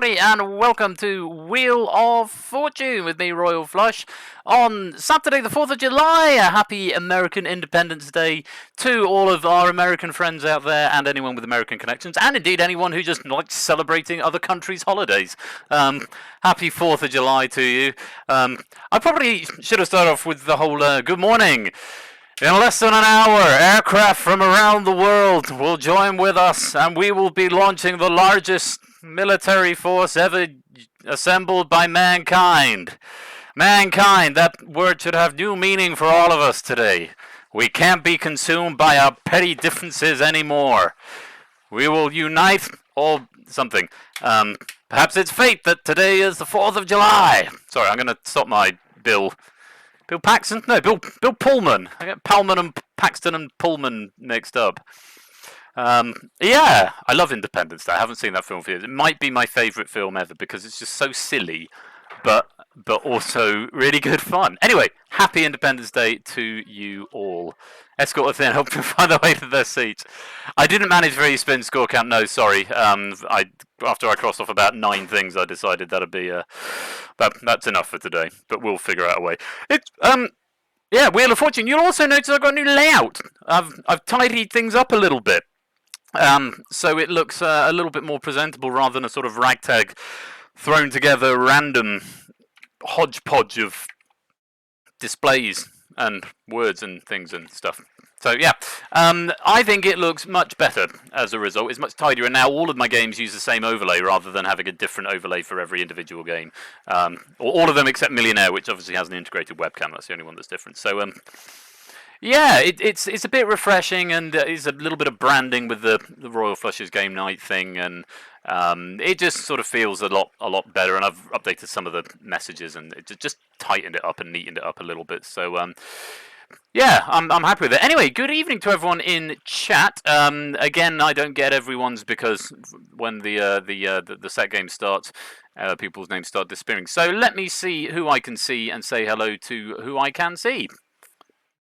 everybody, and welcome to Wheel of Fortune with me, Royal Flush, on Saturday the 4th of July. A happy American Independence Day to all of our American friends out there and anyone with American connections, and indeed anyone who just likes celebrating other countries' holidays. Happy 4th of July to you. I probably should have started off with the whole good morning. In less than an hour, aircraft from around the world will join with us, and we will be launching the largest military force ever assembled by mankind. Mankind, that word should have new meaning for all of us today. We can't be consumed by our petty differences anymore. We will unite or something. Perhaps it's fate that today is the 4th of July. Sorry, I'm going to stop my Bill Paxton? No, Bill Pullman. I get Pullman and Paxton and Pullman mixed up. Yeah, I love Independence Day. I haven't seen that film for years. It might be my favourite film ever because it's just so silly, but also really good fun. Anyway, happy Independence Day to you all. Escort us in, help them find their way to their seats. I didn't manage very spin score count. No, sorry. After I crossed off about 9 things, I decided that'd be that's enough for today. But we'll figure out a way. Yeah, Wheel of Fortune. You'll also notice I've got a new layout. I've tidied things up a little bit, so it looks a little bit more presentable rather than a sort of ragtag, thrown together random hodgepodge of displays and words and things and stuff. So yeah, I think it looks much better as a result. It's much tidier, and now all of my games use the same overlay rather than having a different overlay for every individual game. Or all of them except Millionaire, which obviously has an integrated webcam. That's the only one that's different. So yeah, it's a bit refreshing, and it's a little bit of branding with the Royal Flush's game night thing, and it just sort of feels a lot better. And I've updated some of the messages, and it just tightened it up and neatened it up a little bit. So yeah, I'm happy with it. Anyway, good evening to everyone in chat. Again, I don't get everyone's because when the set game starts, people's names start disappearing. So let me see who I can see and say hello to who I can see.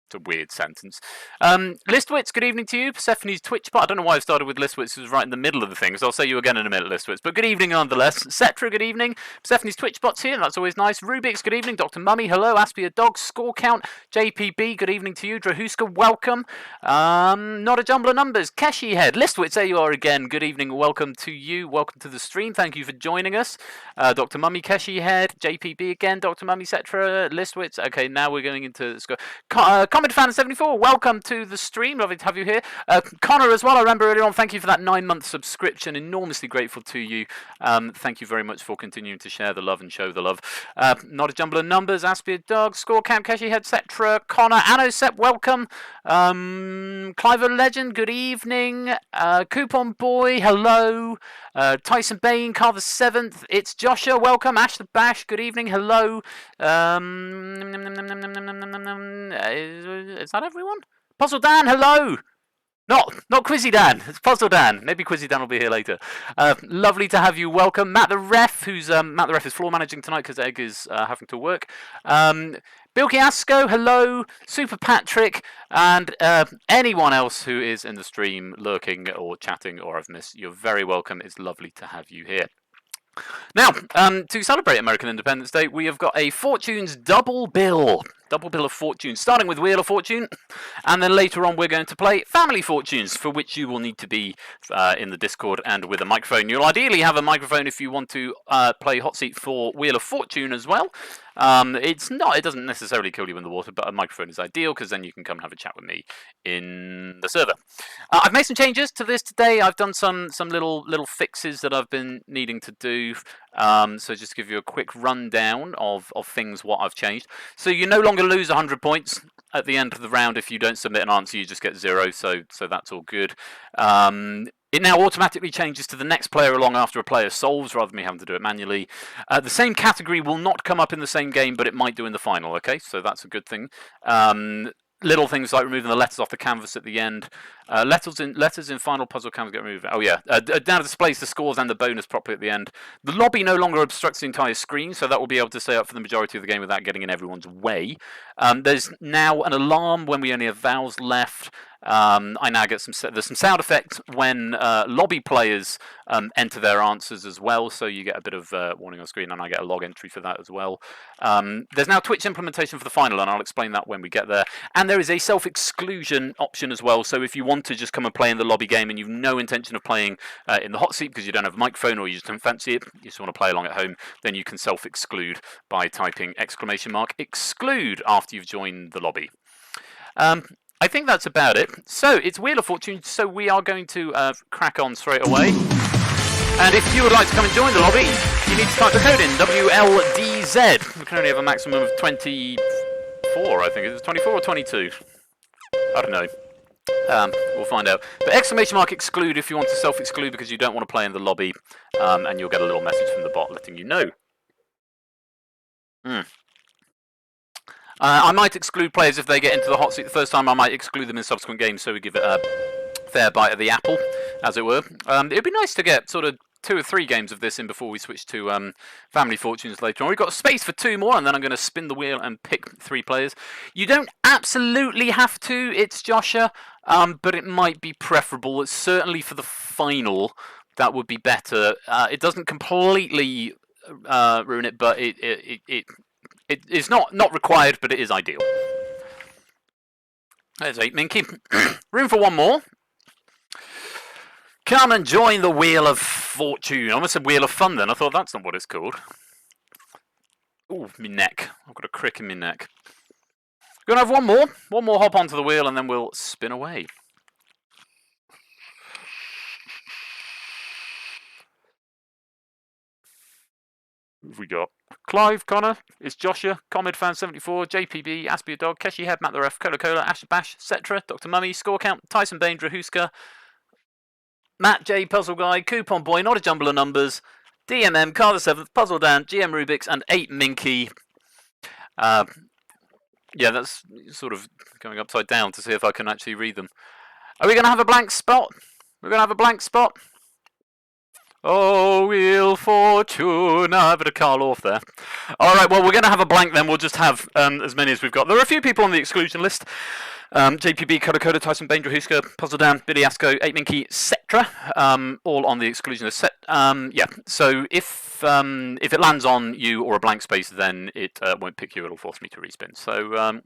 It's a weird sentence. Listwitz, good evening to you. Persephone's Twitch bot. I don't know why I started with Listwitz. It was right in the middle of the thing, so I'll say you again in a minute, Listwitz. But good evening nonetheless. Cetra, good evening. Persephone's Twitch bot's here. That's always nice. Rubik's, good evening. Dr. Mummy, hello. Aspia Dog, Score Count. JPB, good evening to you. Drahuska, welcome. Not a jumble of numbers. Keshi Head. Listwitz, there you are again. Good evening. Welcome to you. Welcome to the stream. Thank you for joining us. Dr. Mummy, Keshi Head. JPB again. Dr. Mummy, Cetra, Listwitz. Okay, now we're going into score. Comment Fan 74, welcome to the stream. Lovely to have you here. Connor as well, I remember earlier on, thank you for that 9-month subscription. Enormously grateful to you. Thank you very much for continuing to share the love and show the love. Not a jumble of numbers. Aspia Dog, Score Camp, Keshi Head, etc. Connor, Anosep, welcome. Cliver Legend, good evening. Coupon Boy, hello. Tyson Bain, Carver 7th. It's Joshua, welcome. Ash the Bash, good evening, hello. Is that everyone? Puzzle Dan, hello! Not Quizzy Dan, it's Puzzle Dan. Maybe Quizzy Dan will be here later. Lovely to have you, welcome. Matt the Ref, who's Matt the Ref is floor managing tonight because Egg is having to work. Bilky Asco, hello. Super Patrick, and anyone else who is in the stream lurking or chatting or I've missed, you're very welcome. It's lovely to have you here. Now, to celebrate American Independence Day, we have got a Fortunes double bill of Fortune, starting with Wheel of Fortune, and then later on we're going to play Family Fortunes, for which you will need to be in the Discord and with a microphone. You'll ideally have a microphone if you want to play Hot Seat for Wheel of Fortune as well. It doesn't necessarily kill you in the water, but a microphone is ideal because then you can come and have a chat with me in the server. I've made some changes to this today. I've done some little fixes that I've been needing to do. So just to give you a quick rundown of things, what I've changed. So you no longer lose 100 points at the end of the round if you don't submit an answer. You just get 0. So that's all good. It now automatically changes to the next player along after a player solves, rather than me having to do it manually. The same category will not come up in the same game, but it might do in the final, okay? So that's a good thing. Little things like removing the letters off the canvas at the end. Letters in final puzzle canvas get removed. Oh yeah, now displays the scores and the bonus properly at the end. The lobby no longer obstructs the entire screen, so that will be able to stay up for the majority of the game without getting in everyone's way. There's now an alarm when we only have vowels left. I now get there's some sound effects when lobby players enter their answers as well, so you get a bit of warning on screen, and I get a log entry for that as well. There's now Twitch implementation for the final, and I'll explain that when we get there. And there is a self-exclusion option as well, so if you want to just come and play in the lobby game and you've no intention of playing in the hot seat because you don't have a microphone or you just don't fancy it, you just want to play along at home, then you can self-exclude by typing !exclude after you've joined the lobby. I think that's about it. So, it's Wheel of Fortune, so we are going to crack on straight away. And if you would like to come and join the lobby, you need to type the code in, WLDZ. We can only have a maximum of 24, I think. Is it 24 or 22? I don't know. We'll find out. But !exclude if you want to self-exclude because you don't want to play in the lobby, and you'll get a little message from the bot letting you know. I might exclude players if they get into the hot seat the first time. I might exclude them in subsequent games, so we give it a fair bite of the apple, as it were. It would be nice to get sort of 2 or 3 games of this in before we switch to Family Fortunes later on. We've got space for 2 more, and then I'm going to spin the wheel and pick 3 players. You don't absolutely have to, it's Joshua, but it might be preferable. It's certainly for the final, that would be better. It doesn't completely ruin it, but it's not required, but it is ideal. There's 8 Minky. Room for 1 more. Come and join the Wheel of Fortune. I almost said Wheel of Fun then. I thought that's not what it's called. Ooh, my neck. I've got a crick in my neck. We're going to have 1 more. 1 more hop onto the wheel and then we'll spin away. Who have we got? Clive, Connor, it's Joshua, ComedFan74, JPB, Aspia Dog, Keshi Head, Matt the Ref, Cola, Ash Bash, Cetra, Dr. Mummy, Score Count, Tyson Bain, Drahuska, Matt J, Puzzle Guy, Coupon Boy, Not a Jumble of Numbers, DMM, Carl the 7th, Puzzle Dan, GM Rubik's, and 8 Minky. Yeah, that's sort of going upside down to see if I can actually read them. Are we going to have a blank spot? We're going to have a blank spot? Oh, Wheel Fortune. No, I better Carl off there. Alright, well, we're going to have a blank then. We'll just have as many as we've got. There are a few people on the exclusion list. JPB, Coda, Tyson Bain, Drahuska, Puzzle Dan, Billy Asco, 8 Minky, Cetra, all on the exclusion list. Yeah, so if it lands on you or a blank space, then it won't pick you. It'll force me to respin. So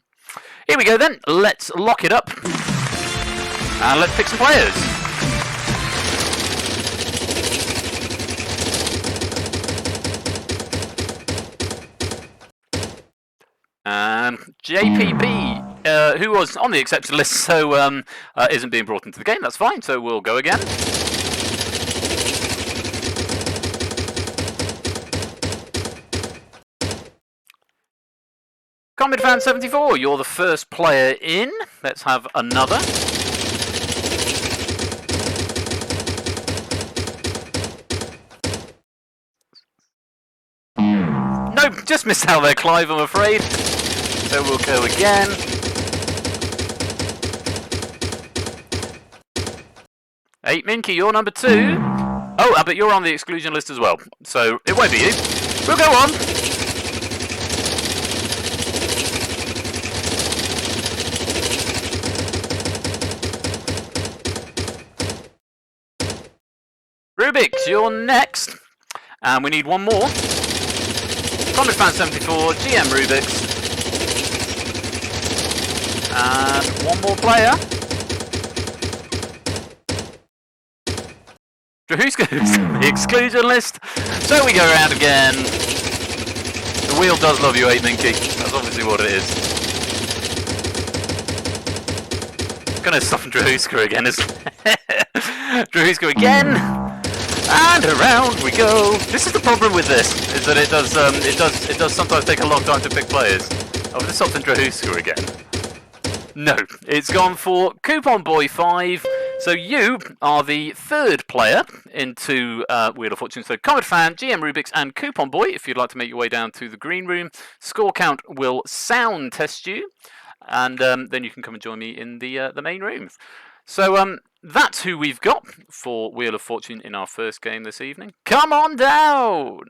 here we go then. Let's lock it up. And let's pick some players. JPB, who was on the accepted list, so isn't being brought into the game. That's fine, so we'll go again. ComedFan74, you're the first player in. Let's have another. Nope, just missed out there, Clive, I'm afraid. So we'll go again. Eight Minky, you're number 2. Oh, but you're on the exclusion list as well. So it won't be you. We'll go on. Rubik's, you're next. And we need 1 more. ComedFan74, GM Rubik's. And 1 more player. Who's the exclusion list? So we go around again. The wheel does love you, 8 Minky. That's obviously what it is. I'm gonna soften Drahuska again, isn't it? Drahuska again. And around we go. This is the problem with this, is that it does sometimes take a long time to pick players. Oh, this soften Drahuska again. No, it's gone for Coupon Boy 5. So you are the 3rd player into Wheel of Fortune. So Comet Fan, GM Rubik's, and Coupon Boy, if you'd like to make your way down to the green room. Score Count will sound test you, and then you can come and join me in the main room. So that's who we've got for Wheel of Fortune in our first game this evening. Come on down!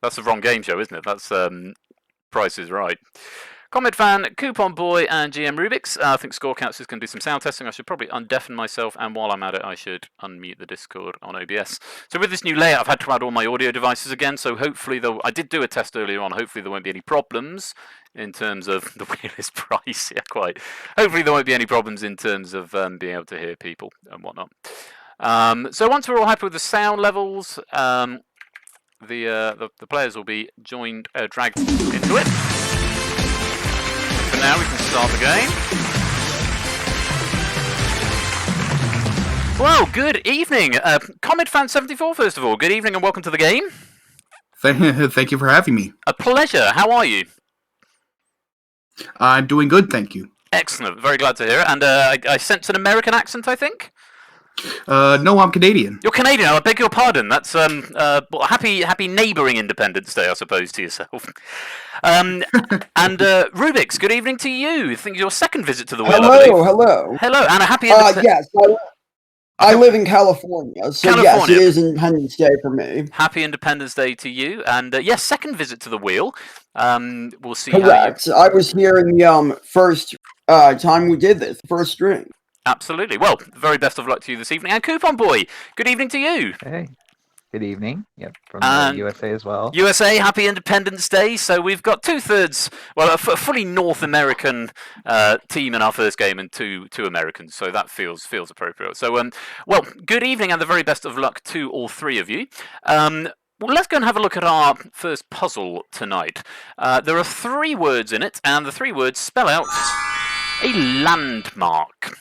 That's the wrong game show, isn't it? That's Price is Right. Comet Fan, Coupon Boy, and GM Rubix. I think Score Counts is going to do some sound testing. I should probably undeafen myself, and while I'm at it, I should unmute the Discord on OBS. So with this new layout, I've had to add all my audio devices again, so hopefully, I did do a test earlier on, hopefully there won't be any problems in terms of the wheel is price. Yeah, quite. Hopefully there won't be any problems in terms of being able to hear people and whatnot. So once we're all happy with the sound levels, the players will be dragged into it. For now, we can start the game. Well, good evening, Comet Fan 74. First of all, good evening and welcome to the game. Thank you for having me. A pleasure. How are you? I'm doing good, thank you. Excellent. Very glad to hear it. And I sense an American accent, I think. No, I'm Canadian. You're Canadian. I beg your pardon. That's happy neighbouring Independence Day, I suppose, to yourself. And Rubix, good evening to you. I think your second visit to the wheel. Hello. Hello, and a happy Yes, I live in California, so yes, it is Independence Day for me. Happy Independence Day to you, and yes, second visit to the wheel. We'll see. Correct. I was here in the first time we did this, the first stream. Absolutely. Well, very best of luck to you this evening. And Coupon Boy, good evening to you. Hey, good evening. Yep, from the USA as well. USA, happy Independence Day. So we've got two-thirds, well, a fully North American team in our first game and two Americans. So that feels appropriate. So, well, good evening and the very best of luck to all three of you. Well, let's go and have a look at our first puzzle tonight. There are 3 words in it, and the 3 words spell out a landmark.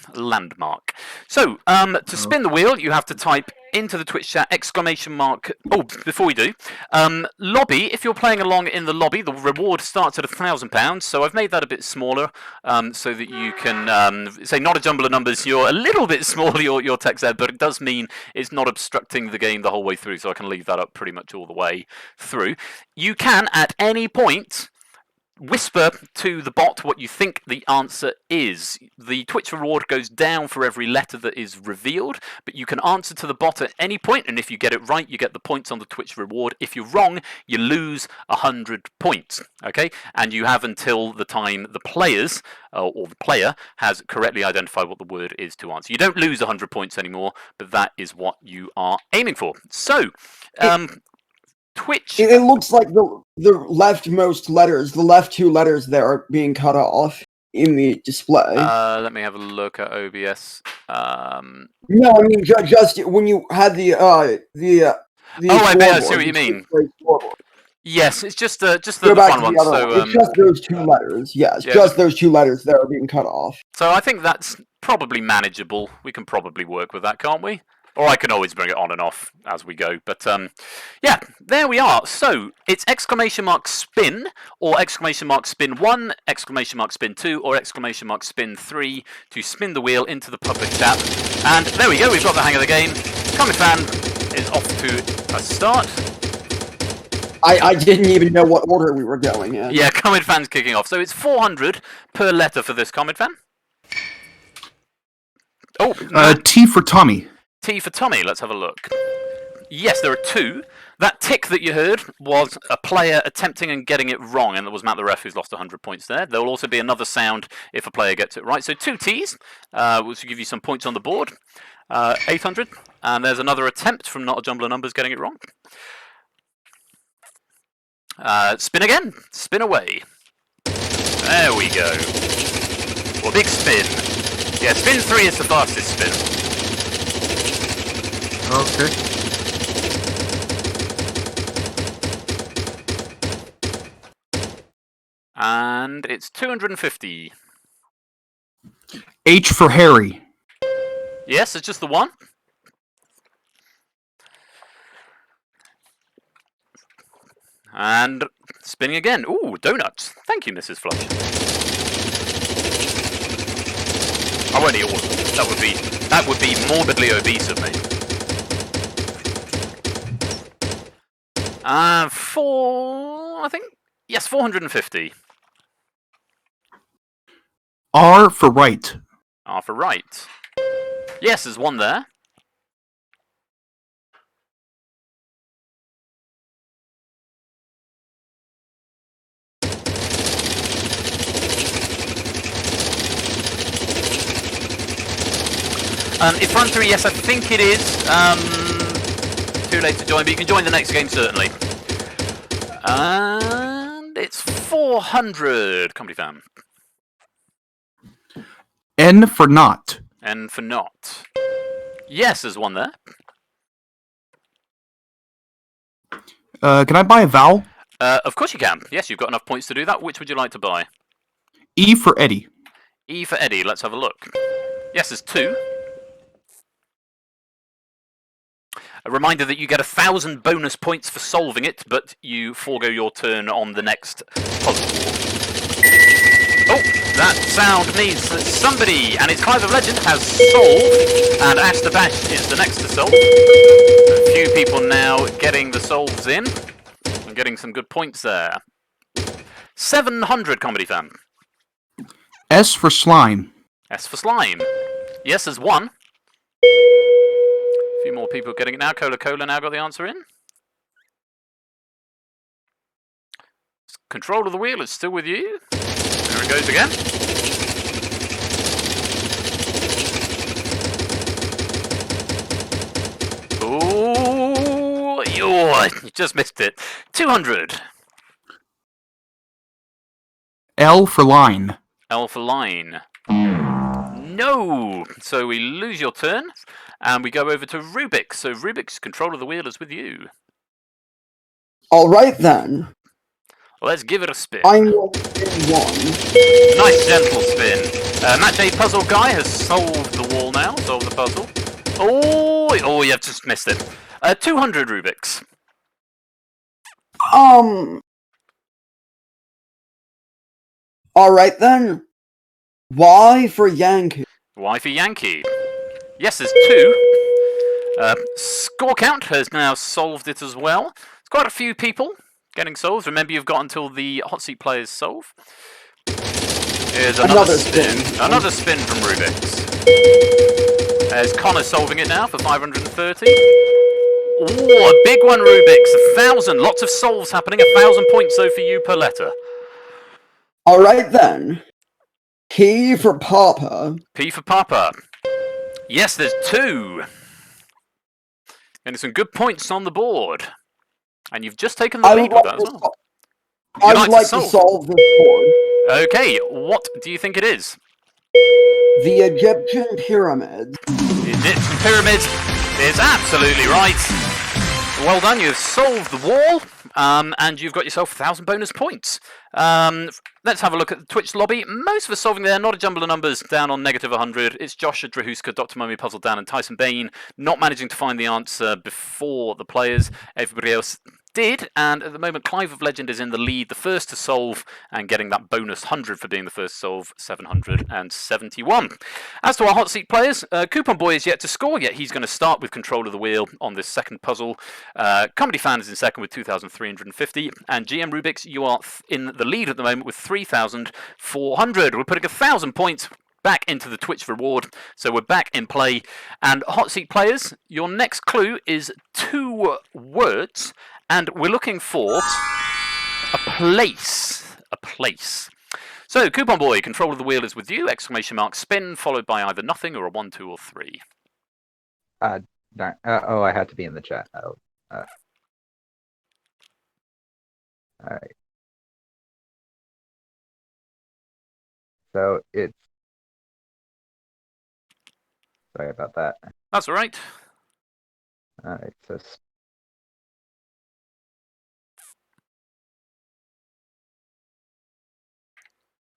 So, to spin the wheel, you have to type into the Twitch chat ! Oh, before we do, lobby. If you're playing along in the lobby, the reward starts at £1,000. So I've made that a bit smaller, so that you can say not a jumble of numbers. You're a little bit smaller, your text there, but it does mean it's not obstructing the game the whole way through. So I can leave that up pretty much all the way through. You can at any point whisper to the bot what you think the answer is. The Twitch reward goes down for every letter that is revealed, but you can answer to the bot at any point, and if you get it right, you get the points on the Twitch reward. If you're wrong, you lose 100 points, okay? And you have until the time the players, or the player, has correctly identified what the word is to answer. You don't lose 100 points anymore, but that is what you are aiming for. So, Twitch. It looks like the leftmost letters, the left 2 letters there are being cut off in the display. Let me have a look at OBS. No, I mean just when you had the I see what you mean. Yes, it's just the fun one. So it's just those 2 letters. Yes, yeah, just those 2 letters that are being cut off. So I think that's probably manageable. We can probably work with that, can't we? Or I can always bring it on and off as we go. But yeah, there we are. So it's ! Spin, or ! Spin 1, ! Spin 2, or ! Spin 3 to spin the wheel into the public chat. And there we go, we've got the hang of the game. Comet Fan is off to a start. I didn't even know what order we were going in. Yeah, Comet Fan's kicking off. So it's 400 per letter for this Comet Fan. Oh, T for Tommy. T for Tommy, let's have a look. Yes, there are 2. That tick that you heard was a player attempting and getting it wrong, and that was Matt the Ref who's lost 100 points there. There will also be another sound if a player gets it right. So 2 T's, which will give you some points on the board. 800, and there's another attempt from Not a Jumble of Numbers getting it wrong. Spin again, spin away. There we go. Well, big spin. Yeah, spin 3 is the fastest spin. Okay. And it's 250. H for Harry. Yes, it's just the one. And spinning again. Ooh, donuts. Thank you, Mrs. Flush. I won't eat all of them. That would be morbidly obese of me. 4, I think. Yes, 450. R for right. R for right. Yes, there's one there. If run through, yes, I think it is. Too late to join, but you can join the next game certainly. And it's 400, Comedy Fan. N for not. N for not. Yes, there's one there. Can I buy a vowel? Of course you can. Yes, you've got enough points to do that. Which would you like to buy? E for Eddie. E for Eddie. Let's have a look. Yes, there's 2. A reminder that you get 1,000 bonus points for solving it, but you forego your turn on the next puzzle board. Oh, that sound means that somebody, and it's Clive of Legend, has solved, and Ash the Bash is the next to solve. A few people now getting the solves in, and getting some good points there. 700, Comedy Fan. S for slime. S for slime. Yes, there's 1. A few more people getting it now. Cola now got the answer in. Control of the wheel is still with you. There it goes again. Ooh, you just missed it. 200. L for line. L for line. No! So we lose your turn, and we go over to Rubik. So Rubik's control of the wheel is with you. All right then. Let's give it a spin. I'm going to spin 1. Nice gentle spin. Match A puzzle guy has solved the wall now. Solved the puzzle. Oh, you've just missed it. 200 Rubik's. All right then. Y for Yankee. Y for Yankee. Yes, there's 2. Score count has now solved it as well. It's quite a few people getting solved. Remember, you've got until the hot seat players solve. Here's another spin. Another spin from Rubik's. There's Connor solving it now for 530. Oh, a big one, Rubik's. 1,000. Lots of solves happening. 1,000 points, though, for you per letter. All right then. P for Papa. P for Papa. Yes, there's 2. Getting some good points on the board. And you've just taken the lead with that as well. I would like to solve this board. Okay, what do you think it is? The Egyptian pyramids. The Egyptian pyramids is absolutely right. Well done, you've solved the wall, and you've got yourself 1,000 bonus points. Let's have a look at the Twitch lobby. Most of us solving there, not a jumble of numbers, down on negative 100. It's Josh Drahuska, Dr. Mummy Puzzle Dan, and Tyson Bain not managing to find the answer before the players. Everybody else did, and at the moment Clive of Legend is in the lead, the first to solve, and getting that bonus 100 for being the first to solve, 771. As to our hot seat players, Coupon Boy is yet to score, yet he's going to start with control of the wheel on this second puzzle. Comedy Fan is in second with 2,350, and GM Rubik's, you are in the lead at the moment with 3,400. We're putting 1,000 points back into the Twitch reward, so we're back in play. And hot seat players, your next clue is 2 words, and we're looking for a place. A place. So, Coupon Boy, control of the wheel is with you. Exclamation mark spin, followed by either nothing or a 1, 2, or 3. Darn. Oh, I had to be in the chat. Oh. All right. So it's. Sorry about that. That's all right. All right. So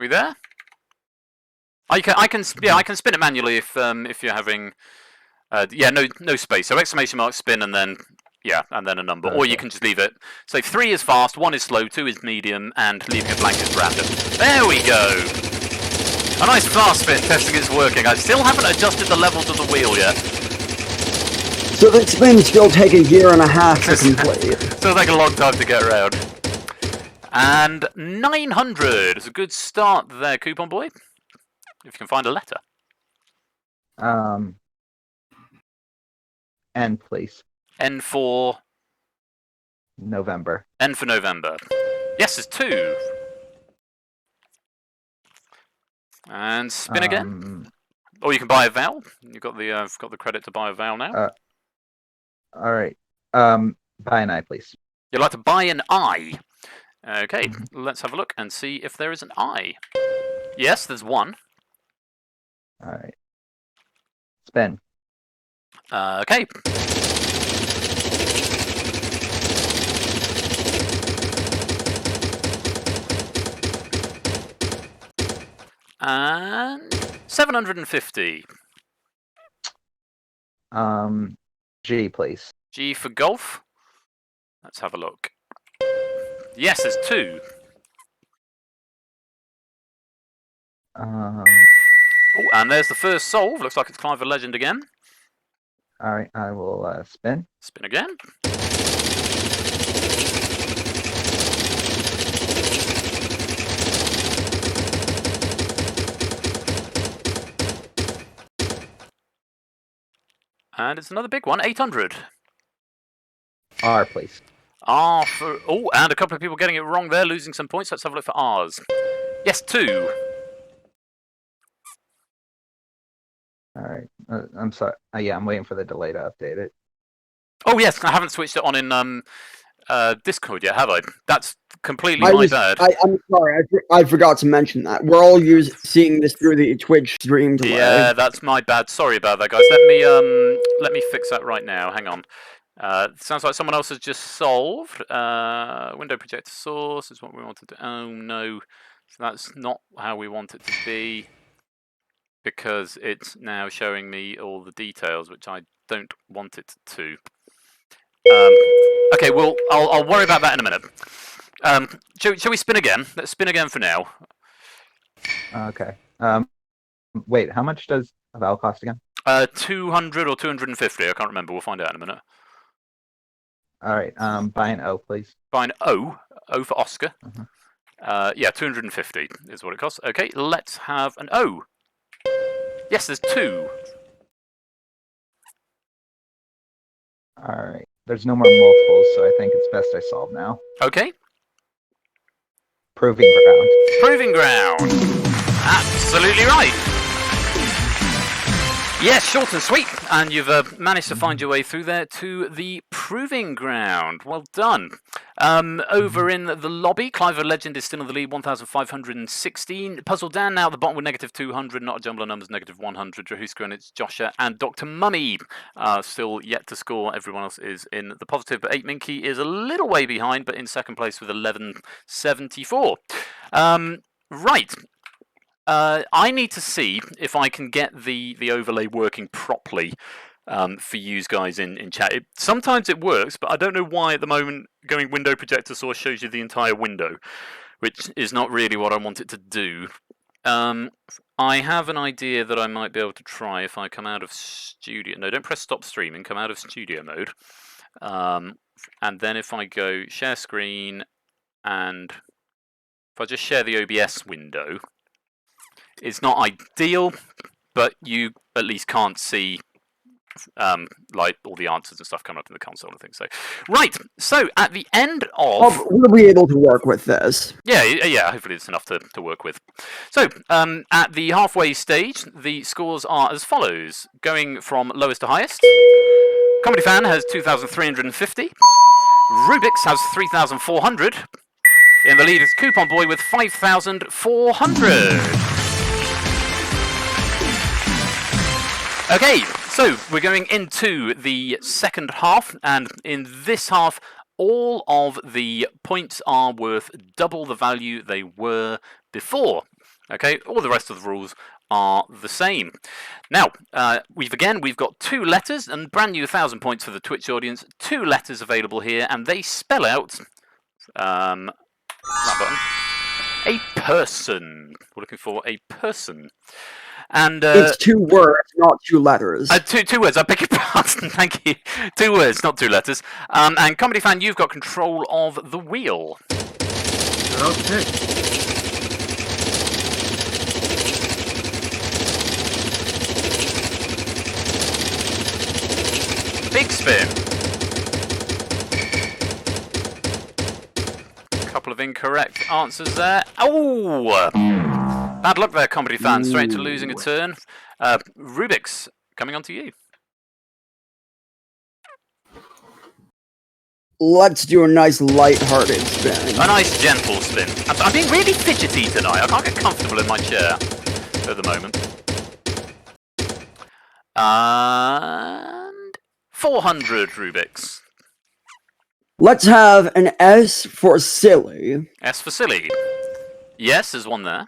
We there? I can spin it manually if you're having no space. So exclamation mark spin and then and then a number, okay. Or you can just leave it. So 3 is fast, 1 is slow, 2 is medium, and leaving it blank is random. There we go. A nice fast spin, testing it's working. I still haven't adjusted the levels of the wheel yet. So the spins still take 1.5 years to complete. Still take a long time to get around. And 900 is a good start there, Coupon Boy. If you can find a letter. N, please. N for November. N for November. Yes, there's 2. And spin again. Or you can buy a vowel. You've got the credit to buy a vowel now. All right. Buy an eye, please. You'd like to buy an eye. Okay, let's have a look and see if there is an eye. Yes, there's one. All right. Spin. Okay. And 750. G, please. G for golf. Let's have a look. Yes, there's two. Oh, and there's the first solve. Looks like it's Clive the Legend again. All right, I will spin. Spin again. And it's another big one, 800. R, please. R for... Oh, and a couple of people getting it wrong there, losing some points. Let's have a look for R's. Yes, 2. All right. I'm sorry. Yeah, I'm waiting for the delay to update it. Oh, yes, I haven't switched it on in Discord yet, have I? That's completely my bad. I'm sorry, I forgot to mention that. We're all seeing this through the Twitch stream delay. Yeah, that's my bad. Sorry about that, guys. Let me fix that right now. Hang on. Sounds like someone else has just solved. Window projector source is what we wanted to... Oh, no. So that's not how we want it to be. Because it's now showing me all the details, which I don't want it to. Okay, well, I'll worry about that in a minute. Shall we spin again? Let's spin again for now. Okay. Wait, how much does a vowel cost again? 200 or 250. I can't remember. We'll find out in a minute. All right. Buy an O, please. Buy an O. O for Oscar. Yeah, 250 is what it costs. Okay, let's have an O. Yes, there's 2. All right. There's no more multiples, so I think it's best I solve now. Okay. Proving ground. Proving ground. Absolutely right. Yes, short and sweet. And you've managed to find your way through there to the proving ground. Well done. Over in the lobby, Clive the Legend is still in the lead, 1,516. Puzzle Dan now at the bottom with negative 200. Not a jumble of numbers, negative 100. Drahuska and it's Joshua and Dr. Mummy still yet to score. Everyone else is in the positive. But 8 Minky is a little way behind, but in second place with 1174. Right. I need to see if I can get the overlay working properly for you guys in chat. Sometimes it works, but I don't know why at the moment going window projector source shows you the entire window, which is not really what I want it to do. I have an idea that I might be able to try if I come out of studio. No, don't press stop streaming. Come out of studio mode. And then if I go share screen and if I just share the OBS window, it's not ideal, but you at least can't see like all the answers and stuff coming up in the console and things. So, right. So at the end of, we'll be able to work with this. Yeah. Hopefully it's enough to work with. So at the halfway stage, the scores are as follows, going from lowest to highest. Comedy Fan has 2,350. Rubik's has 3,400. In the lead is Coupon Boy with 5,400. Okay, so we're going into the second half, and in this half, all of the points are worth double the value they were before. Okay, all the rest of the rules are the same. Now, we've got 2 letters, and brand new 1,000 points for the Twitch audience. 2 letters available here, and they spell out that button. A person. We're looking for a person. And it's 2 words, not 2 letters. 2 words. I beg your pardon. Thank you. 2 words, not 2 letters. And Comedy Fan, you've got control of the wheel. Okay. Big spin. Couple of incorrect answers there. Oh! Bad luck there, Comedy Fan. Straight to losing a turn. Rubik's, coming on to you. Let's do a nice light-hearted spin. A nice gentle spin. I'm being really fidgety tonight. I can't get comfortable in my chair at the moment. And 400 Rubik's. Let's have an S for silly. S for silly. Yes, there's one there.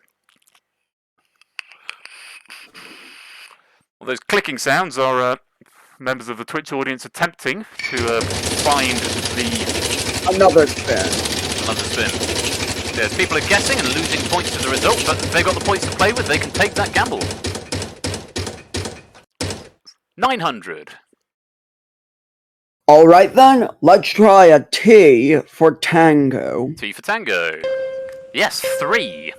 Well, those clicking sounds are members of the Twitch audience attempting to find the... Another spin. Another spin. There's people are guessing and losing points to the result, but if they've got the points to play with, they can take that gamble. 900. Alright then, let's try a T for tango. T for tango. Yes, 3.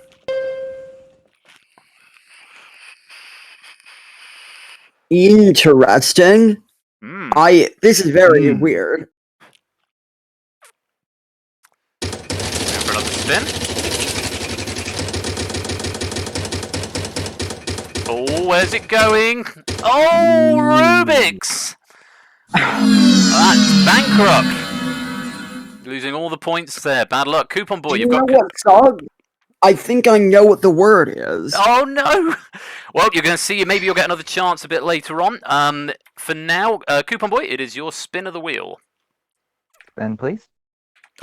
Interesting. This is very weird. Going for another spin. Oh, where's it going? Oh, Rubik's! That's bankrupt. Losing all the points there. Bad luck. Coupon boy, you've got... what song? I think I know what the word is. Oh no! Well, you're going to see. Maybe you'll get another chance a bit later on. For now, Coupon Boy, it is your spin of the wheel. Spin, please.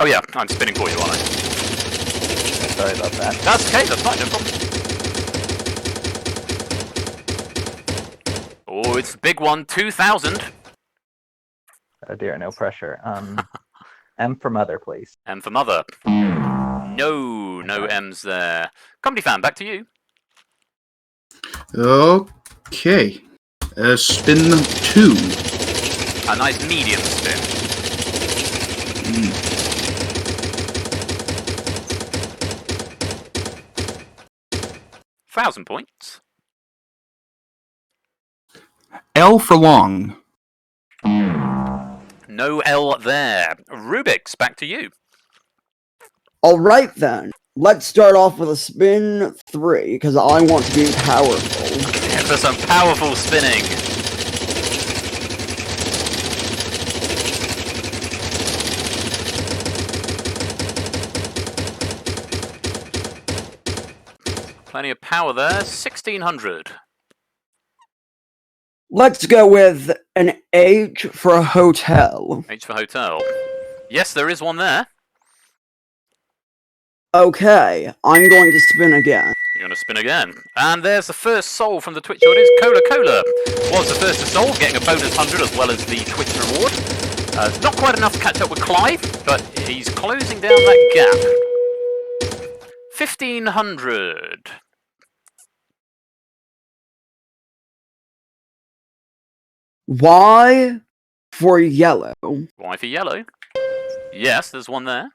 Oh yeah, I'm spinning for you, aren't I? Sorry about that. That's okay. That's fine. No problem. Oh, it's the big one. 2,000. Oh dear, no pressure. M for mother, please. M for mother. No M's there. Comedy fan, back to you. Okay. Spin 2. A nice medium spin. 1,000 points. L for long. No L there. Rubik's, back to you. Alright then, let's start off with a spin 3, because I want to be powerful. Yeah, for some powerful spinning. Plenty of power there. 1,600. Let's go with an H for a hotel. H for hotel. Yes, there is one there. Okay, I'm going to spin again. You're going to spin again. And there's the first soul from the Twitch audience. Cola Cola was the first to solve, getting a bonus 100 as well as the Twitch reward. It's not quite enough to catch up with Clive, but he's closing down that gap. 1,500. Y for yellow. Y for yellow. Yes, there's one there.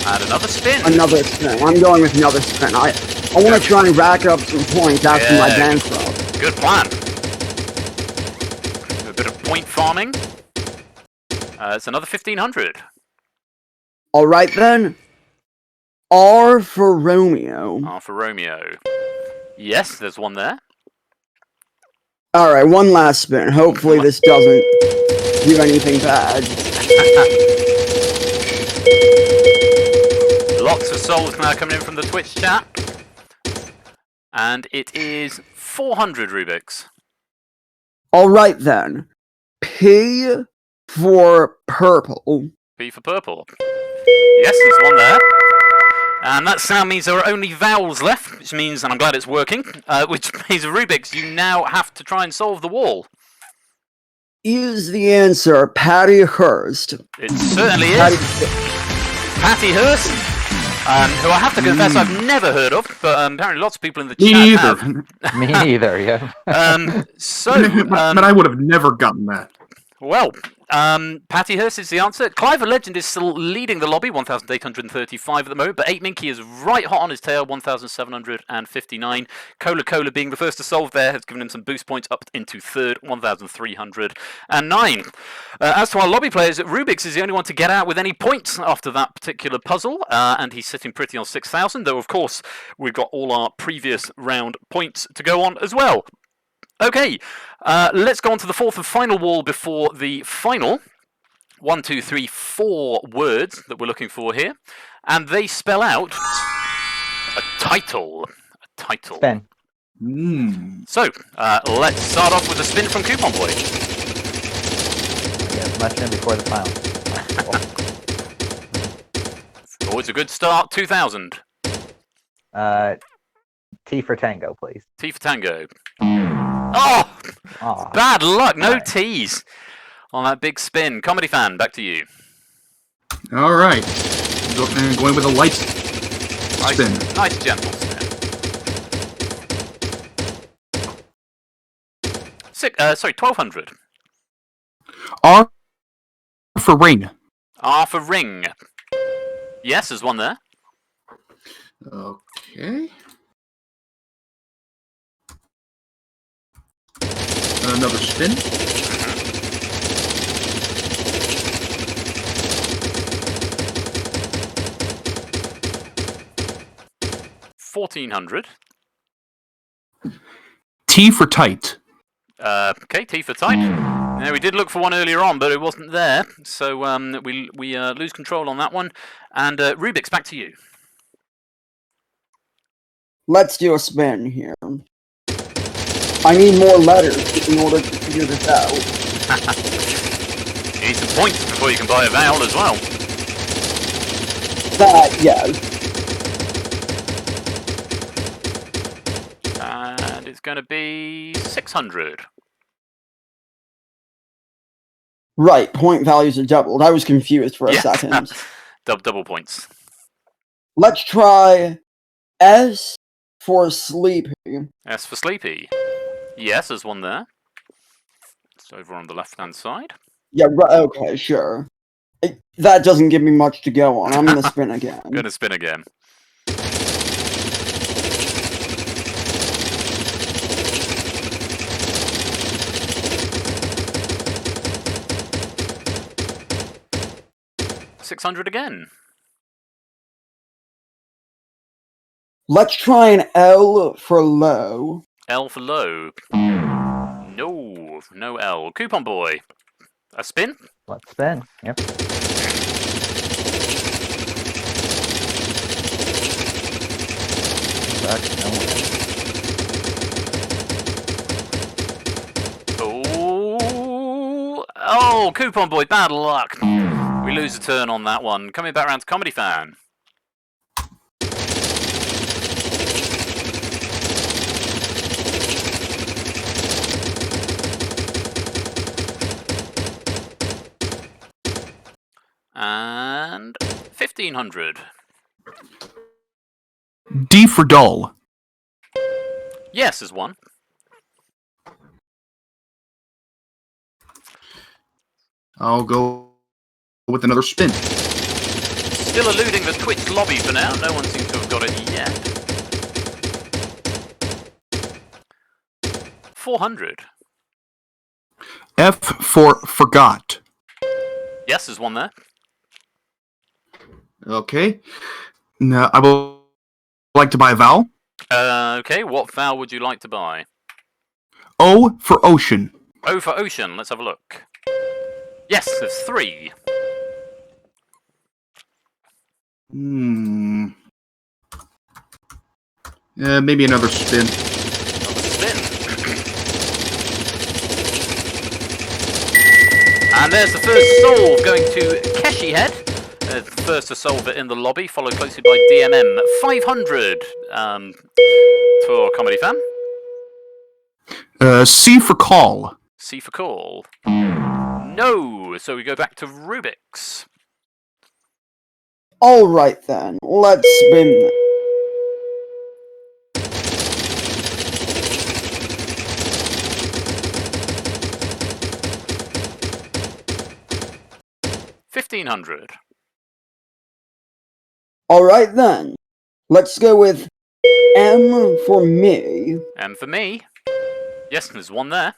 And another spin. Another spin. I'm going with another spin. I want to try and rack up some points after my bankrupt. Good plan. A bit of point farming. It's another 1,500. Alright then. R for Romeo. R for Romeo. Yes, there's one there. Alright, one last spin. Hopefully this doesn't do anything bad. Lots of souls now coming in from the Twitch chat. And it is 400 Rubik's. Alright then. P for purple. P for purple. Yes, there's one there. And that sound means there are only vowels left, which means, and I'm glad it's working, which means Rubik's, you now have to try and solve the wall. Is the answer Patty Hearst? It certainly is. Patty Hearst, who I have to confess I've never heard of, but apparently lots of people in the chat have. Me neither, yeah. So, but I would have never gotten that. well, Pattyhurst is the answer. Clive the Legend is still leading the lobby, 1,835 at the moment, but 8 Minky is right hot on his tail, 1,759. Cola Cola being the first to solve there has given him some boost points up into third, 1,309. As to our lobby players, Rubik's is the only one to get out with any points after that particular puzzle, and he's sitting pretty on 6,000, though of course we've got all our previous round points to go on as well. Okay, let's go on to the fourth and final wall before the final. 1, 2, 3, 4 words that we're looking for here, and they spell out a title. A title. Ben. So, let's start off with a spin from Coupon Boy. Yeah, much in before the final. Always a good start. 2,000. T for Tango, please. T for Tango. Oh! Aw. Bad luck. No Right. T's on that big spin. Comedy Fan, back to you. All right. Going with a light Nice, spin. nice gentle spin. 1,200. R for ring. R for ring. Yes, there's one there. Okay. Another spin. $1,400. T for tight. Okay, T for tight. Now, we did look for one earlier on, but it wasn't there, so we lose control on that one. And Rubik's, back to you. Let's do a spin here. I need more letters in order to figure this out. You need some points before you can buy a vowel as well. That, yes. And it's going to be 600. Right, point values are doubled. I was confused for a second. Double points. Let's try S for sleepy. S for sleepy. Yes, there's one there. It's over on the left-hand side. Yeah, right, okay, sure. That doesn't give me much to go on. I'm gonna spin again. I'm going to spin again. $600 again. Let's try an L for low. L for low. No L. Coupon Boy. A spin? Let's spin. Yep. Back, no one. Oh, Coupon Boy, bad luck. We lose a turn on that one. Coming back around to Comedy Fan. And 1,500. D for dull. Yes, there's one. I'll go with another spin. Still eluding the Twitch lobby for now. No one seems to have got it yet. 400. F for forgot. Yes, there's one there. Okay. Now I will like to buy a vowel. Okay, what vowel would you like to buy? O for ocean. O for ocean. Let's have a look. Yes, there's 3. Maybe another spin. Another spin. And there's the first solve going to Keshi Head. The first to solve it in the lobby, followed closely by DMM. 500 for Comedy Fan. C for call. C for call. No, so we go back to Rubik's. Alright then, let's spin. 1500. Alright then. Let's go with M for me. And for me, yes, there's one there.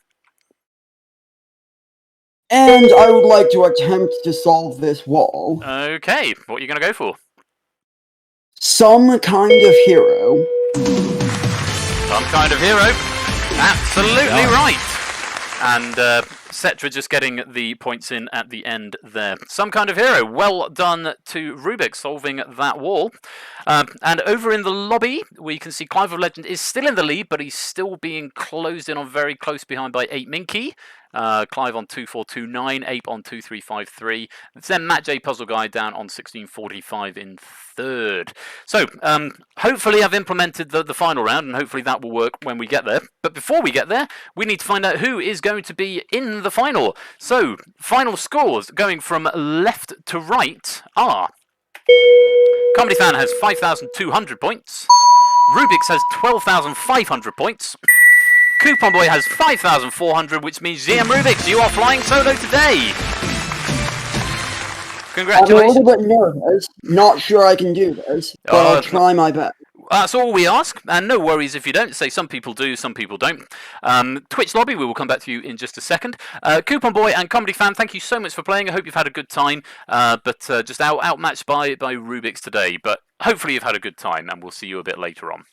And I would like to attempt to solve this wall. Okay, what are you going to go for? Some kind of hero. Some kind of hero. Absolutely right. And Cetra just getting the points in at the end there. Some kind of hero. Well done to Rubik solving that wall. And over in the lobby, we can see Clive of Legend is still in the lead, but he's still being closed in on very close behind by 8 Minky. Clive on 2429, Ape on 2353. Then Matt J Puzzle Guy down on 1645 in third. So hopefully I've implemented the final round, and hopefully that will work when we get there. But before we get there, we need to find out who is going to be in the final. So final scores going from left to right are: Comedy Fan has 5,200 points. Rubik's has 12,500 points. Coupon Boy has 5,400, which means GM Rubik's, you are flying solo today. Congratulations. I'm a little bit nervous. Not sure I can do this, but I'll try my best. That's all we ask, and no worries if you don't. Say some people do, some people don't. Twitch lobby, we will come back to you in just a second. Coupon Boy and Comedy Fan, thank you so much for playing. I hope you've had a good time, but just outmatched by Rubik's today. But hopefully you've had a good time, and we'll see you a bit later on.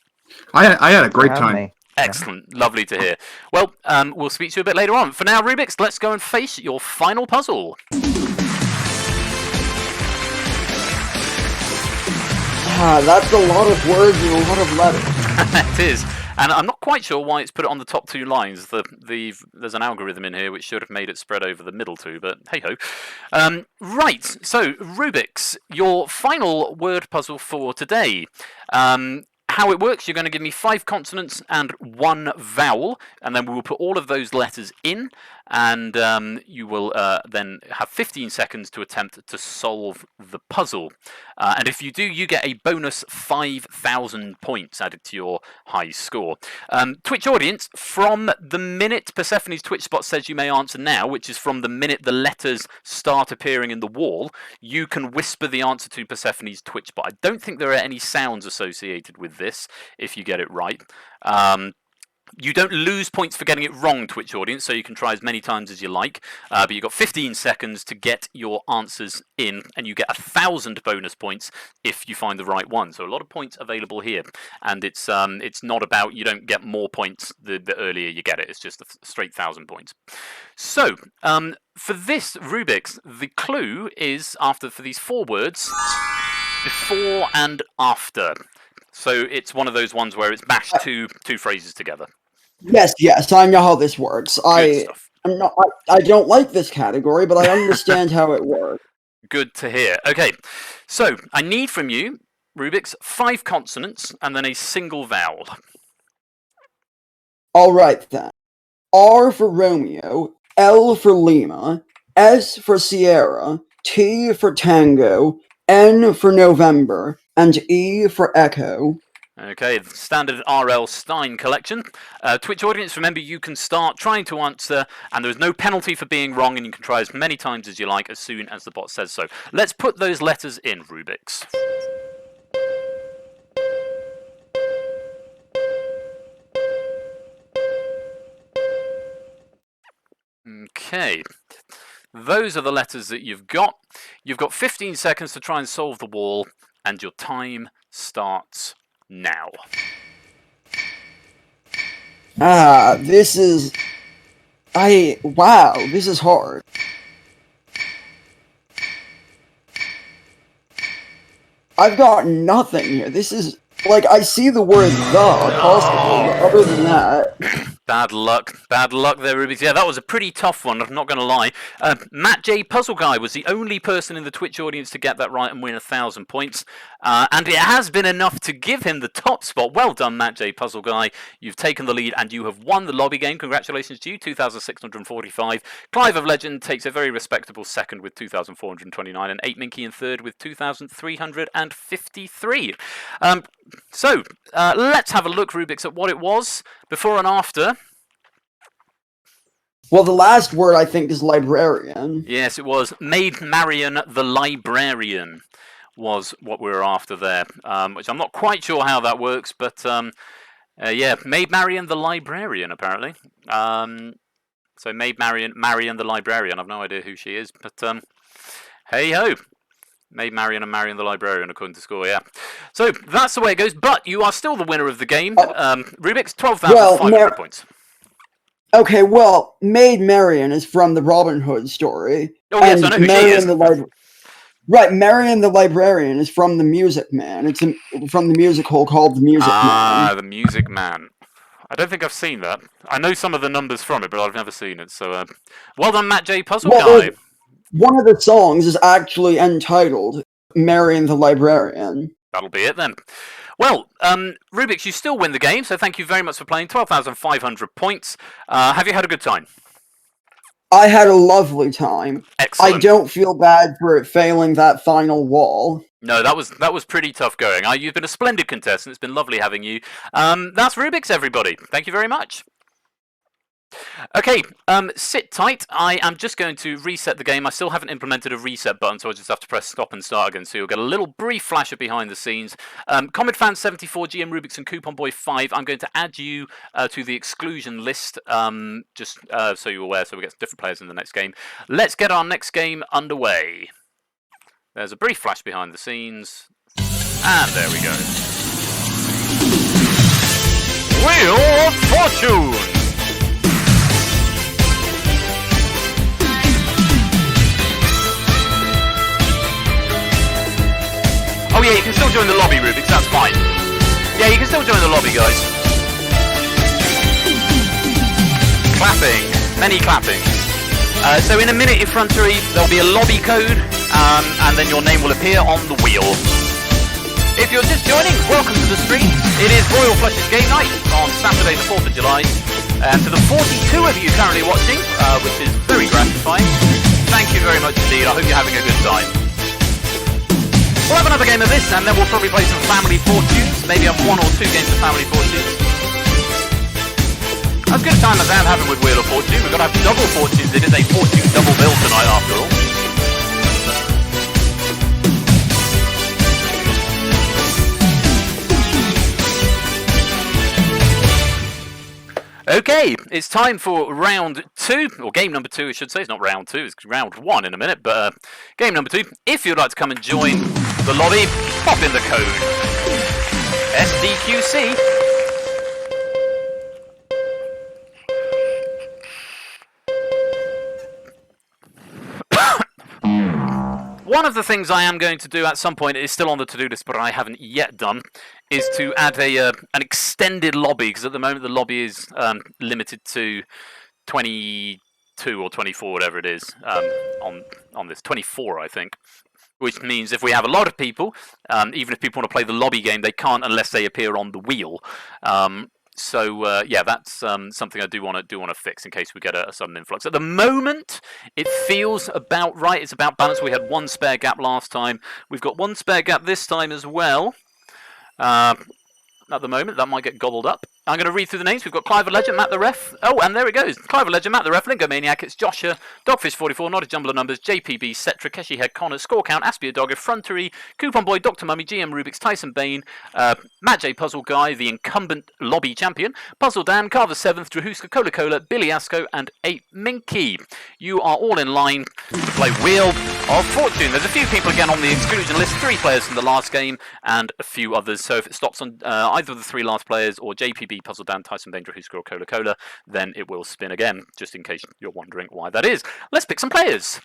I had a great time. Excellent, lovely to hear. Well, we'll speak to you a bit later on. For now, Rubik's, let's go and face your final puzzle. That's a lot of words and a lot of letters. It is, and I'm not quite sure why it's put it on the top two lines. There's an algorithm in here which should have made it spread over the middle two, but hey ho. Right, so Rubik's, your final word puzzle for today. How it works, you're going to give me 5 consonants and 1 vowel, and then we will put all of those letters in, and you will then have 15 seconds to attempt to solve the puzzle. And if you do, you get a bonus 5,000 points added to your high score. Twitch audience, from the minute Persephone's Twitch spot says you may answer now, which is from the minute the letters start appearing in the wall, you can whisper the answer to Persephone's Twitch spot. I don't think there are any sounds associated with this if you get it right. You don't lose points for getting it wrong, Twitch audience, so you can try as many times as you like. But you've got 15 seconds to get your answers in, and you get 1,000 bonus points if you find the right one. So a lot of points available here, and it's not about, you don't get more points the earlier you get it. It's just a straight 1,000 points. So for this Rubik's, the clue is for these 4 words, before and after. So it's one of those ones where it's mashed two phrases together. Yes, I know how this works. I don't like this category, but I understand how it works. Good to hear. Okay, so I need from you, Rubik's, 5 consonants and then a single vowel. Alright then. R for Romeo, L for Lima, S for Sierra, T for Tango, N for November, and E for Echo. Okay, the standard R.L. Stein collection. Twitch audience, remember you can start trying to answer, and there is no penalty for being wrong, and you can try as many times as you like as soon as the bot says so. Let's put those letters in, Rubik's. Okay, those are the letters that you've got. You've got 15 seconds to try and solve the wall, and your time starts now. This is... Wow, this is hard. I've got nothing here. This is... Like, I see the word the, possibly, but other than that... Bad luck there, Rubik's. Yeah, that was a pretty tough one, I'm not going to lie. Matt J Puzzle Guy was the only person in the Twitch audience to get that right and win 1,000 points. And it has been enough to give him the top spot. Well done, Matt J Puzzle Guy. You've taken the lead and you have won the lobby game. Congratulations to you, 2,645. Clive of Legend takes a very respectable second with 2,429, and 8 Minky in third with 2,353. So, let's have a look, Rubik's, at what it was before and after. Well, the last word I think is librarian. Yes, it was. Maid Marian the Librarian was what we were after there, which I'm not quite sure how that works, but yeah, Maid Marian the Librarian, apparently. So Maid Marian the Librarian, I've no idea who she is, but hey-ho. Maid Marian and Marian the Librarian, according to score, yeah. So that's the way it goes, but you are still the winner of the game. Rubik's 12,500 points. Okay, well, Maid Marian is from the Robin Hood story. Oh, yes, I know who she is. Right, Marian the Librarian is from The Music Man. It's from the musical called The Music Man. Ah, The Music Man. I don't think I've seen that. I know some of the numbers from it, but I've never seen it, so well done, Matt J. Puzzle Guy. One of the songs is actually entitled Marian the Librarian. That'll be it then. Well, Rubik's, you still win the game, so thank you very much for playing. 12,500 points. Have you had a good time? I had a lovely time. Excellent. I don't feel bad for it failing that final wall. No, that was pretty tough going. You've been a splendid contestant. It's been lovely having you. That's Rubik's, everybody. Thank you very much. Okay, sit tight. I am just going to reset the game. I still haven't implemented a reset button, so I just have to press stop and start again. So you'll get a little brief flash of behind the scenes. Comet Fan 74, GM Rubik's, and Coupon Boy 5. I'm going to add you to the exclusion list, just so you're aware, so we get different players in the next game. Let's get our next game underway. There's a brief flash behind the scenes, and there we go. Wheel of Fortune! Oh yeah, you can still join the lobby, Rubik's, that's fine. Yeah, you can still join the lobby, guys. Clapping. Many clappings. So in a minute, effrontery, there'll be a lobby code, and then your name will appear on the wheel. If you're just joining, welcome to the stream. It is Royal Flush's Game Night on Saturday the 4th of July. To the 42 of you currently watching, which is very gratifying, thank you very much indeed. I hope you're having a good time. We'll have another game of this, and then we'll probably play some Family Fortunes. Maybe have 1 or 2 games of Family Fortunes. As good a time as I'm having with Wheel of Fortune. We've got to have double fortunes. It is a fortune double bill tonight, after all. Okay, it's time for round 2, or game number 2, I should say. It's not round 2, it's round 1 in a minute, but game number 2. If you'd like to come and join the lobby, pop in the code SDQC. One of the things I am going to do at some point, is still on the to-do list, but I haven't yet done, is to add an extended lobby, because at the moment the lobby is limited to 22 or 24, whatever it is, on this, 24 I think. Which means if we have a lot of people, even if people want to play the lobby game, they can't unless they appear on the wheel. So yeah, that's something I do want to fix in case we get a sudden influx. At the moment, it feels about right. It's about balanced. We had 1 spare gap last time. We've got 1 spare gap this time as well. At the moment, that might get gobbled up. I'm going to read through the names. We've got Clive Ledger, Matt the Ref. Oh, and there it goes. Clive Ledger, Matt the Ref, Lingomaniac, it's Joshua, Dogfish44, Not a Jumble of Numbers, JPB, Cetra, Keshi Head, Connor, Score Count, Aspia Dog, Effrontery, Coupon Boy, Dr. Mummy, GM Rubik's, Tyson Bain, Matt J. Puzzle Guy, the incumbent lobby champion, Puzzle Dan, Carver 7th, Drahuska, Cola Cola, Billy Asco, and 8 Minky. You are all in line to play Wheel of Fortune. There's a few people again on the exclusion list, 3 players from the last game, and a few others. So if it stops on either of the 3 last players, or JPB, Puzzle Dan, Tyson Bain, Drahuska, or Cola Cola, then it will spin again, just in case you're wondering why that is. Let's pick some players.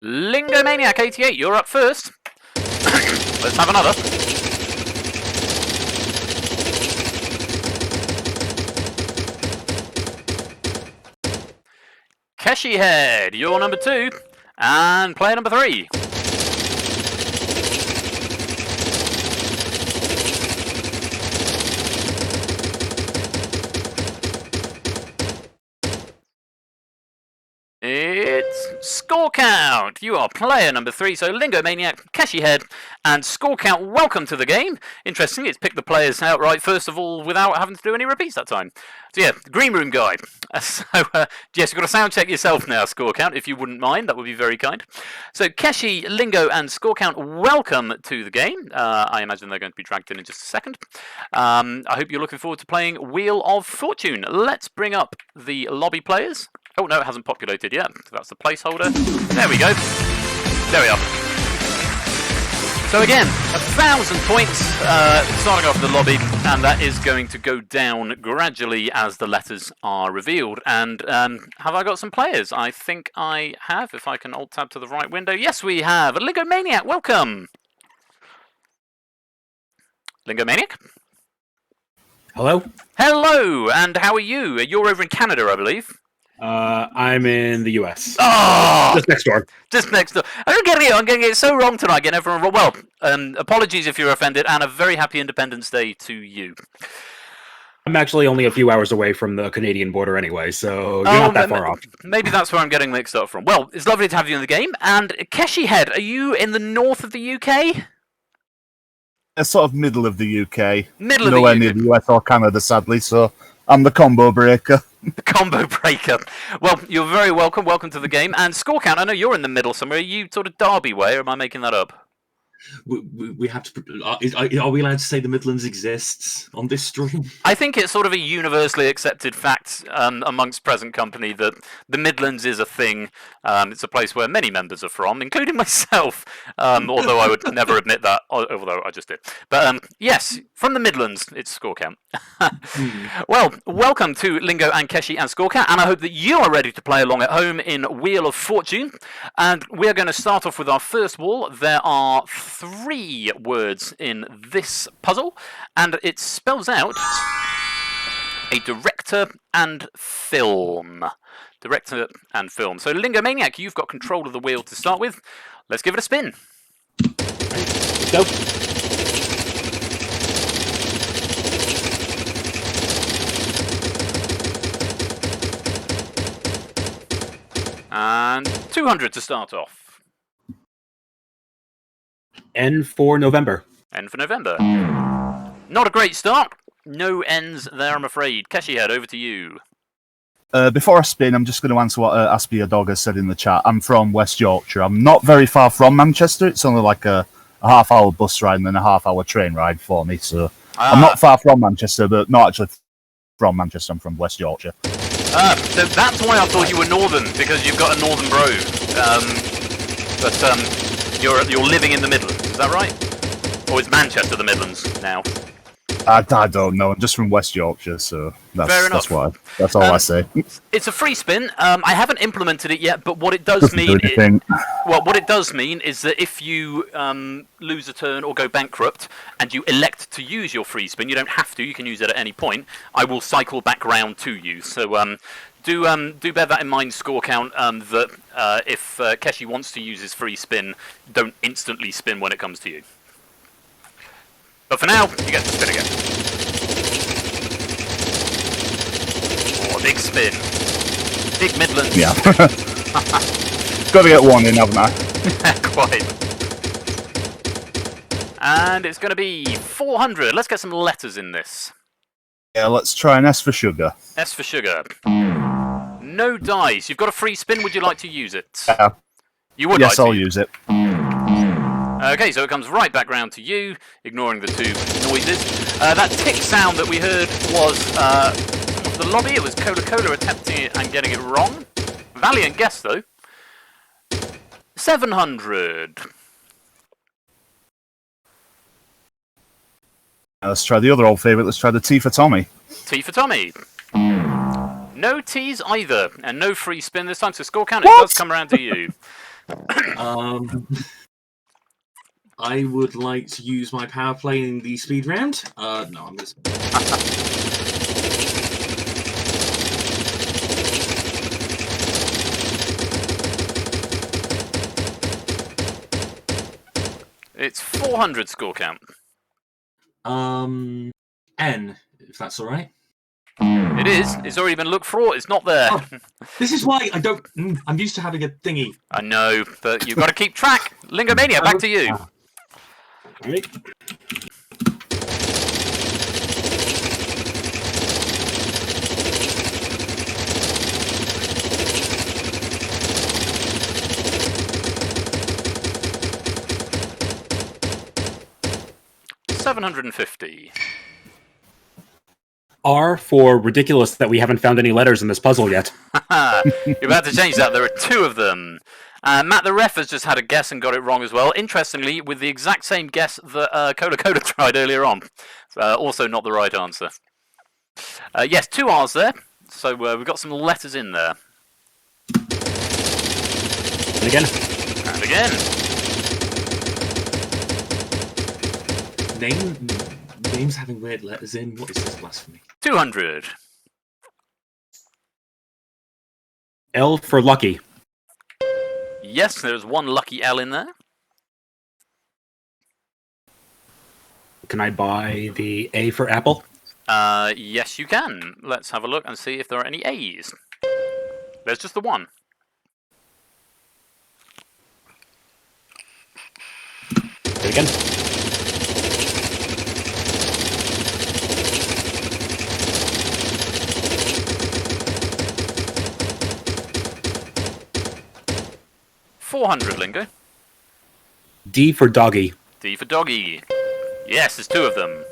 Lingomaniac 88, you're up first. Let's have another. Keshi Head, you're number 2. And player number 3. It's Score Count! You are player number 3, so Lingo Maniac, Keshi Head, and Score Count, welcome to the game. Interesting, it's picked the players outright first of all without having to do any repeats that time. So yeah, Green Room Guide. So, yes, you've got to sound check yourself now, Score Count, if you wouldn't mind, that would be very kind. So Keshi, Lingo, and Score Count, welcome to the game. I imagine they're going to be dragged in just a second. I hope you're looking forward to playing Wheel of Fortune. Let's bring up the lobby players. Oh no, it hasn't populated yet. That's the placeholder. There we go. There we are. So again, 1,000 points starting off the lobby, and that is going to go down gradually as the letters are revealed. And have I got some players? I think I have, if I can alt-tab to the right window. Yes, we have. Lingo Maniac, welcome. Lingo Maniac? Hello? Hello, and how are you? You're over in Canada, I believe. I'm in the US. Oh! Just next door. Just next door. I'm getting it so wrong tonight, getting everyone wrong. Well, apologies if you're offended, and a very happy Independence Day to you. I'm actually only a few hours away from the Canadian border anyway, so you're not that far off. Maybe that's where I'm getting mixed up from. Well, it's lovely to have you in the game. And Keshi Head, are you in the north of the UK? Sort of middle of the UK. Middle of Nowhere the near UK. the US or Canada, sadly, so I'm the combo breaker. The combo breaker. Well, you're very welcome. Welcome to the game. And Score Count, I know you're in the middle somewhere. Are you sort of Derby way, or am I making that up? We have to. Are we allowed to say the Midlands exists on this stream? I think it's sort of a universally accepted fact amongst present company that the Midlands is a thing. It's a place where many members are from, including myself, although I would never admit that, although I just did. But yes, from the Midlands, it's Score Count. Well, welcome to Lingo and Keshi and Score Count, and I hope that you are ready to play along at home in Wheel of Fortune. And we're going to start off with our first wall. There are 3 words in this puzzle, and it spells out a director and film. Director and film. So, Lingo Maniac, you've got control of the wheel to start with. Let's give it a spin. Let's go. And 200 to start off. N for November. N for November. Not a great start. No N's there, I'm afraid. Keshi Head, over to you. Before I spin, I'm just going to answer what Aspia Dog has said in the chat. I'm from West Yorkshire. I'm not very far from Manchester. It's only like a half-hour bus ride and then a half-hour train ride for me. So I'm not far from Manchester, but not actually from Manchester. I'm from West Yorkshire. So that's why I thought you were northern, because you've got a northern brogue. But you're living in the Midlands, is that right? Or is Manchester the Midlands now? I don't know. I'm just from West Yorkshire, so that's why. That's all I say. It's a free spin. I haven't implemented it yet, but what it does mean what it does mean is that if you lose a turn or go bankrupt and you elect to use your free spin, you don't have to. You can use it at any point. I will cycle back round to you. So do bear that in mind, Score Count. That if Keshi wants to use his free spin, don't instantly spin when it comes to you. But for now, you get to spin again. Oh, a big spin. Big Midlands. Yeah. Got to get one in, haven't I? Quite. And it's going to be 400. Let's get some letters in this. Yeah, let's try an S for sugar. S for sugar. No dice. You've got a free spin. Would you like to use it? You would yes, like to I'll use it. Okay, so it comes right back round to you, ignoring the 2 noises. That tick sound that we heard was the lobby. It was Coca-Cola attempting it and getting it wrong. Valiant guess, though. 700. Let's try the other old favourite. Let's try the T for Tommy. T for Tommy. No T's either, and no free spin this time, so Score Count, it does come around to you. I would like to use my power play in the speed round. No, I'm just. It's 400 Score Count. N, if that's all right. It is. It's already been looked for. It's not there. Oh. This is why I don't. I'm used to having a thingy. I know, but you've got to keep track. Lingomania, back to you. Alright. $750. R for ridiculous that we haven't found any letters in this puzzle yet. You're about to change that. There are 2 of them. Matt the ref has just had a guess and got it wrong as well. Interestingly, with the exact same guess that Cola Cola tried earlier on. Also not the right answer. Yes, 2 R's there. So we've got some letters in there. And again. And again. Names having weird letters in. What is this blasphemy? 200. L for lucky. Yes, there's 1 lucky L in there. Can I buy the A for apple? Yes, you can. Let's have a look and see if there are any A's. There's just the 1. Do it again. $400, Lingo. D for doggy. D for doggy. Yes, there's 2 of them.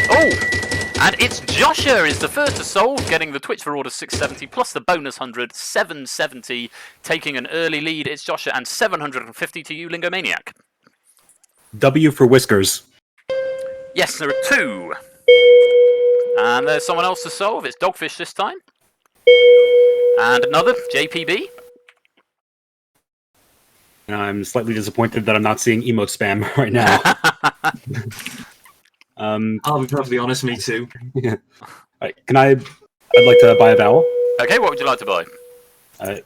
Oh! And it's Joshua is the first to solve, getting the Twitch for order 670 plus the bonus 100, 770, taking an early lead. It's Joshua and 750 to you, Lingomaniac. W for whiskers. Yes, there are 2. And there's someone else to solve. It's Dogfish this time. And another, JPB. I'm slightly disappointed that I'm not seeing emote spam right now. I'll be perfectly honest, me too. Yeah. Right, I'd like to buy a vowel. Okay, what would you like to buy?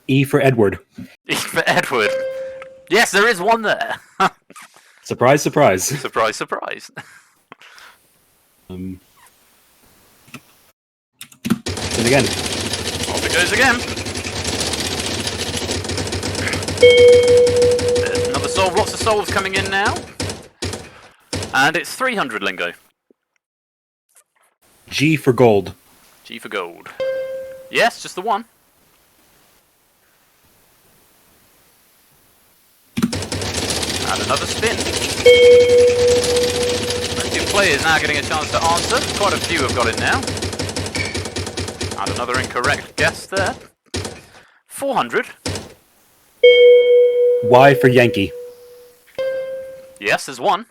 E for Edward. E for Edward. Yes, there is 1 there. Surprise, surprise. Surprise, surprise. Then again. Off it goes again. There's another solve. Lots of solves coming in now. And it's 300, Lingo. G for gold. G for gold. Yes, just the 1. And another spin. Plenty of players now getting a chance to answer. Quite a few have got it now. And another incorrect guess there. 400. Y for Yankee. Yes, there's 1.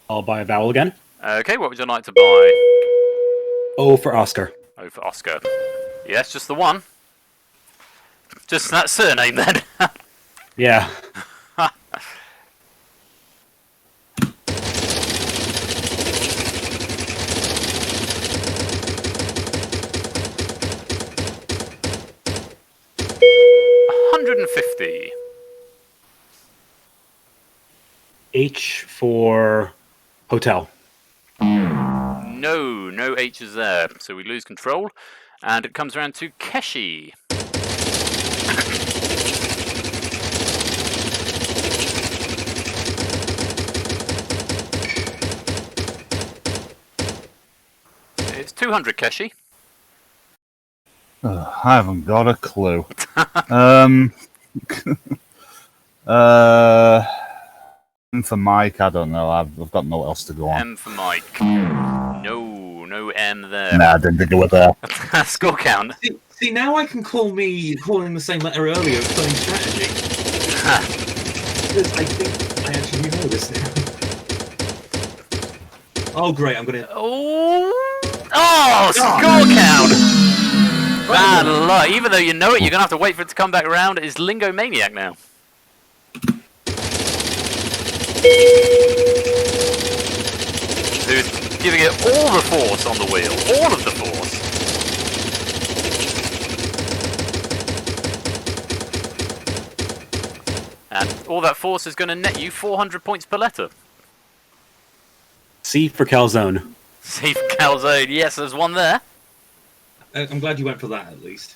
I'll buy a vowel again. Okay, what would you like to buy? O for Oscar. O for Oscar. Yes, just the 1. Just that surname then. Yeah. $150. H for hotel. No H's there, so we lose control. And it comes around to Keshi. It's 200, Keshi. I haven't got a clue. M for Mike, I don't know. I've got no else to go on. M for Mike. No M there. Nah, I didn't think it was there. Score count. See, now I can call me calling the same letter earlier a funny strategy. Because I think I actually know this now. Oh, great, I'm gonna... Oh, score count! Bad luck. Even though you know it, you're going to have to wait for it to come back around. It's Lingomaniac now. Who's giving it all the force on the wheel. All of the force. All that force is going to net you 400 points per letter. C for calzone. C for calzone. Yes, there's one there. I'm glad you went for that at least.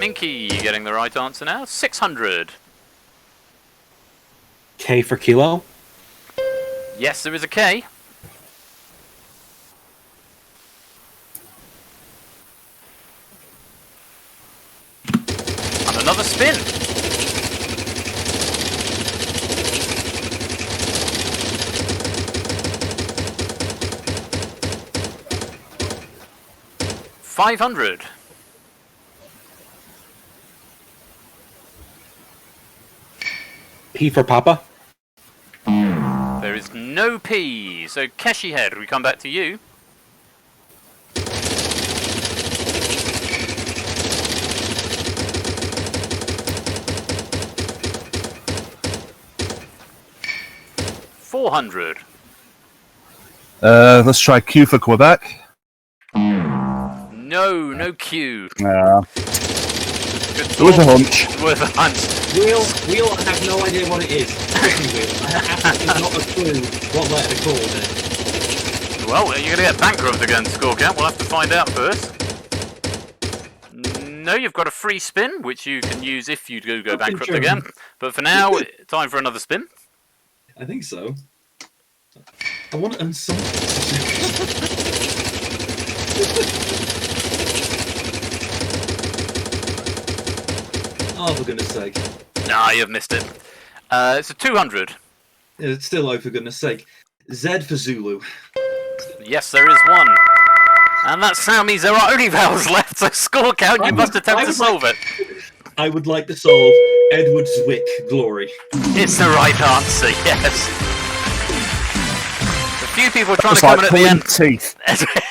Minky getting the right answer now. 600. K for kilo. Yes, there is a K. And another spin. $500. P for Papa. There is no P. So Keshi Head, we come back to you. $400. Let's try Q for Quebec. No, no Q. Yeah. Good It was a thought. hunch. Worth a hunch. Wheel, I have no idea what it is. Wheel, I have absolutely not a clue what letter to call it. Well, you're going to get bankrupt again, Scorecount. We'll have to find out first. No, you've got a free spin, which you can use if you do go bankrupt again. But for now, time for another spin. I think so. I want to earn something. Oh, for goodness sake. Nah, you've missed it. It's a 200. It's still, oh, for goodness sake. Z for Zulu. Yes, there is one. And that sound means there are only vowels left, so Scorecount, you must attempt to solve it. I would like to solve Edward Zwick Glory. It's the right answer, yes. A few people trying It's to come like in at the pulling end. teeth.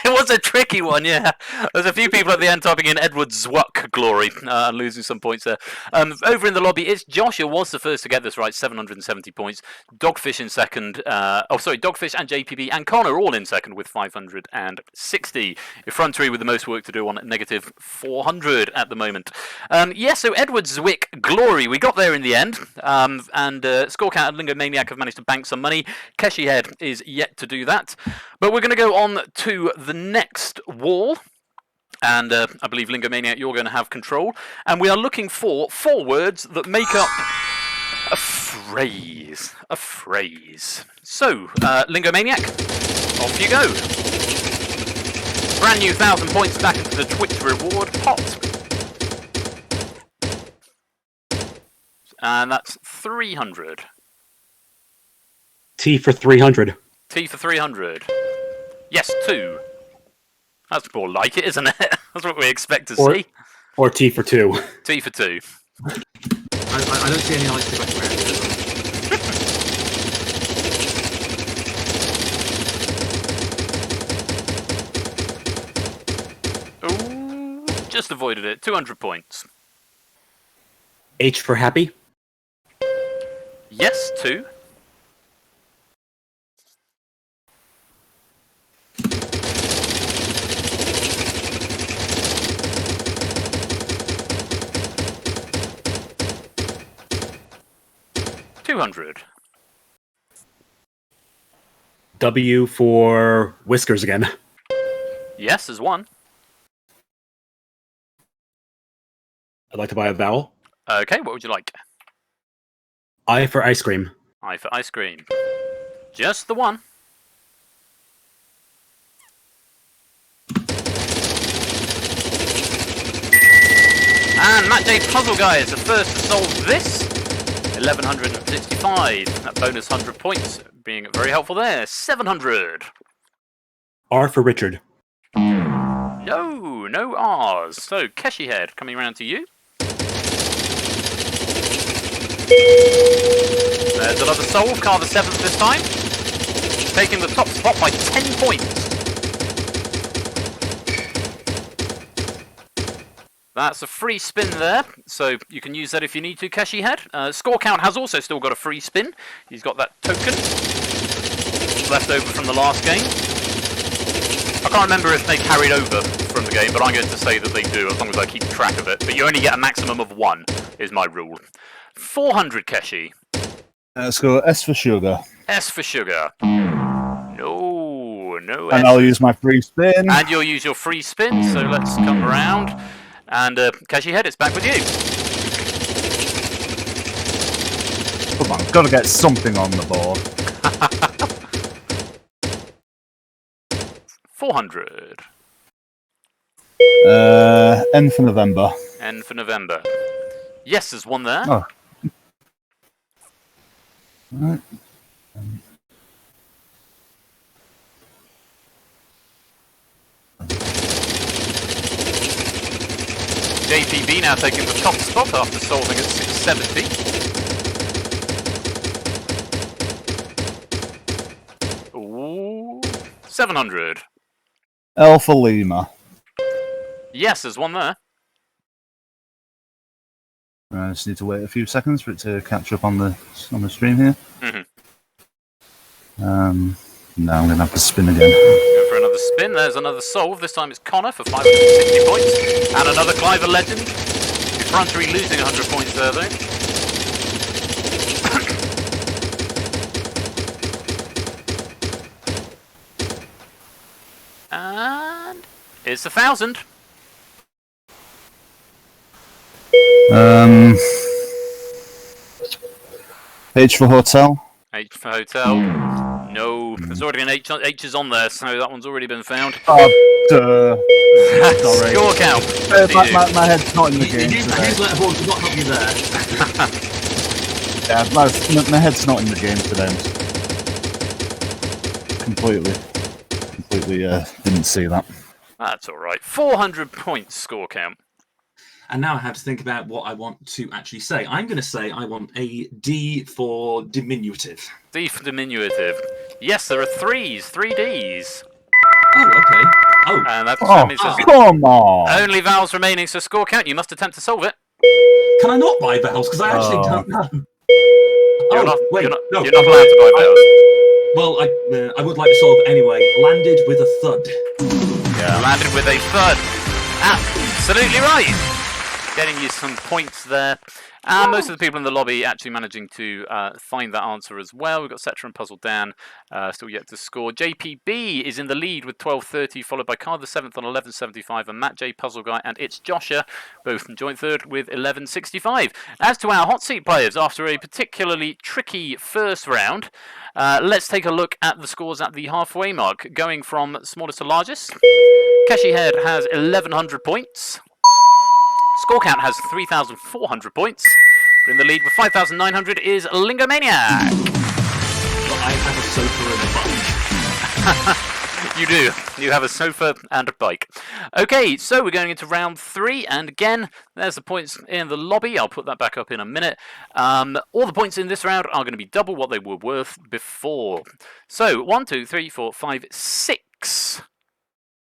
It was a tricky one, yeah. There's a few people at the end typing in Edward Zwick Glory and losing some points there. Over in the lobby, it's Josh who was the first to get this right, 770 points. Dogfish in second. Dogfish and JPB and Connor all in second with 560. Effrontery with the most work to do on negative 400 at the moment. So Edward Zwick Glory, we got there in the end. Scorecount and Lingo Maniac have managed to bank some money. Keshi Head is yet to do that. But we're going to go on to the next wall. And I believe Lingo Maniac, you're going to have control. And we are looking for 4 words that make up a phrase. A phrase. So, Lingo Maniac, off you go. Brand new 1,000 points back into the Twitch reward pot. And that's 300. T for 300. T for 300. Yes, 2. That's more like it, isn't it? That's what we expect to see. Or T for 2. T for 2. I don't see any ice to back around Ooh, just avoided it. 200 points. H for happy. Yes, 2. $200. W for whiskers again. Yes, there's 1. I'd like to buy a vowel. Okay, what would you like? I for ice cream. I for ice cream. Just the 1. And Matt J Puzzle Guy is the first to solve this. 1165. That bonus 100 points being very helpful there. 700. R for Richard. No, no R's. So Keshi Head coming around to you. There's another solve. Car the 7th this time. Taking the top spot by 10 points. That's a free spin there, so you can use that if you need to, Keshi Head. Scorecount has also still got a free spin. He's got that token. points left over from the last game. I can't remember if they carried over from the game, but I'm going to say that they do, as long as I keep track of it. But you only get a maximum of 1, is my rule. 400, Keshi. Let's go S for sugar. S for sugar. No And S. I'll use my free spin. And you'll use your free spin, so let's come around. And Keshi Head, it's back with you. Come on, got to get something on the board. 400. N for November. N for November. Yes, there's one there. Oh. Right. JPB now taking the top spot after solving at 670. Ooh, 700. L for Lima. Yes, there's one there. I just need to wait a few seconds for it to catch up on the stream here. No, I'm going to have to spin again. Go for another spin. There's another solve. This time it's Connor for 560 points. And another Cliver Legend. Effrontery losing 100 points there, though. And it's 1,000. H for hotel. H for hotel. No, there's already an H is on there, so that one's already been found. Oh, sorry. Score count. My head's not in the game His today. letterboard does not help you there. Yeah, my head's not in the game today. Completely didn't see that. That's alright. 400 points score count. And now I have to think about what I want to actually say. I'm going to say I want a D for diminutive. D for diminutive. Yes, there are 3s. 3 Ds. Oh, okay. Oh, And that means there's Come on! only vowels remaining, so score count. You must attempt to solve it. can I not buy vowels? Because I actually don't know. You're not wait, allowed no. to buy vowels. Well, I would like to solve anyway. Landed with a thud. Yeah. Landed with a thud. Absolutely right. Getting you some points there. And most of the people in the lobby actually managing to find that answer as well. We've got Setra and Puzzle Dan still yet to score. JPB is in the lead with 1230, followed by Car the 7th on 1175, and Matt J, Puzzle Guy, and It's Joshua, both in joint third with 1165. As to our hot seat players, after a particularly tricky first round, let's take a look at the scores at the halfway mark, going from smallest to largest. Keshi Head has 1,100 points. Score count has 3,400 points. But in the lead with 5,900 is Lingomaniac. Well, I have a sofa and a bike. You do. You have a sofa and a bike. Okay, so we're going into round 3, and again, there's the points in the lobby. I'll put that back up in a minute. All the points in this round are going to be double what they were worth before. So 1, 2, 3, 4, 5, 6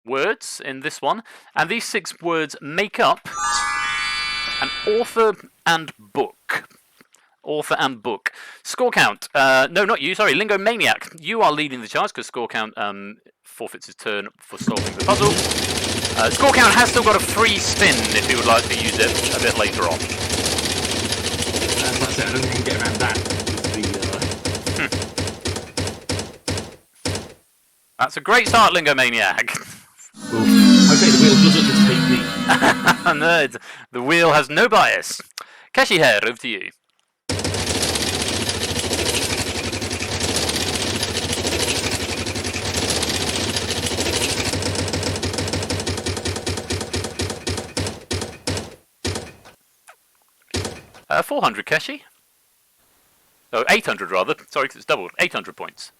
words in this one, and these 6 words make up an author and book. Author and book. Score count. No, not you. Sorry, Lingomaniac. You are leading the charge because score count forfeits his turn for solving the puzzle. Score count has still got a free spin if you would like to use it a bit later on. As I said, I don't think we can get around that. That's a great start, Lingomaniac. Okay, the wheel doesn't just take me. No, the wheel has no bias. Keshi Head, over to you. Uh, 400, Keshi. Oh, 800 rather. Sorry, because it's doubled. 800 points.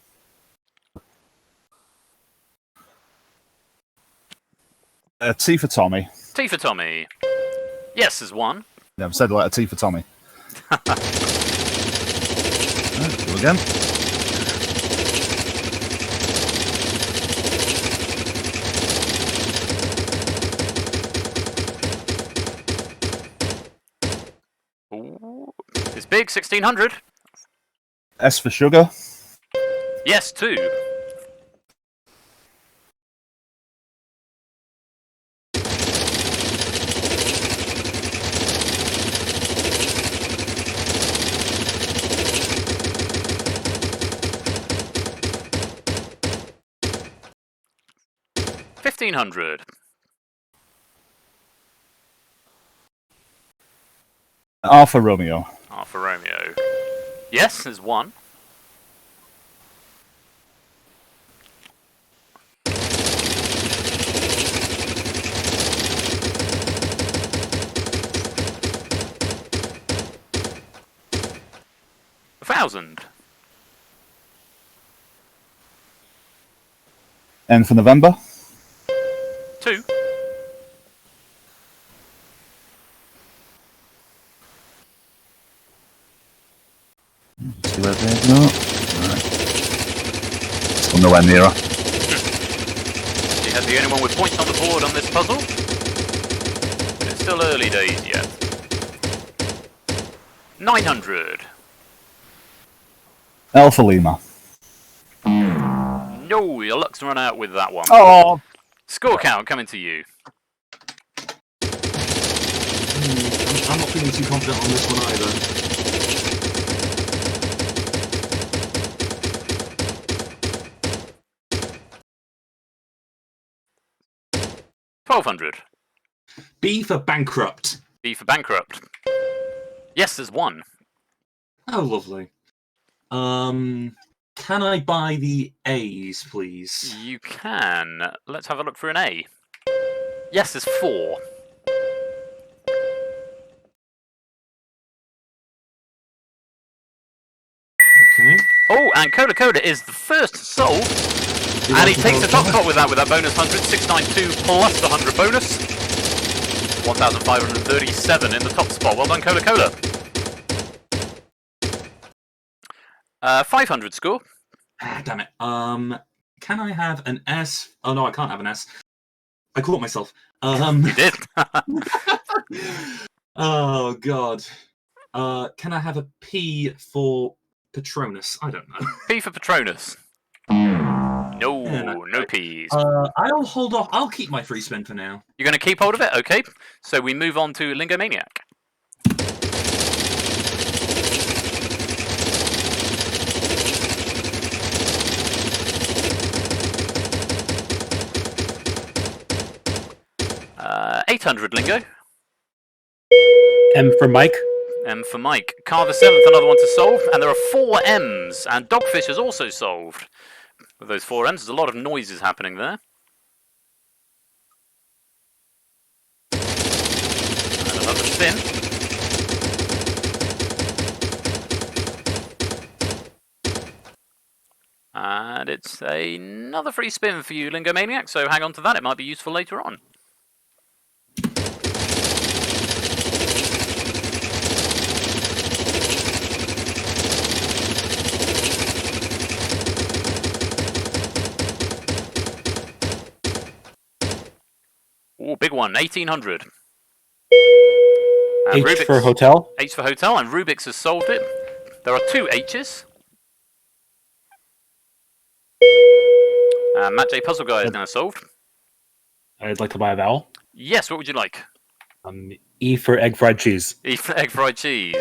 T for Tommy. T for Tommy. Yes, there's one. Yeah, I've said like a T for Tommy. Right, go again. Ooh, it's big, 1600. S for sugar. Yes, 2. 1500. Alpha Romeo. Alpha Romeo. Yes, there's one. A 1000. N for November. 2. See where they go. Right. Still nowhere near her. She had the only one with points on the board on this puzzle. But it's still early days yet. 900. Alpha Lima. No, your luck's run out with that one. Oh! Score count coming to you. I'm not feeling too confident on this one either. 1200. B for bankrupt. B for bankrupt. Yes, there's one. Oh, lovely. Can I buy the A's, please? You can. Let's have a look for an A. Yes, there's 4. Okay. Oh, and Cola Cola is the first sold. And he takes the top spot with that bonus 100. 692 plus the 100 bonus. 1,537 in the top spot. Well done, Cola Cola. 500 score. Ah, damn it. Can I have an S? Oh no, I can't have an S. I caught myself. You did. Oh god. Can I have a P for Patronus? I don't know. P for Patronus. No, no P's. I'll hold off. I'll keep my free spin for now. You're going to keep hold of it? Okay. So we move on to Lingomaniac. Uh, 800 Lingo. M for Mike. M for Mike. Carver 7th, another one to solve. And there are 4 M's. And Dogfish is also solved. With those 4 M's, there's a lot of noises happening there. And another spin. And it's another free spin for you, Lingomaniac, so hang on to that. It might be useful later on. Oh, big one, 1800. And H for hotel. H for hotel, and Rubik's has solved it. There are 2 H's. And Matt J. Puzzle Guy is now solved. I'd like to buy a vowel. Yes, what would you like? E for egg fried cheese. E for egg fried cheese.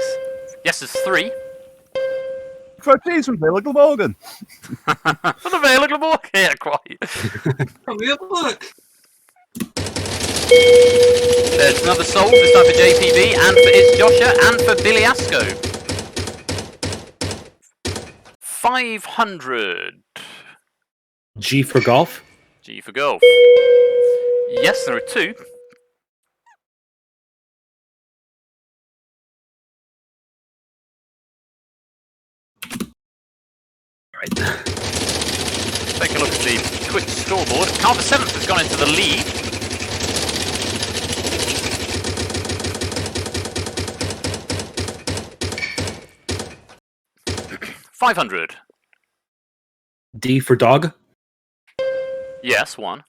Yes, there's 3. Fried cheese from Vale Morgan. For the Vale of Glamorgan. Yeah, quite. Probably have a look. There's another solve, this time for JPB, and for It's Joshua, and for Billy Asco. 500. G for golf. G for golf. Yes, there are 2. Right. Take a look at the Twitch scoreboard. Carver 7th has gone into the lead. $500. D for dog. Yes, 1.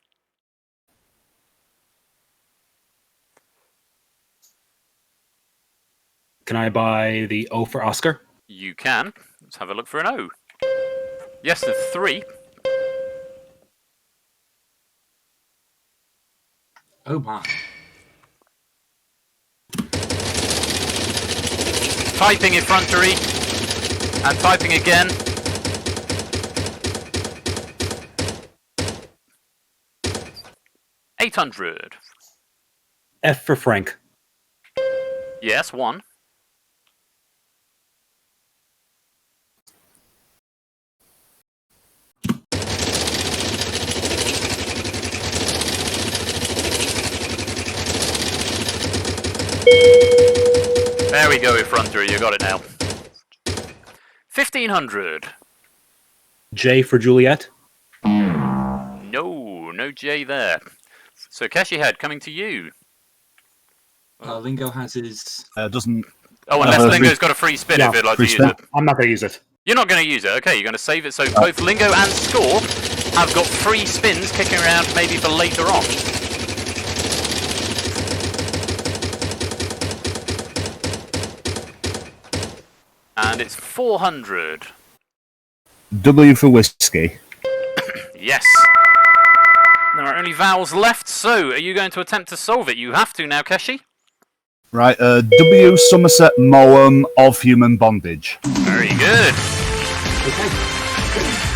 Can I buy the O for Oscar? You can. Let's have a look for an O. Yes, there's 3. Oh my. Typing effrontery. And typing again. 800. F for Frank. Yes, 1. There we go, Effrontery, you got it now. 1500. J for Juliet. No J there. So Keshi Head, coming to you. Lingo has his. Doesn't. Oh, unless Lingo's got a free spin Yeah, if you'd like to free use spin. it. I'm not going to use it. You're not going to use it. Okay, you're going to save it. So both Lingo and Score have got free spins kicking around maybe for later on. And it's 400. W for whiskey. Yes. There are only vowels left, so are you going to attempt to solve it? You have to now, Keshi. Right. W Somerset Moam of human bondage. Very good.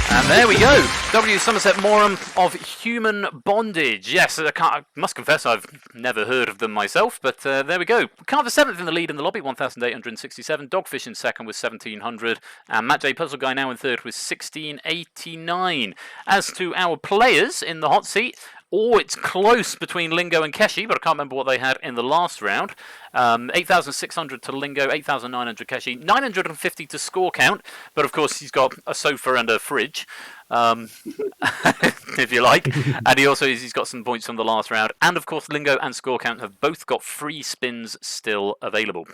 And there we go. W. Somerset Morum of Human Bondage. Yes, I must confess I've never heard of them myself, but there we go. Carver 7th in the lead in the lobby, 1,867. Dogfish in second with 1,700. And Matt J. Puzzle Guy now in third with 1,689. As to our players in the hot seat, it's close between Lingo and Keshi, but I can't remember what they had in the last round. 8,600 to Lingo, 8,900 Keshi, 950 to Score Count, but of course he's got a sofa and a fridge, if you like, and he's got some points from the last round, and of course Lingo and Score Count have both got free spins still available.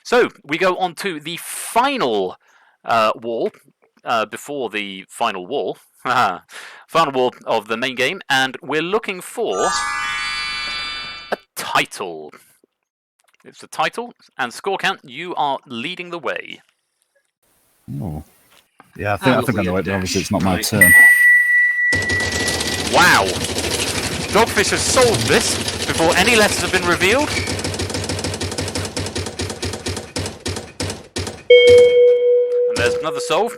So we go on to the final wall, before the final wall. Final wall of the main game, and we're looking for a title. It's the title, and Score Count, you are leading the way. Oh. Yeah, I think I know it, but obviously it's not my turn. Wow! Dogfish has solved this before any letters have been revealed. And there's another solve.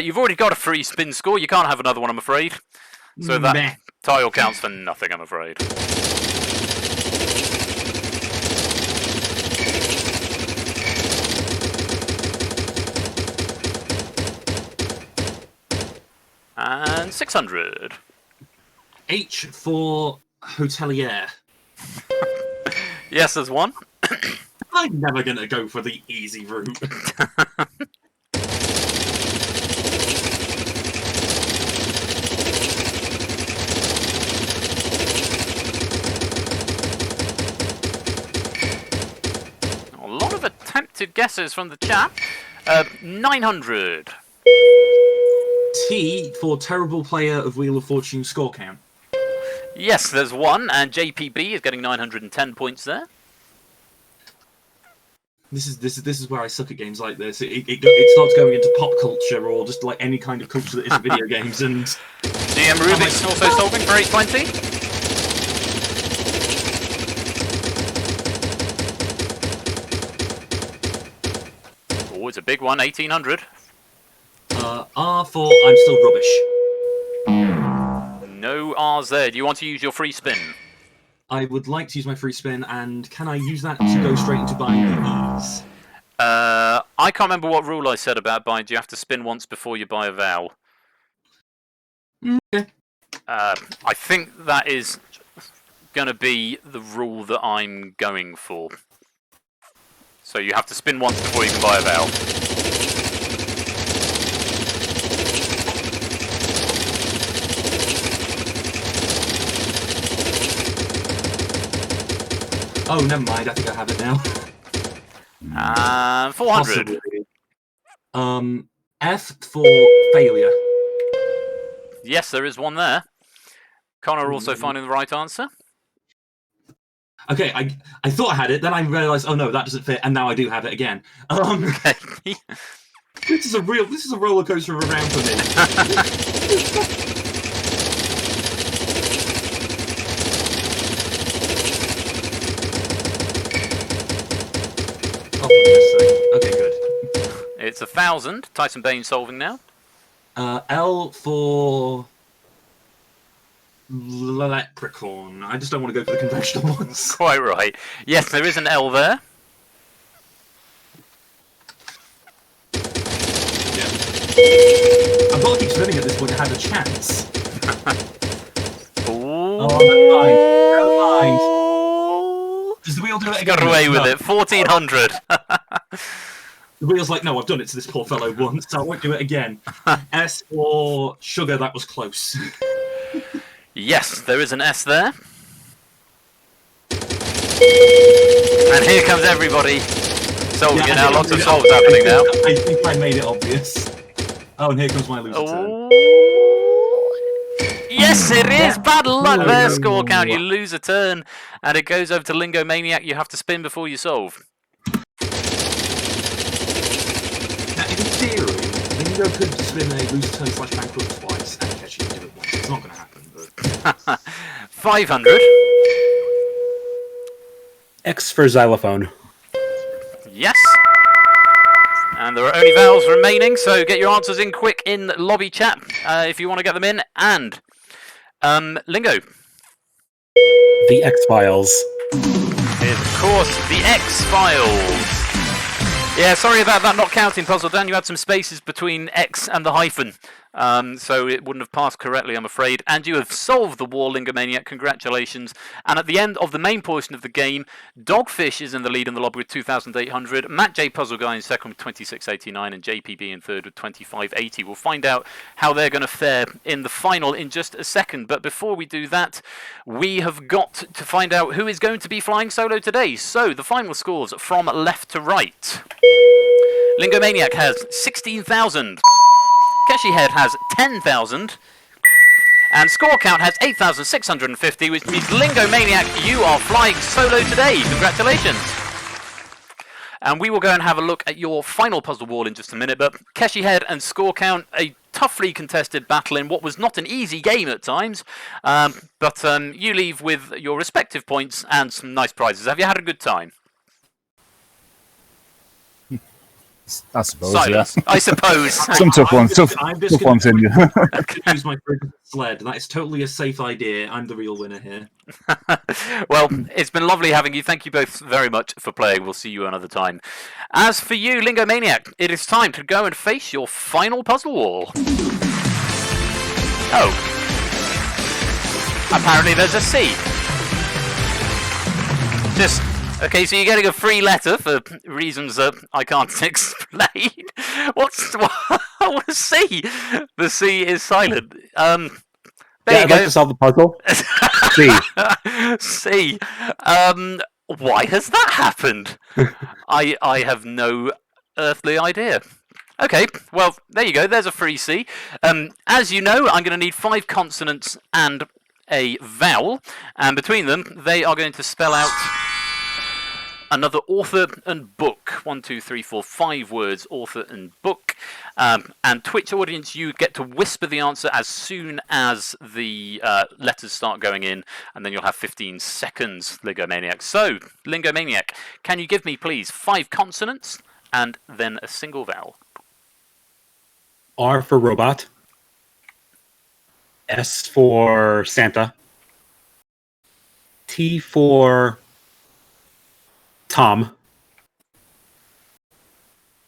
You've already got a free spin Score. You can't have another one, I'm afraid. So that tile counts for nothing, I'm afraid. And 600. H for hotelier. Yes, there's one. I'm never going to go for the easy route. A lot of attempted guesses from the chat. 900. T for terrible player of Wheel of Fortune score count. Yes, there's one, and JPB is getting 910 points there. This is where I suck at games like this. It starts going into pop culture or just like any kind of culture that isn't video games. And GM Rubik's also solving for 820. Oh, it's a big one, 1800. R for I'm still rubbish. No R's there. Do you want to use your free spin? I would like to use my free spin, and can I use that to go straight into buying these? I can't remember what rule I said about buying. Do you have to spin once before you buy a vowel? Okay. I think that is going to be the rule that I'm going for. So you have to spin once before you can buy a vowel. Oh, never mind. I think I have it now. 400. Possibly. F for failure. Yes, there is one there. Connor also finding the right answer. Okay, I thought I had it, then I realised, oh no, that doesn't fit, and now I do have it again. Okay. This is a roller coaster of a round for me. Oh, for goodness sake. Okay, good. It's 1,000. Tyson Bain solving now. L for Leprechaun. I just don't want to go for the conventional ones. Quite right. Yes, there is an L there. I've got to keep spinning at this point to have a chance. Oh, never mind. Does the wheel do it again? Got away with it. 1400. The wheel's like, no, I've done it to this poor fellow once, so I won't do it again. S for sugar, that was close. Yes, there is an S there. And here comes everybody. Solving it now. Lots of solves happening now. I think I made it obvious. Oh, and here comes my loser turn. Yes, it is. Bad luck there, score count. You lose a turn, and it goes over to Lingo Maniac. You have to spin before you solve. Now, in theory, Lingo could spin a loser turn / bankrupt twice, and Keshi could do it once. It's not going to happen, but... 500. X for xylophone. Yes. And there are only vowels remaining, so get your answers in quick in lobby chat if you want to get them in. And Lingo. The X-Files. Is, of course, the X-Files. Yeah, sorry about that not counting, Puzzle Dan. You had some spaces between X and the hyphen, so it wouldn't have passed correctly, I'm afraid. And you have solved the war, Lingomaniac. Congratulations. And at the end of the main portion of the game, Dogfish is in the lead in the lobby with 2,800. Matt J. Puzzle Guy in second with 2,689, and JPB in third with 2,580. We'll find out how they're going to fare in the final in just a second. But before we do that, we have got to find out who is going to be flying solo today. So the final scores from left to right. Lingomaniac has 16,000. Keshi Head has 10,000. And Score Count has 8,650, which means Lingomaniac, you are flying solo today. Congratulations. And we will go and have a look at your final puzzle wall in just a minute. But Keshi Head and Score Count, a toughly contested battle in what was not an easy game at times. But you leave with your respective points and some nice prizes. Have you had a good time? I suppose, Silence. yeah. I suppose. Some tough ones, tough ones in you. I could use my sled. That is totally a safe idea. I'm the real winner here. Well, it's been lovely having you. Thank you both very much for playing. We'll see you another time. As for you, Lingomaniac, it is time to go and face your final puzzle wall. Oh. Apparently there's a C. Just... Okay, so you're getting a free letter for reasons that I can't explain. What's C? The C is silent. There you I'd go. like to solve the puzzle. C. C. Why has that happened? I have no earthly idea. Okay, well, there you go. There's a free C. As you know, I'm going to need 5 consonants and a vowel, and between them, they are going to spell out another author and book. 1, 2, 3, 4, 5 words, author and book. And Twitch audience, you get to whisper the answer as soon as the letters start going in, and then you'll have 15 seconds, Lingomaniac. So, Lingomaniac, can you give me, please, 5 consonants and then a single vowel? R for robot. S for Santa. T for Tom.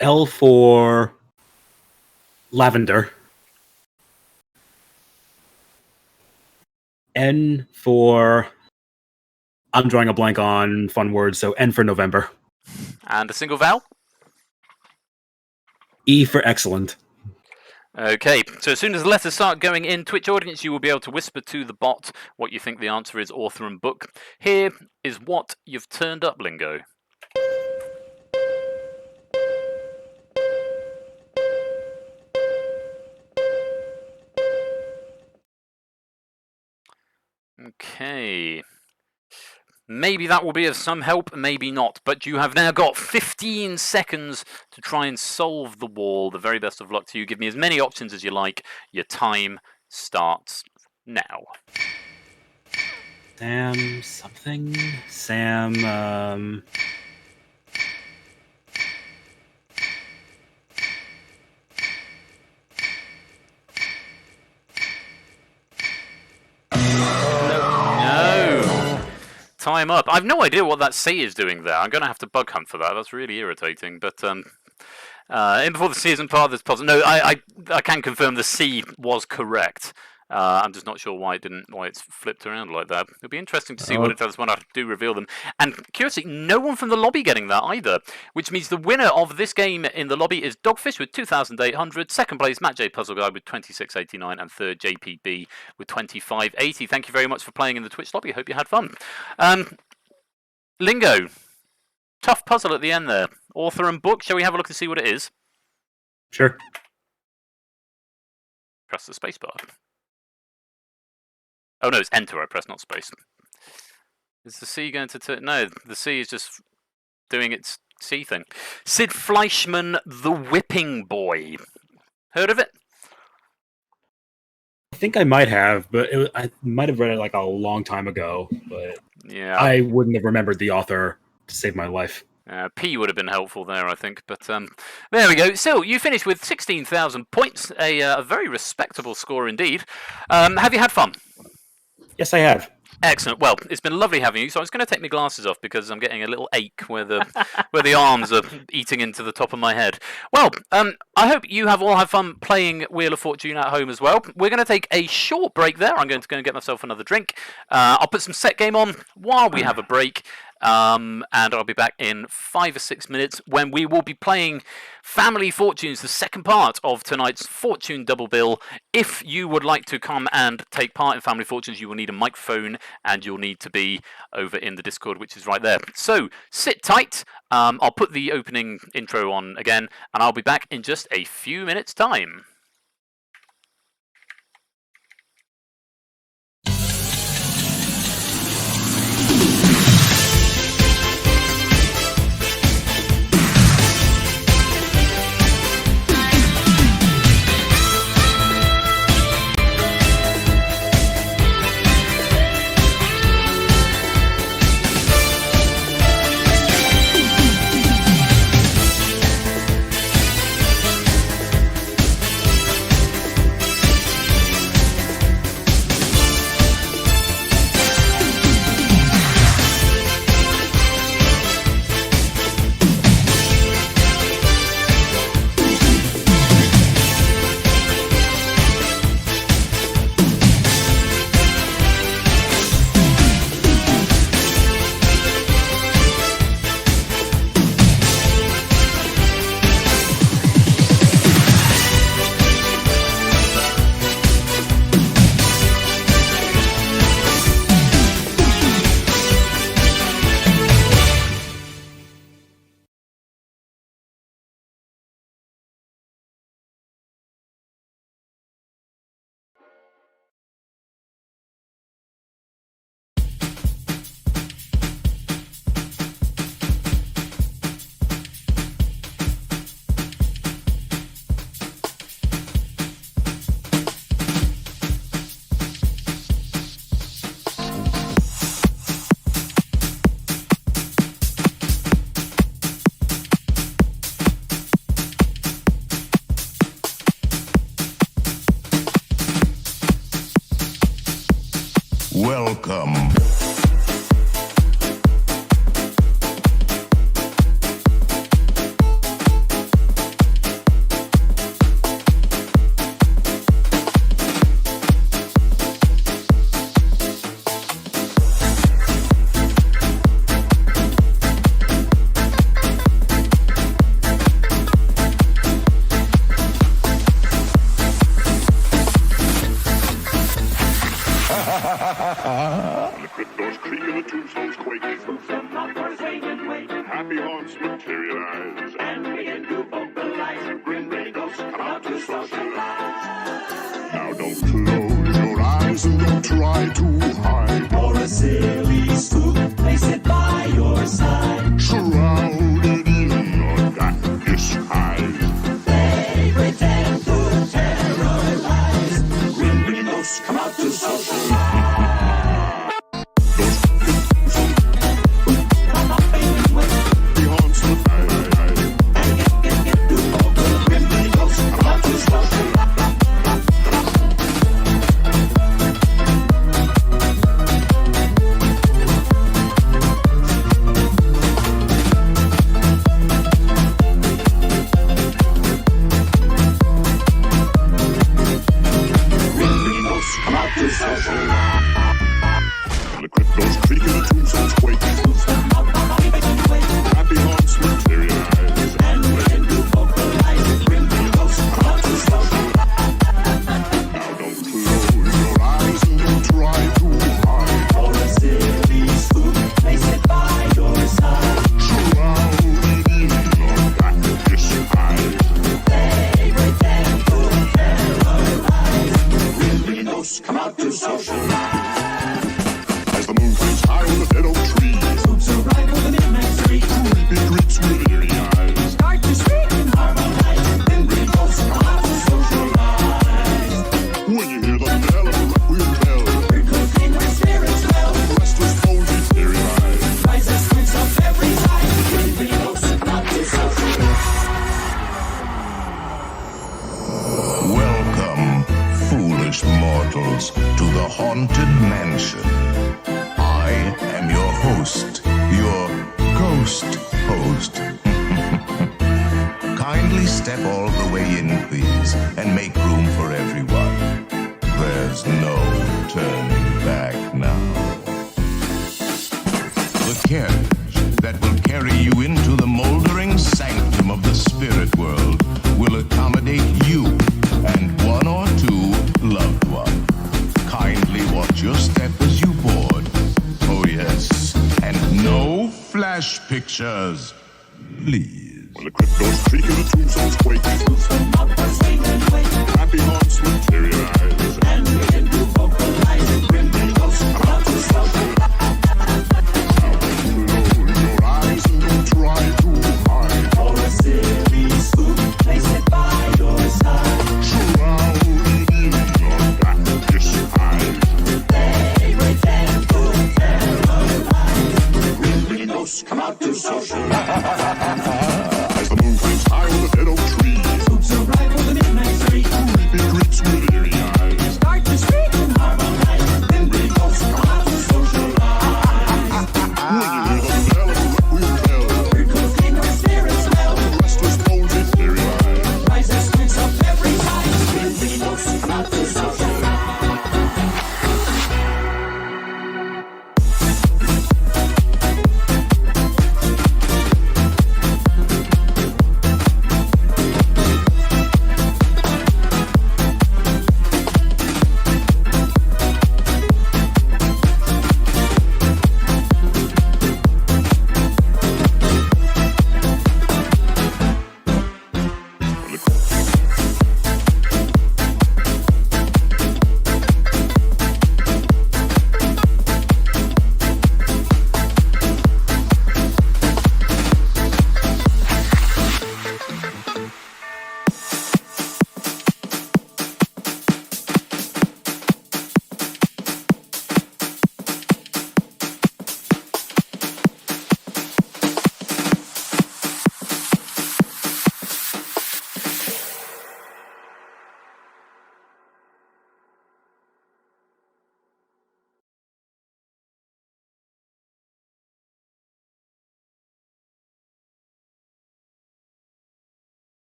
L for lavender. N for... I'm drawing a blank on fun words, so N for November. And a single vowel? E for excellent. Okay, so as soon as the letters start going in, Twitch audience, you will be able to whisper to the bot what you think the answer is, author and book. Here is what you've turned up, Lingo. Okay. Maybe that will be of some help, maybe not. But you have now got 15 seconds to try and solve the wall. The very best of luck to you. Give me as many options as you like. Your time starts now. Sam something? Sam, time up. I've no idea what that C is doing there. I'm going to have to bug hunt for that. That's really irritating. But in before the season part, there's puzzle. No, I can confirm the C was correct. I'm just not sure why it's flipped around like that. It'll be interesting to see what it does when I do reveal them. And curiously, no one from the lobby getting that either, which means the winner of this game in the lobby is Dogfish with 2,800. Second place, Matt J Puzzle Guy with 2,689, and third, JPB with 2,580. Thank you very much for playing in the Twitch lobby. Hope you had fun. Lingo, tough puzzle at the end there. Author and book. Shall we have a look and see what it is? Sure. Press the spacebar. Oh no, it's enter I press, not space. Is the C going to turn? No, the C is just doing its C thing. Sid Fleischman, The Whipping Boy. Heard of it? I think I might have, but I might have read it like a long time ago. But yeah, I wouldn't have remembered the author to save my life. P would have been helpful there, I think. But there we go. So you finished with 16,000 points, a very respectable score indeed. Have you had fun? Yes, I have. Excellent. Well, it's been lovely having you. So I was going to take my glasses off because I'm getting a little ache where the arms are eating into the top of my head. Well, I hope you have all had fun playing Wheel of Fortune at home as well. We're going to take a short break there. I'm going to go and get myself another drink. I'll put some set game on while we have a break. And I'll be back in 5 or 6 minutes when we will be playing Family Fortunes, the second part of tonight's Fortune Double Bill. If you would like to come and take part in Family Fortunes, you will need a microphone and you'll need to be over in the Discord, which is right there. So sit tight. I'll put the opening intro on again, and I'll be back in just a few minutes' time. Welcome. Happy haunts materialize and begin to vocalize. Grim gray ghosts come out to socialize. Now don't close your eyes and don't try to hide. For a silly spook, place it by your side. Shrouded in a dark disguise, They pretend to terrorize. Grim gray ghosts come out to socialize. haunted mansion. I am your host, your ghost host. Kindly step all the way in, please, and make room for everyone. There's no turning back now. The carriage that will carry you into the moldering sanctum of the spirit world will accommodate you and one or two loved ones. Kindly watch your step as you board. Oh yes, and no flash pictures, please. When the crypt goes creaking, the tombstones quake. Happy hearts materialize, and begin to vocalize. Grimly ghosts about to socialize. Now close your eyes and don't try to hide. For a silly spook, place it by your side. Shrouded in your blackest eyes. They pretend to terrorize. Grimly ghosts come out to socialize. As the moon climbs high on the dead oak tree, spooks arrive on the midnight street. Creepy creeps with eerie eyes start to shriek and harmonize. Grimly ghosts come out to socialize. When you hear the bell of a requiem bell, weird ghosts came with a spirit smell. Restless bones etherealize. Rise as squints up every side. Grimly ghosts come out to socialize.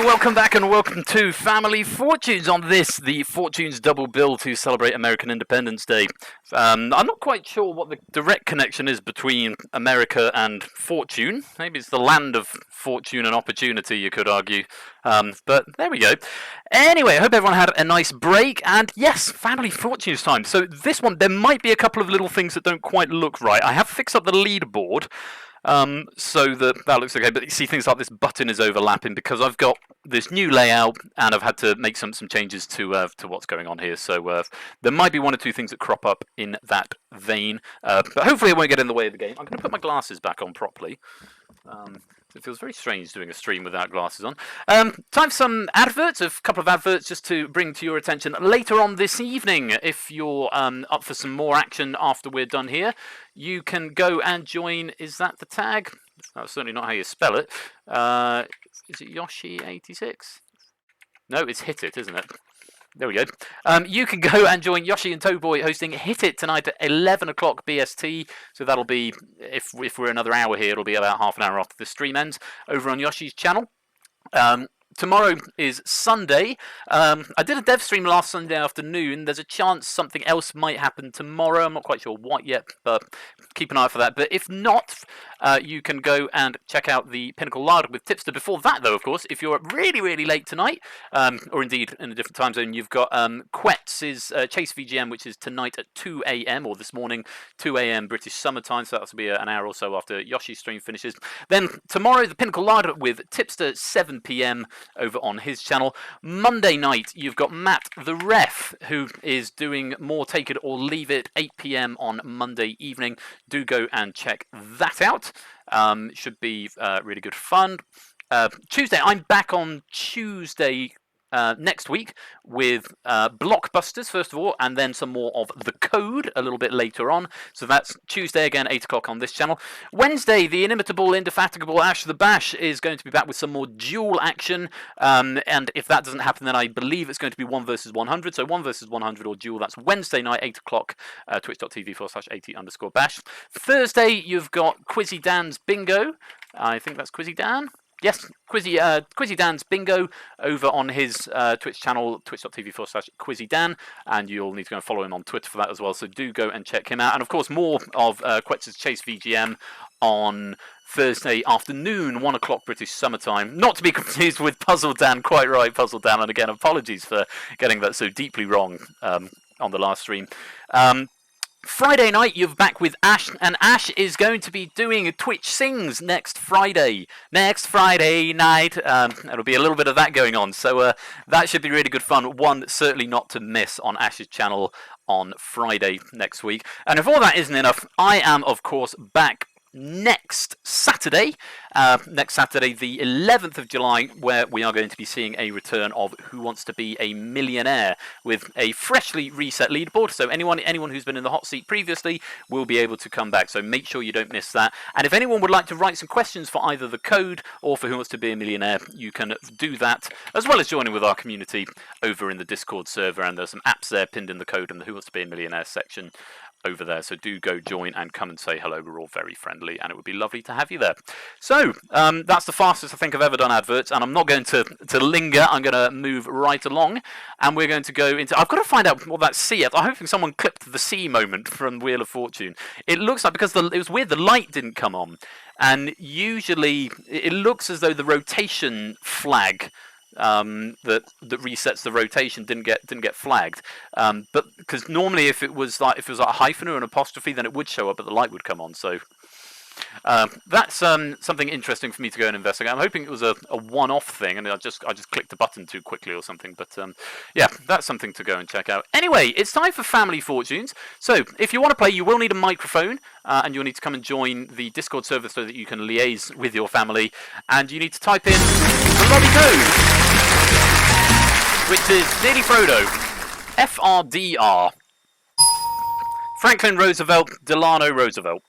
Welcome back and welcome to Family Fortunes on this, the Fortunes double bill to celebrate American Independence Day. I'm not quite sure what the direct connection is between America and fortune. Maybe it's the land of fortune and opportunity, you could argue. But there we go. Anyway, I hope everyone had a nice break. And yes, Family Fortunes time. So this one, there might be a couple of little things that don't quite look right. I have fixed up the leaderboard. So that looks okay, but you see things like this button is overlapping because I've got this new layout and I've had to make some changes to what's going on here. So there might be one or two things that crop up in that vein, but hopefully it won't get in the way of the game. I'm going to put my glasses back on properly. It feels very strange doing a stream without glasses on. Time for some adverts, a couple of adverts just to bring to your attention later on this evening. If you're up for some more action after we're done here, you can go and join, is that the tag? That's certainly not how you spell it. Is it Yoshi86? No, it's Hit It, isn't it? There we go. You can go and join Yoshi and Towboy hosting Hit It tonight at 11 o'clock BST. So that'll be, if we're another hour here, it'll be about half an hour after the stream ends over on Yoshi's channel. tomorrow is Sunday. I did a dev stream last Sunday afternoon. There's a chance something else might happen tomorrow. I'm not quite sure what yet, but keep an eye out for that. But if not, you can go and check out the Pinnacle Live with Tipster. Before that, though, of course, if you're up really, really late tonight, or indeed in a different time zone, you've got Quetz's Chase VGM, which is tonight at 2 a.m. or this morning, 2 a.m. British Summer Time. So that'll be an hour or so after Yoshi's stream finishes. Then tomorrow, the Pinnacle Live with Tipster, 7 p.m. over on his channel. Monday night, you've got Matt the Ref, who is doing More Take It or Leave It, 8 p.m. on Monday evening. Do go and check that out. Should be really good fun. Tuesday, I'm back on Tuesday next week with Blockbusters, first of all, and then some more of The Code a little bit later on. So that's Tuesday again, 8 o'clock on this channel. Wednesday, the inimitable, indefatigable Ash the Bash is going to be back with some more duel action. And if that doesn't happen, then I believe it's going to be 1 versus 100. So 1 versus 100 or duel. That's Wednesday night, 8 o'clock, twitch.tv/80_bash. Thursday, you've got Quizzy Dan's Bingo. I think that's Quizzy Dan. Yes, Quizzy Dan's Bingo over on his Twitch channel, twitch.tv/QuizzyDan, and you'll need to go and follow him on Twitter for that as well, so do go and check him out. And of course, more of Quetz's Chase VGM on Thursday afternoon, 1 o'clock British summertime. Not to be confused with Puzzle Dan, quite right, Puzzle Dan, and again, apologies for getting that so deeply wrong on the last stream. Friday night, you're back with Ash, and Ash is going to be doing a Twitch Sings next Friday. Next Friday night. There'll be a little bit of that going on, so that should be really good fun. One certainly not to miss on Ash's channel on Friday next week. And if all that isn't enough, I am, of course, back next Saturday, the 11th of July, where we are going to be seeing a return of Who Wants to Be a Millionaire with a freshly reset leaderboard. So anyone who's been in the hot seat previously will be able to come back. So make sure you don't miss that. And if anyone would like to write some questions for either The Code or for Who Wants to Be a Millionaire, you can do that, as well as joining with our community over in the Discord server. And there's some apps there pinned in the code in the Who Wants to Be a Millionaire section over there, so do go join and come and say hello. We're all very friendly, and it would be lovely to have you there. So that's the fastest I think I've ever done adverts, and I'm not going to linger. I'm going to move right along, and we're going to go into. I've got to find out what that C is. I'm hoping someone clipped the C moment from Wheel of Fortune. It looks like, because it was weird, the light didn't come on, and usually it looks as though the rotation flag that resets the rotation didn't get flagged, but because normally if it was like a hyphen or an apostrophe, then it would show up, but the light would come on. So that's something interesting for me to go and investigate. I'm hoping it was a one-off thing, and I just clicked the button too quickly or something. But yeah, that's something to go and check out. Anyway, it's time for Family Fortunes. So if you want to play, you will need a microphone, and you'll need to come and join the Discord server so that you can liaise with your family. And you need to type in the lobby code, which is Dearly Frodo, FRDR, Franklin Roosevelt, Delano Roosevelt.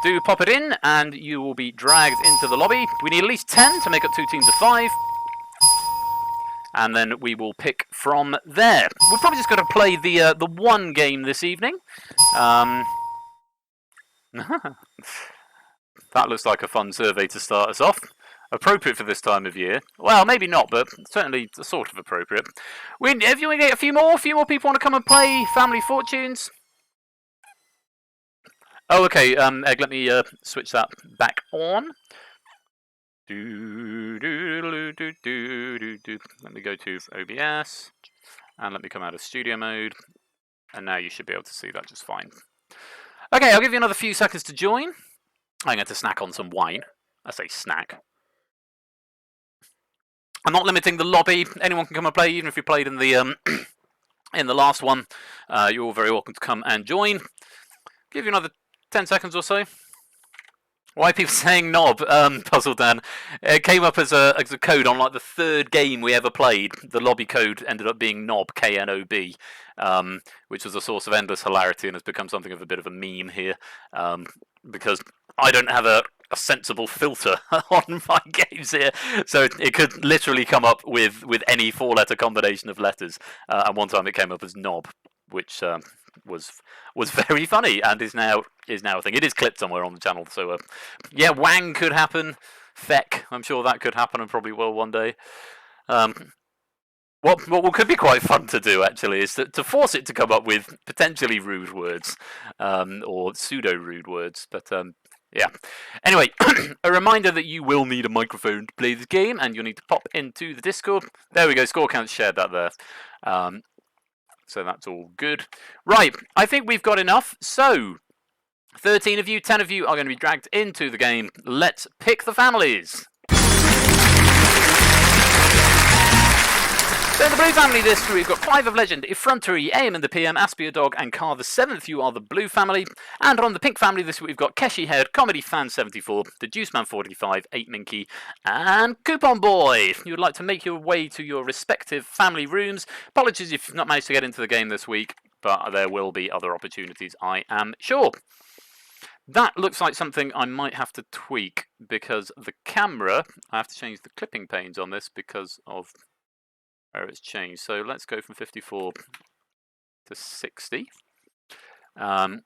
Do pop it in, and you will be dragged into the lobby. We need at least 10 to make up 2 teams of 5. And then we will pick from there. We're probably just going to play the one game this evening. That looks like a fun survey to start us off. Appropriate for this time of year. Well, maybe not, but certainly sort of appropriate. If you want to get a few more people want to come and play Family Fortunes. Oh, okay, Egg, let me switch that back on. Let me go to OBS, and let me come out of studio mode, and now you should be able to see that just fine. Okay, I'll give you another few seconds to join. I'm going to snack on some wine. I say snack. I'm not limiting the lobby. Anyone can come and play, even if you played in the in the last one. You're all very welcome to come and join. Give you another 10 seconds or so. Why are people saying knob? Puzzle Dan. It came up as a code on like the 3rd game we ever played. The lobby code ended up being knob, K-N-O-B, which was a source of endless hilarity and has become something of a bit of a meme here, because I don't have a sensible filter on my games here, so it could literally come up with any 4-letter combination of letters. And one time it came up as knob, which was very funny and is now a thing. It is clipped somewhere on the channel, so yeah, Wang could happen. Feck. I'm sure that could happen and probably will one day. What could be quite fun to do, actually, is to force it to come up with potentially rude words, or pseudo-rude words, but yeah. Anyway, a reminder that you will need a microphone to play this game, and you'll need to pop into the Discord. There we go, Score Count shared that there. So that's all good. Right, I think we've got enough. So, 13 of you, 10 of you are going to be dragged into the game. Let's pick the families. So in the blue family this week, we've got Clive of Legend, Effrontery, Aim and the PM, Aspia Dog, and Car the 7th. You are the blue family. And on the pink family this week, we've got Keshi Head, Comedy Fan 74, The Juice Man 45, 8 Minky, and Coupon Boy. If you would like to make your way to your respective family rooms, apologies if you've not managed to get into the game this week, but there will be other opportunities, I am sure. That looks like something I might have to tweak, because the camera, I have to change the clipping panes on this because of where it's changed. So let's go from 54 to 60. That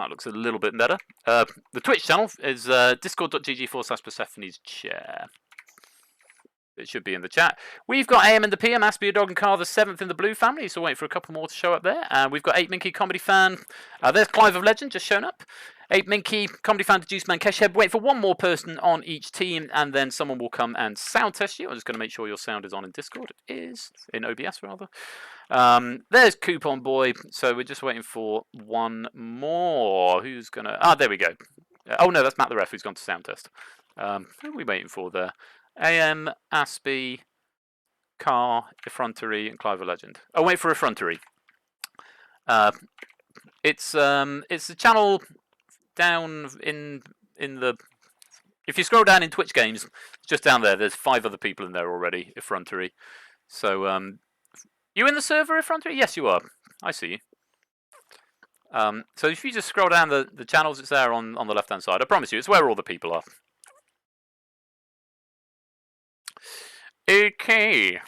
looks a little bit better. The Twitch channel is discord.gg/Persephone's chair. It should be in the chat. We've got AM and the PM, Aspia Dog and Car the 7th in the blue family, so wait for a couple more to show up there. We've got 8 Minky, Comedy Fan. There's Clive of Legend, just shown up. 8 Minky, Comedy Fan, Juice Man, Kesheb. Wait for one more person on each team, and then someone will come and sound test you. I'm just going to make sure your sound is on in Discord. It is, in OBS rather. There's Coupon Boy, so we're just waiting for one more. Who's going to... there we go. Oh no, that's Matt the Ref who's gone to sound test. Who are we waiting for there? AM, Aspie, Car, Effrontery, and Clive of Legend. Oh, wait for Effrontery. It's the channel down in the... If you scroll down in Twitch games, it's just down there. There's 5 other people in there already, Effrontery. So, you in the server, Effrontery? Yes, you are. I see you. So if you just scroll down the channels, it's there on the left-hand side. I promise you, it's where all the people are. Okay.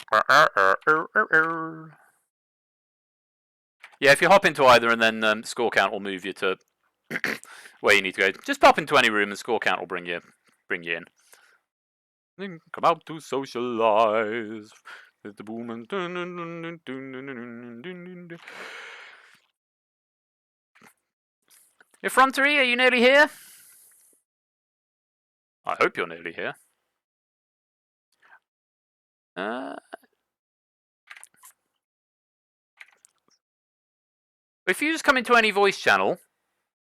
Yeah, if you hop into either and then Score Count will move you to where you need to go. Just pop into any room and Score Count will bring you in. Come out to socialize with the boom and Effrontery, are you nearly here? I hope you're nearly here. If you just come into any voice channel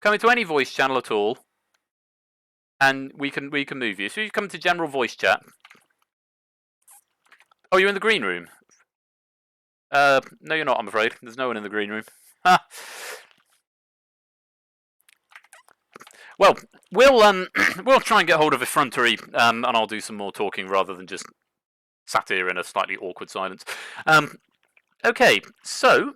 at all, and we can move you. So you come into general voice chat. Oh, you're in the green room. No, you're not. I'm afraid there's no one in the green room. Well, we'll try and get hold of Effrontery, and I'll do some more talking rather than just sat here in a slightly awkward silence. Okay, so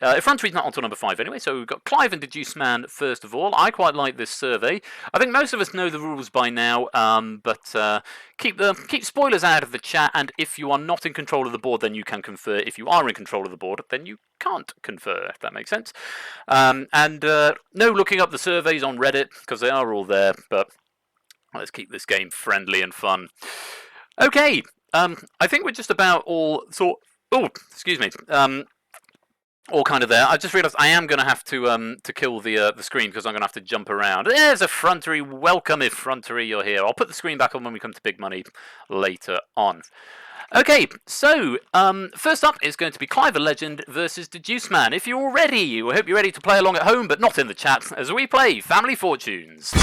Effrontery's not until number 5 anyway, so we've got Clive and the Juice Man first of all. I quite like this survey. I think most of us know the rules by now, but keep spoilers out of the chat, and if you are not in control of the board, then you can confer. If you are in control of the board, then you can't confer, if that makes sense. No looking up the surveys on Reddit, because they are all there, but let's keep this game friendly and fun. Okay, I think we're just about all sort... Oh, excuse me. All kind of there. I just realised I am going to have to kill the screen because I'm going to have to jump around. There's Effrontery. Welcome, Effrontery. You're here. I'll put the screen back on when we come to big money later on. Okay, so first up is going to be Clive the Legend versus the Juice Man. If you're all ready, I hope you're ready to play along at home, but not in the chat, as we play Family Fortunes.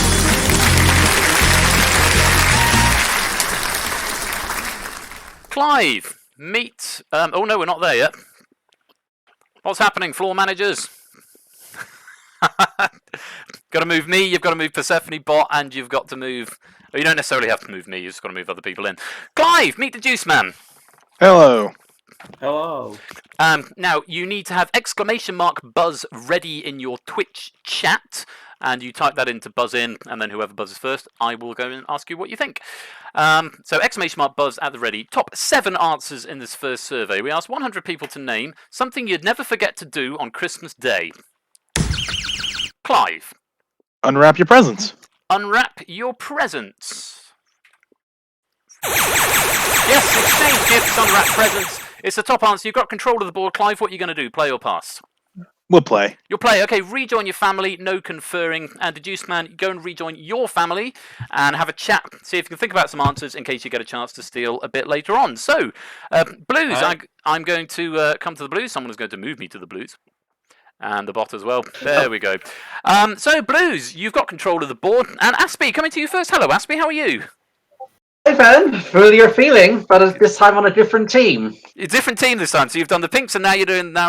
Clive, meet... oh no, we're not there yet. What's happening, floor managers? Got to move me, you've got to move Persephone Bot, and you've got to move... Oh, you don't necessarily have to move me, you've just got to move other people in. Clive, meet the Juice Man. Hello. Hello. Now, you need to have !buzz ready in your Twitch chat, and you type that into buzz in, and then whoever buzzes first, I will go and ask you what you think. So !buzz at the ready. Top 7 answers in this first survey. We asked 100 people to name something you'd never forget to do on Christmas Day. Clive. Unwrap your presents. Unwrap your presents. Yes, exchange gifts, unwrap presents. It's the top answer. You've got control of the board. Clive, what are you going to do? Play or pass? We'll play. You'll play. Okay, rejoin your family. No conferring. And Deduced Man, go and rejoin your family and have a chat. See if you can think about some answers in case you get a chance to steal a bit later on. So, Blues, I'm going to come to the Blues. Someone is going to move me to the Blues. And the bot as well. There we go. So, Blues, you've got control of the board. And Aspie, coming to you first. Hello, Aspie. How are you? Hey, Ben. Feel your feeling, but this time on a different team. A different team this time. So you've done the Pinks, and now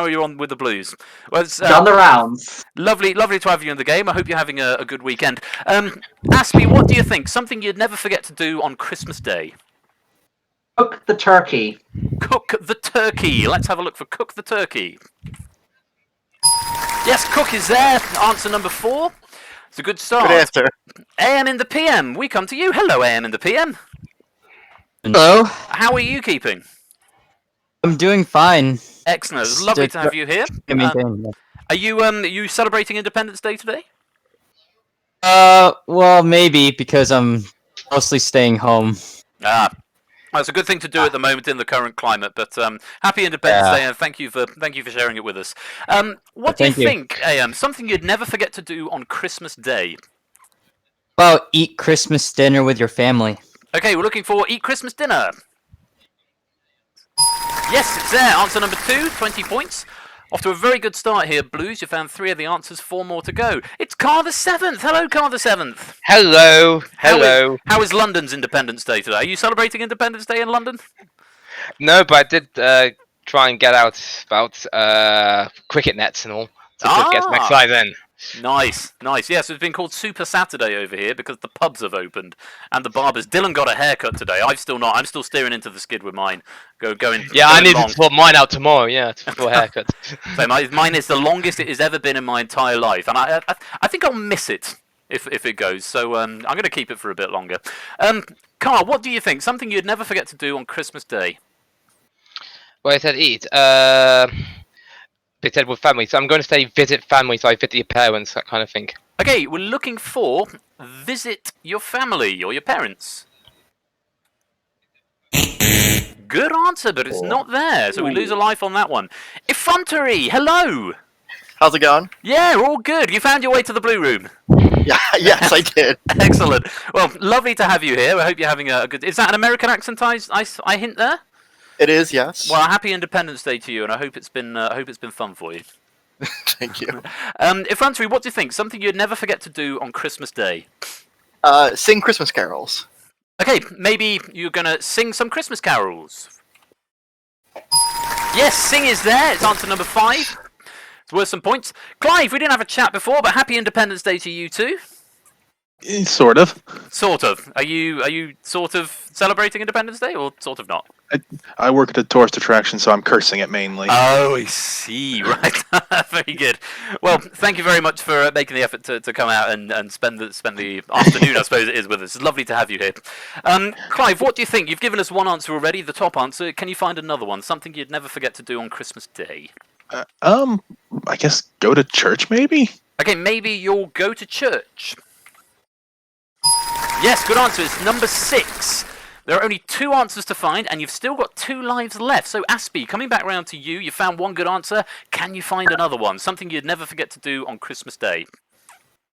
you're on with the Blues. Well, it's, Done the rounds. Lovely to have you in the game. I hope you're having a good weekend. Aspie, what do you think? Something you'd never forget to do on Christmas Day? Cook the turkey. Cook the turkey. Let's have a look for cook the turkey. Yes, cook is there. Answer number 4. It's a good start. Good answer. AM in the PM. We come to you. Hello, AM in the PM. Hello. How are you keeping? I'm doing fine. Excellent. It's lovely to have you here. Are you celebrating Independence Day today? Well, maybe because I'm mostly staying home. Well, it's a good thing to do at the moment in the current climate. But happy Independence Day, and thank you for sharing it with us. What do you think, AM? Something you'd never forget to do on Christmas Day? Well, eat Christmas dinner with your family. Okay, we're looking for eat Christmas dinner. Yes, it's there. Answer number 2, 20 points. Off to a very good start here, Blues. You found 3 of the answers, 4 more to go. It's Car the 7th. Hello, Car the 7th. Hello. Hello. How is London's Independence Day today? Are you celebrating Independence Day in London? No, but I did try and get out about cricket nets and all to get some exercise in. Nice. Yes, it's been called Super Saturday over here because the pubs have opened and the barbers. Dylan got a haircut today. I've still not. I'm still steering into the skid with mine. Going. Yeah, I need to sort mine out tomorrow. Yeah, for a haircut. So mine is the longest it has ever been in my entire life, and I think I'll miss it if it goes. So I'm going to keep it for a bit longer. Carl, what do you think? Something you'd never forget to do on Christmas Day? Well, I said eat. They said with family, so I'm going to say visit family, so I visit your parents, that kind of thing. Okay, we're looking for visit your family or your parents. Good answer, but it's not there, so we lose a life on that one. Effrontery, hello! How's it going? Yeah, all good. You found your way to the Blue Room. Yeah, yes, I did. Excellent. Well, lovely to have you here. I hope you're having a good... Is that an American accent I hint there? It is, yes. Well, happy Independence Day to you, and I hope it's been fun for you. Thank you. Effrontery, what do you think? Something you'd never forget to do on Christmas Day? Sing Christmas carols. Okay, maybe you're gonna sing some Christmas carols. Yes, sing is there. It's answer number 5. It's worth some points. Clive, we didn't have a chat before, but happy Independence Day to you too. Sort of. Sort of. Are you sort of celebrating Independence Day or sort of not? I work at a tourist attraction, so I'm cursing it mainly. Oh, I see. Right. Very good. Well, thank you very much for making the effort to come out and spend the afternoon, I suppose it is, with us. It's lovely to have you here. Clive, what do you think? You've given us one answer already, the top answer. Can you find another one? Something you'd never forget to do on Christmas Day? I guess go to church, maybe? Okay, maybe you'll go to church. Yes, good answer. It's number 6. There are only 2 answers to find, and you've still got 2 lives left. So, Aspie, coming back round to you, you found one good answer. Can you find another one? Something you'd never forget to do on Christmas Day.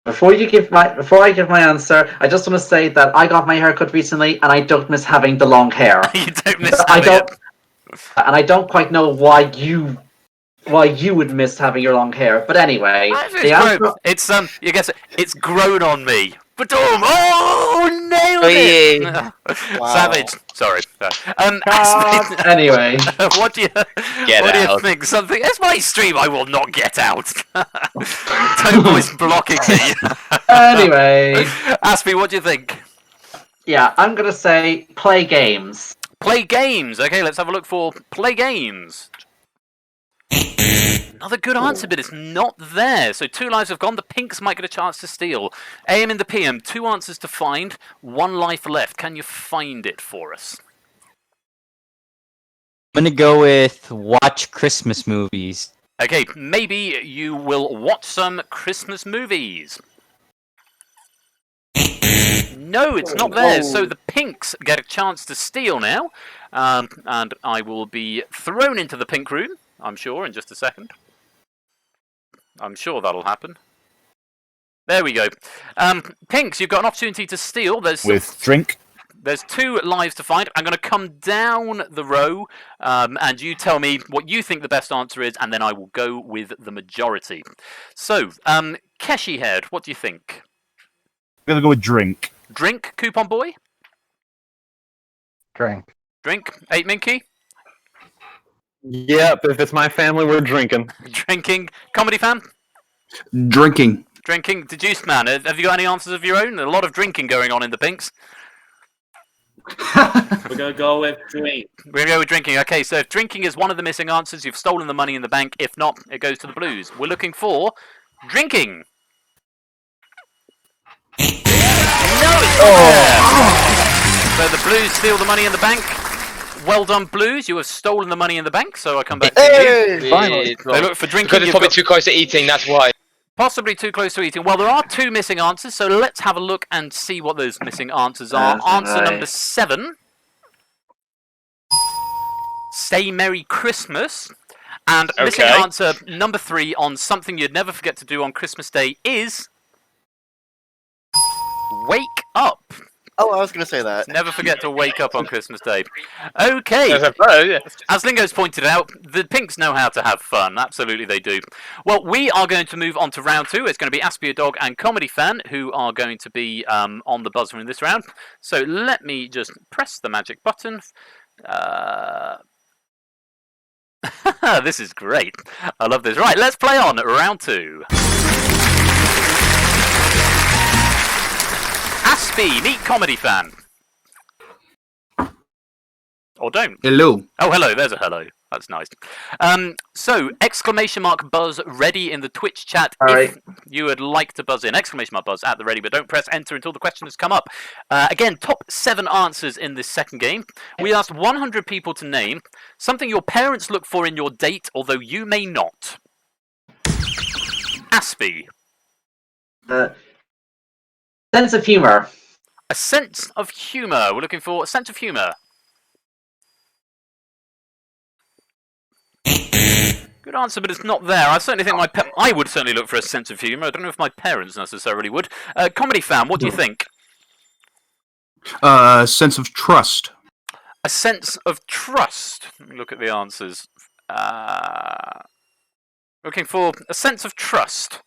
Before I give my answer, I just want to say that I got my haircut recently, and I don't miss having the long hair. You don't miss having it. And I don't quite know why you would miss having your long hair. But anyway, you guess it. It's grown on me. Oh, nailed it! Wow. Savage. Sorry. Anyway, what do you think? Something? It's my stream. I will not get out. Tomo's blocking me. Anyway, Aspie, what do you think? Yeah, I'm gonna say play games. Play games. Okay, let's have a look for play games. Another good answer, but it's not there. So 2 lives have gone. The Pinks might get a chance to steal. AM in the PM, 2 answers to find, 1 life left. Can you find it for us? I'm gonna go with watch Christmas movies. Okay, maybe you will watch some Christmas movies. No, it's not there. So the pinks get a chance to steal now. And I will be thrown into the pink room, I'm sure, in just a second. I'm sure that'll happen. There we go. Pinks, you've got an opportunity to steal. With drink. There's 2 lives to find. I'm going to come down the row, and you tell me what you think the best answer is, and then I will go with the majority. So, Keshi Head, what do you think? I'm going to go with drink. Drink, Coupon Boy? Drink. Drink, 8 Minky? Yep, if it's my family, we're drinking. Drinking, Comedy Fan? Drinking. Drinking, Deduced Man, have you got any answers of your own? A lot of drinking going on in the pinks. We're going to go with drink. We're going to go with drinking. Okay, so if drinking is one of the missing answers, you've stolen the money in the bank. If not, it goes to the blues. We're looking for drinking. No, it's not there. So the blues steal the money in the bank. Well done, blues. You have stolen the money in the bank, so I come back to you. Finally. They look for drinking. Because it's probably too close to eating, that's why. Possibly too close to eating. Well, there are 2 missing answers, so let's have a look and see what those missing answers are. Answer number 7. Say Merry Christmas. And missing answer number 3 on something you'd never forget to do on Christmas Day is... wake up. Oh, I was going to say that. Never forget to wake up on Christmas Day. Okay. As Lingo's pointed out, the pinks know how to have fun. Absolutely they do. Well, we are going to move on to round 2. It's going to be Aspie Dog and Comedy Fan who are going to be on the buzzer in this round. So let me just press the magic button. This is great. I love this. Right, let's play on round 2. Aspie, meet Comedy Fan. Or don't. Hello. Oh, hello. There's a hello. That's nice. So, exclamation mark buzz ready in the Twitch chat if you would like to buzz in. Exclamation mark buzz at the ready, but don't press enter until the question has come up. Again, top 7 answers in this second game. We asked 100 people to name something your parents look for in your date, although you may not. Aspie. Sense of humour. A sense of humour. We're looking for a sense of humour. Good answer, but it's not there. I certainly think I would certainly look for a sense of humour. I don't know if my parents necessarily would. Comedy Fan, what do you think? Sense of trust. A sense of trust. Let me look at the answers. Looking for a sense of trust.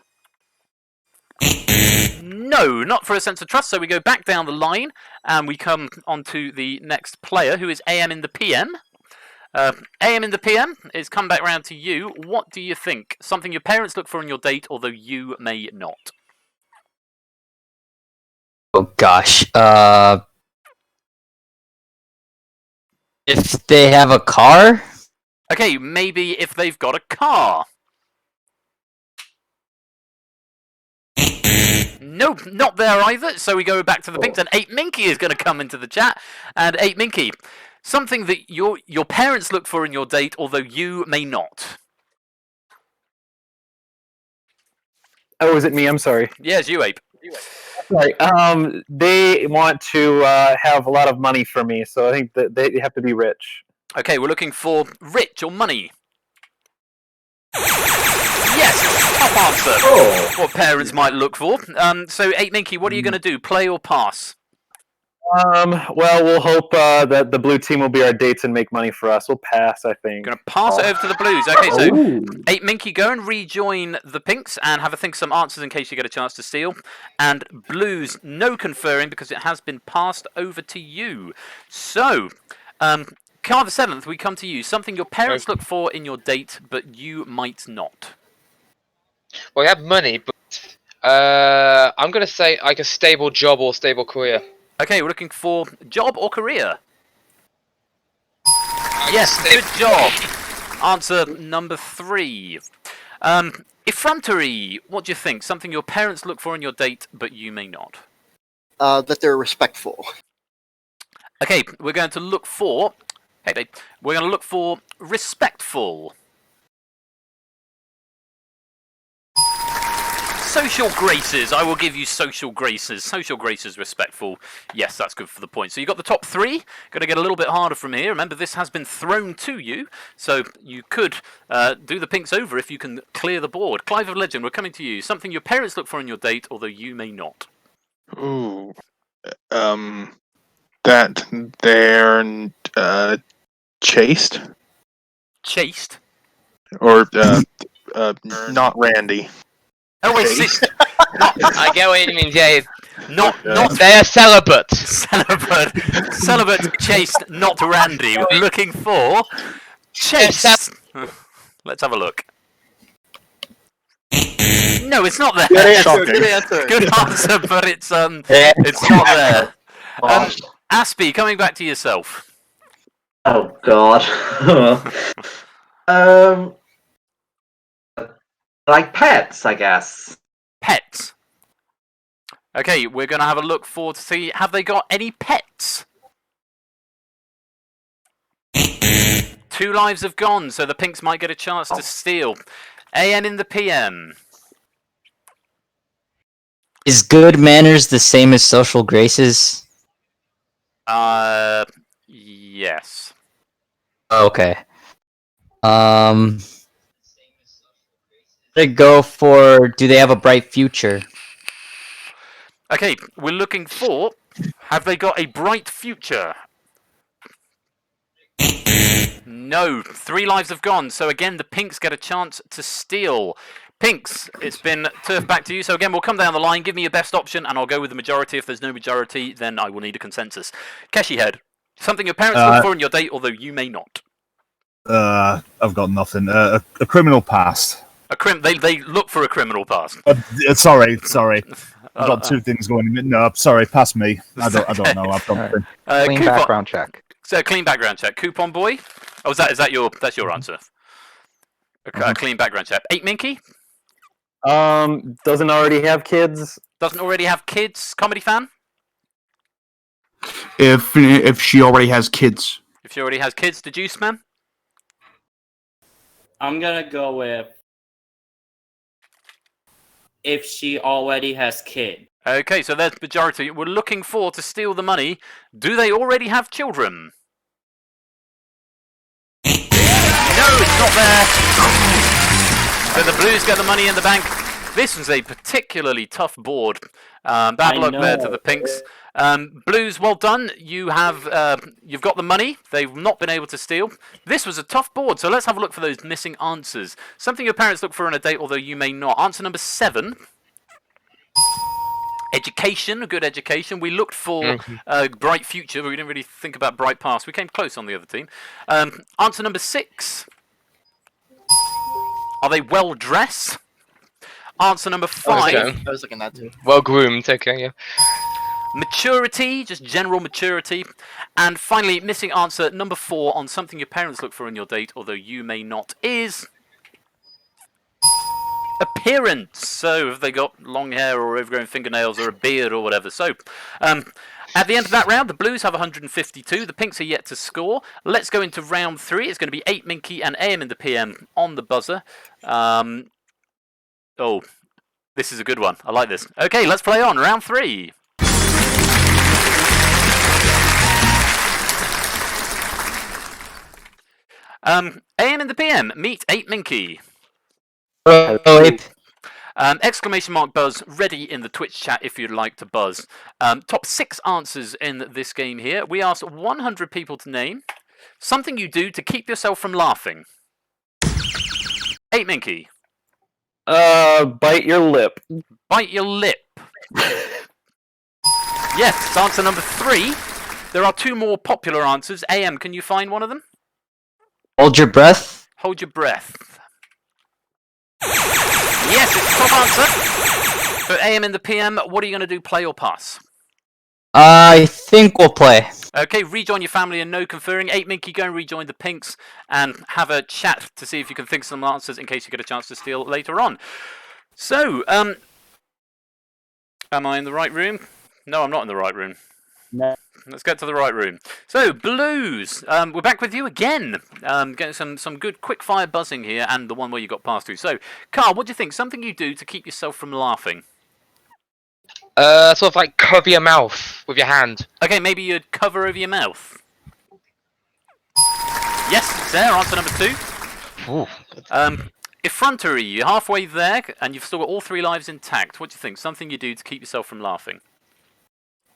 No, not for a sense of trust. So we go back down the line and we come on to the next player, who is AM in the PM. AM in the PM, it's come back round to you. What do you think? Something your parents look for in your date, although you may not. Oh gosh. If they have a car? Okay, maybe if they've got a car. Nope, not there either. So we go back to the pinks, and 8 Minky is going to come into the chat. And 8 Minky, something that your parents look for in your date, although you may not. Oh, is it me? I'm sorry. Yes, you, Ape. Sorry. They want to have a lot of money for me, so I think that they have to be rich. Okay, we're looking for rich or money. Yes, top answer. Oh. What parents might look for. So 8 Minky, what are you going to do? Play or pass? Well, we'll hope that the blue team will be our dates and make money for us. We'll pass, I think. Going to pass it over to the blues. Okay, so 8 Minky, go and rejoin the pinks and have a think of some answers in case you get a chance to steal. And blues, no conferring because it has been passed over to you. So, Car the 7th, we come to you. Something your parents look for in your date, but you might not. Well, we have money, but I'm going to say like a stable job or stable career. Okay, we're looking for job or career. Yes, good job. Answer number 3. Effrontery, what do you think? Something your parents look for in your date, but you may not. That they're respectful. Okay, we're going to look for... Hey, babe. We're going to look for respectful. Social graces. I will give you social graces. Social graces, respectful. Yes, that's good for the point. So you got the top three. Going to get a little bit harder from here. Remember, this has been thrown to you, so you could do the pinks over if you can clear the board. Clive of Legend, we're coming to you. Something your parents look for in your date, although you may not. Ooh. That they're chaste Chaste? or not Randy. Oh wait, I get what you mean, Jay. Not They are celibate. Celibate, chaste, not Randy. We're looking for chaste. Let's have a look. No, it's not there. Good answer. Good answer. Good answer, but it's not there. Aspie, coming back to yourself. Oh God. Like pets, I guess. Pets. Okay, we're gonna have a look forward to see, have they got any pets? 2 lives have gone, so the pinks might get a chance to steal. AM in the PM. Is good manners the same as social graces? Yes. Okay. They go for, do they have a bright future? Okay, we're looking for, have they got a bright future? No, 3 lives have gone, so again the pinks get a chance to steal. Pinks, it's been turf back to you, so again we'll come down the line, give me your best option and I'll go with the majority. If there's no majority, then I will need a consensus. Keshi Head, something your parents look for in your date, although you may not. I've got nothing. A criminal past. They look for a criminal past. Sorry. I've got 2 things going. No, sorry, pass me. I don't know. I've got nothing. Clean background check. So clean background check. Coupon boy. Oh, that's your answer? Clean background check. 8 Minky. Doesn't already have kids. Doesn't already have kids. Comedy fan. If she already has kids. If she already has kids, Deduce man. I'm gonna go with if she already has kids. Okay, so there's the majority. We're looking for to steal the money. Do they already have children? No, it's not there. So the Blues get the money in the bank. This was a particularly tough board. Bad luck there to the Pinks. Blues, well done. You've got the money. They've not been able to steal. This was a tough board, so let's have a look for those missing answers. Something your parents look for in a date, although you may not. Answer number 7. Education, a good education. We looked for a bright future, but we didn't really think about bright past. We came close on the other team. Answer number 6. Are they well dressed? Answer number 5. I was looking at that too. Well groomed, okay, yeah. Maturity, just general maturity. And finally, missing answer number 4 on something your parents look for in your date, although you may not, is appearance. So have they got long hair or overgrown fingernails or a beard or whatever. So at the end of that round, the Blues have 152. The Pinks are yet to score. Let's go into round 3. It's going to be 8 Minky and AM in the PM on the buzzer. Oh, this is a good one. I like this. Okay, let's play on. Round 3. AM in the PM, meet 8 Minky. Exclamation mark buzz ready in the Twitch chat if you'd like to buzz. Top 6 answers in this game here. We asked 100 people to name something you do to keep yourself from laughing. 8 Minky. Bite your lip. Bite your lip. Yes, it's answer number 3. There are 2 more popular answers. AM, can you find one of them? Hold your breath. Hold your breath. Yes, it's top answer. For AM in the PM, what are you going to do, play or pass? I think we'll play. Okay, rejoin your family and no conferring. 8 Minky, go and rejoin the Pinks and have a chat to see if you can think of some answers in case you get a chance to steal later on. So, am I in the right room? No, I'm not in the right room. No. Let's get to the right room. So, Blues, we're back with you again. Getting some good quick fire buzzing here, and the one where you got passed through. So, Carl, what do you think? Something you do to keep yourself from laughing? Sort of like cover your mouth with your hand. Okay, maybe you'd cover over your mouth. Yes, it's there. Answer number 2. Ooh. Effrontery, you're halfway there, and you've still got all 3 lives intact. What do you think? Something you do to keep yourself from laughing?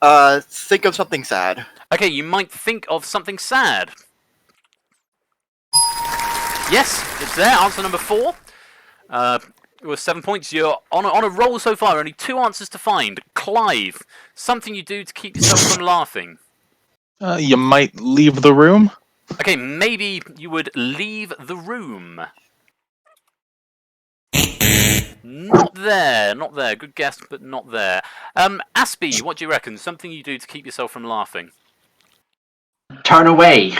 Think of something sad. Okay, you might think of something sad. Yes, it's there. Answer number 4. It was 7 points. You're on a roll so far. Only 2 answers to find. Clive, something you do to keep yourself from laughing. You might leave the room. Okay, maybe you would leave the room. Not there, not there. Good guess, but not there. Aspie, what do you reckon? Something you do to keep yourself from laughing. Turn away.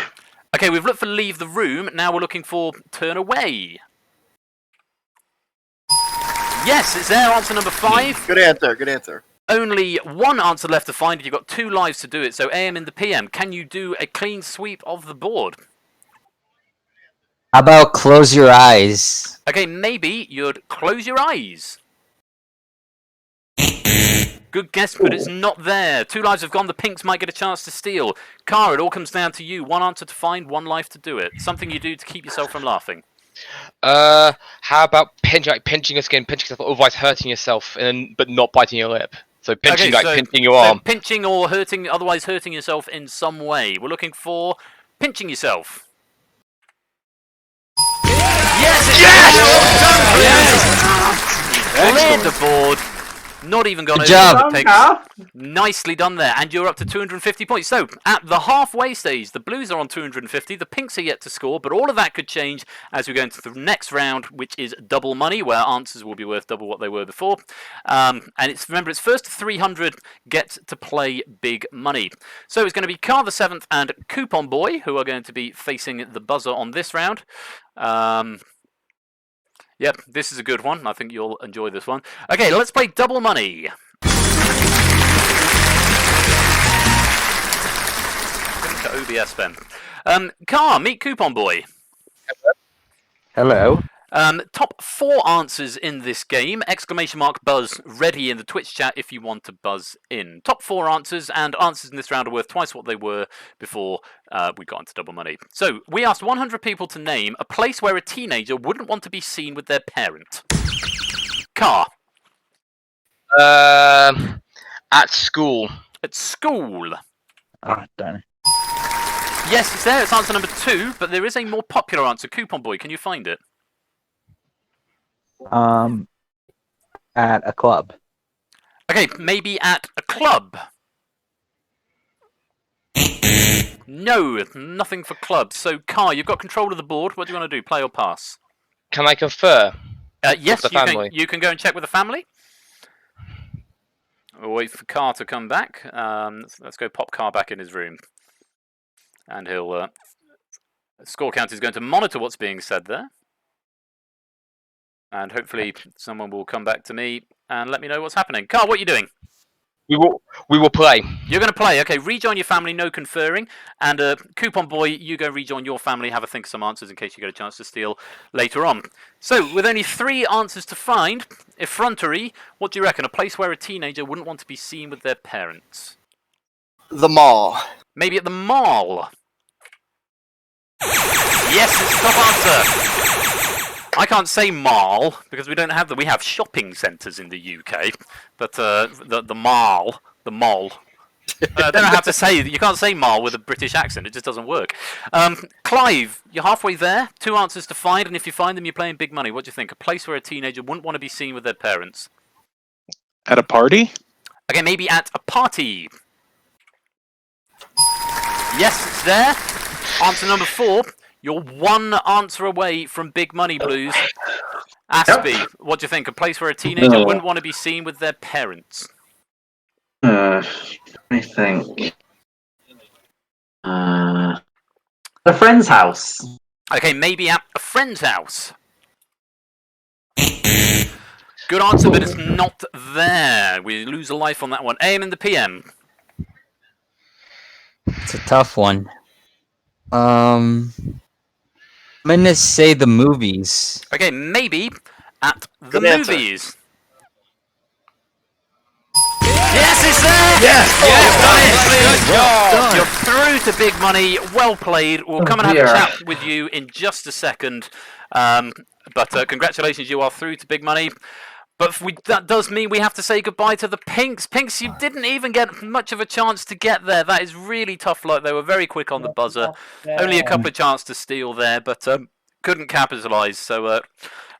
Okay, we've looked for leave the room. Now we're looking for turn away. Yes, it's there. Answer number 5. Good answer. Good answer. Only 1 answer left to find. You've got 2 lives to do it. So AM and the PM. Can you do a clean sweep of the board? How about close your eyes? Okay, maybe you'd close your eyes. Good guess, but it's not there. 2 lives have gone. The pinks might get a chance to steal. Cara, it all comes down to you. 1 answer to find, 1 life to do it. Something you do to keep yourself from laughing. How about pinching your skin, pinching yourself, otherwise hurting yourself, but not biting your lip? So pinching, Okay, pinching your arm. Pinching or hurting, otherwise hurting yourself in some way. We're looking for pinching yourself. Yes! Cleared the board. Not even gone over the pigs. Nicely done there, and you're up to 250 points. So, at the halfway stage, the Blues are on 250, the Pinks are yet to score, but all of that could change as we go into the next round, which is double money, where answers will be worth double what they were before. And remember, it's first to 300 get to play big money. So it's going to be Car the 7th and Coupon Boy, who are going to be facing the buzzer on this round. Yep, this is a good one. I think you'll enjoy this one. Okay, let's play double money. To OBS, Ben. Car, meet Coupon Boy. Hello. Top 4 answers in this game. Exclamation mark buzz ready in the Twitch chat if you want to buzz in. Top 4 answers, and answers in this round are worth twice what they were before we got into double money. So, we asked 100 people to name a place where a teenager wouldn't want to be seen with their parent. Car. At school. At school. Oh, darn it. Yes, it's there. It's answer number 2, but there is a more popular answer. Coupon Boy, can you find it? At a club. Okay, maybe at a club. No, nothing for clubs. So, Car, you've got control of the board. What do you want to do? Play or pass? Can I confer? Yes, with the family? you can go and check with the family. We'll wait for Car to come back. Let's go pop Car back in his room. And he'll... Score counter is going to monitor what's being said there. And hopefully someone will come back to me and let me know what's happening. Carl, what are you doing? We will play. You're going to play. Okay, rejoin your family, no conferring. And Coupon Boy, you go rejoin your family, have a think of some answers in case you get a chance to steal later on. So, with only 3 answers to find, effrontery, what do you reckon? A place where a teenager wouldn't want to be seen with their parents? The mall. Maybe at the mall. Yes, it's the top answer. I can't say mall because we don't have them. We have shopping centres in the UK, but the mall. I don't know how to say. You can't say mall with a British accent. It just doesn't work. Clive, you're halfway there. 2 answers to find, and if you find them, you're playing big money. What do you think? A place where a teenager wouldn't want to be seen with their parents. At a party? Okay, maybe at a party. Yes, it's there. Answer number 4. You're 1 answer away from big money, Blues. Aspie, what do you think? A place where a teenager wouldn't want to be seen with their parents. Let me think. A friend's house. Okay, maybe at a friend's house. Good answer, but it's not there. We lose a life on that one. AM and the PM. It's a tough one. I'm gonna say the movies. Okay, maybe at the Good answer. movies. Yes, it's there! Yes! You're through to big money. Well played. We'll come and have a dear. chat with you in just a second. But congratulations, you are through to big money. But that does mean we have to say goodbye to the Pinks. Pinks, you didn't even get much of a chance to get there. That is really tough luck. They were very quick on the buzzer. Only a couple of chances to steal there, but couldn't capitalise. So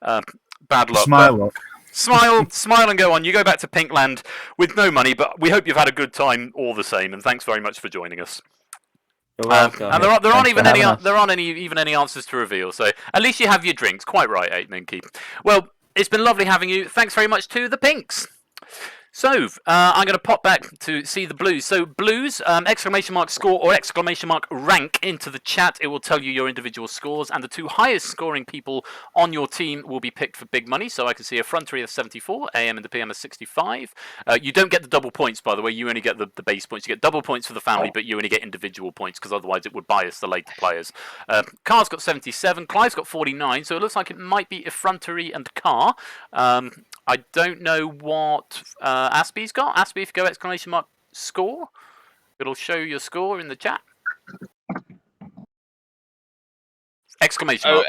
bad luck. Smile up. Smile and go on. You go back to Pinkland with no money, but we hope you've had a good time all the same. And thanks very much for joining us. You're welcome. And there aren't Thanks even for any having us. there aren't even any answers to reveal. So at least you have your drinks. Quite right, 8 Minky. Well, it's been lovely having you. Thanks very much to the Pinks. So I'm going to pop back to see the Blues. So Blues, exclamation mark score or exclamation mark rank into the chat. It will tell you your individual scores, and the 2 highest scoring people on your team will be picked for big money. So I can see a Frontery of 74, AM and the PM of 65. You don't get the double points, by the way. You only get the base points. You get double points for the family, but you only get individual points because otherwise it would bias the later players. Car's got 77. Clive's got 49. So it looks like it might be Effrontery and Car. I don't know what Aspie's got. Aspie, if you go exclamation mark score, it'll show your score in the chat. Exclamation mark.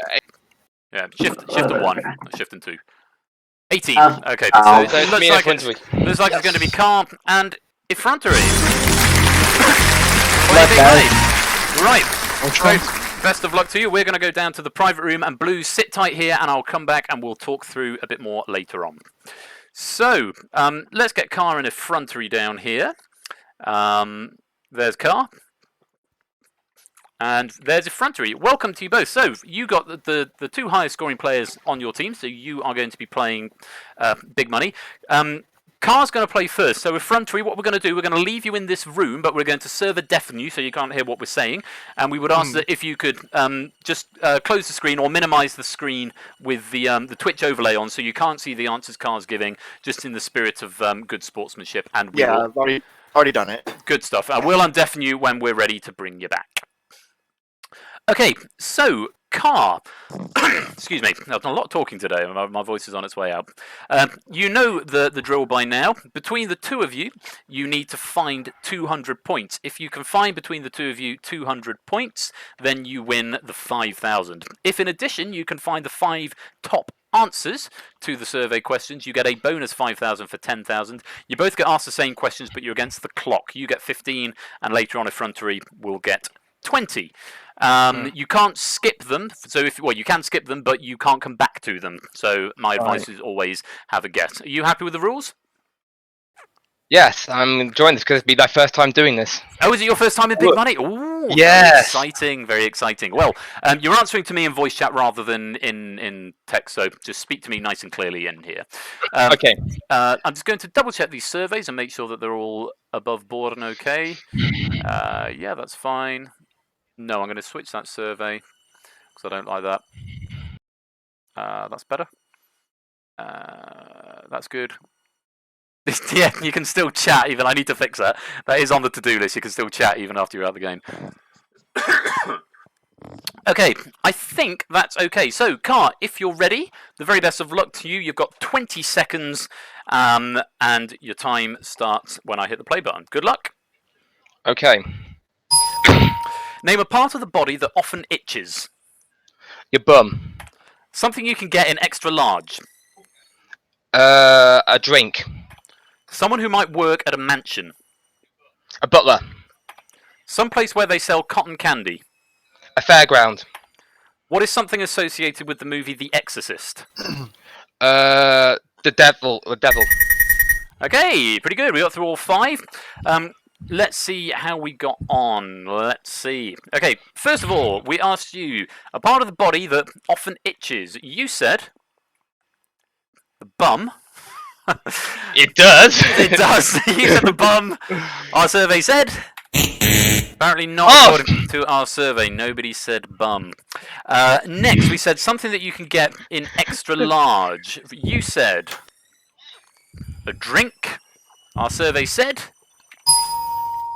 Yeah, shift and 1, not shift and 2. 18. Okay, so it looks like it's going to be Car and Effrontery. Right. So, best of luck to you. We're going to go down to the private room, and Blues, sit tight here, and I'll come back and we'll talk through a bit more later on. So, let's get Car and Effrontery down here. There's Car. And there's Effrontery. Welcome to you both. So, you got the 2 highest scoring players on your team, so you are going to be playing big money. Car's going to play first. So Effrontery, what we're going to do, we're going to leave you in this room, but we're going to server deafen you so you can't hear what we're saying. And we would ask that if you could just close the screen or minimize the screen with the Twitch overlay on so you can't see the answers Car's giving, just in the spirit of good sportsmanship. And we Yeah, will... I've already done it. Good stuff. We'll undeafen you when we're ready to bring you back. Okay, so Car, excuse me, I've done a lot of talking today, my voice is on its way out. You know the drill by now. Between the 2 of you, you need to find 200 points. If you can find between the 2 of you 200 points, then you win the 5,000. If in addition you can find the 5 top answers to the survey questions, you get a bonus 5,000 for 10,000. You both get asked the same questions, but you're against the clock. You get 15, and later on Effrontery will get 20. You can't skip them, so you can skip them, but you can't come back to them. So my advice is always have a guess. Are you happy with the rules? Yes, I'm enjoying this because it'll be my first time doing this. Oh, is it your first time in Big Money? Ooh, yes. Very exciting, very exciting. Well, you're answering to me in voice chat rather than in text, so just speak to me nice and clearly in here. Okay. I'm just going to double check these surveys and make sure that they're all above board and okay. Yeah, that's fine. No, I'm going to switch that survey because I don't like that. That's better. That's good. Yeah, you can still chat even. I need to fix that. That is on the to-do list. You can still chat even after you're out of the game. Okay, I think that's okay. So, Car, if you're ready, the very best of luck to you. You've got 20 seconds, and your time starts when I hit the play button. Good luck. Okay. Name a part of the body that often itches. Your bum. Something you can get in extra large. A drink. Someone who might work at a mansion. A butler. Someplace where they sell cotton candy. A fairground. What is something associated with the movie The Exorcist? The devil. The devil. Okay, pretty good. We got through all 5. Let's see how we got on. Let's see. Okay, first of all, we asked you a part of the body that often itches. You said the bum. It does. It does. You said the bum. Our survey said. Apparently not according to our survey. Nobody said bum. Next, we said something that you can get in extra large. You said a drink. Our survey said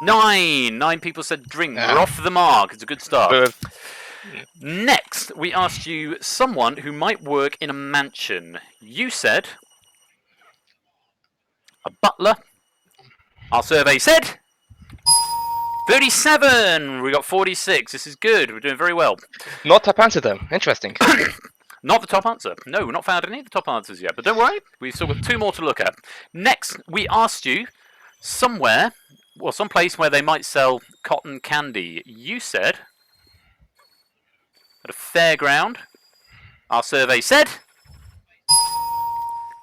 9 people said drink. We're off the mark. It's a good start. Next, we asked you someone who might work in a mansion. You said a butler. Our survey said 37. We got 46. This is good. We're doing very well. Not top answer though. Interesting. Not the top answer. No, we've not found any of the top answers yet. But don't worry, we've still got 2 more to look at. Next, we asked you somewhere, well, some place where they might sell cotton candy. You said at a fairground. Our survey said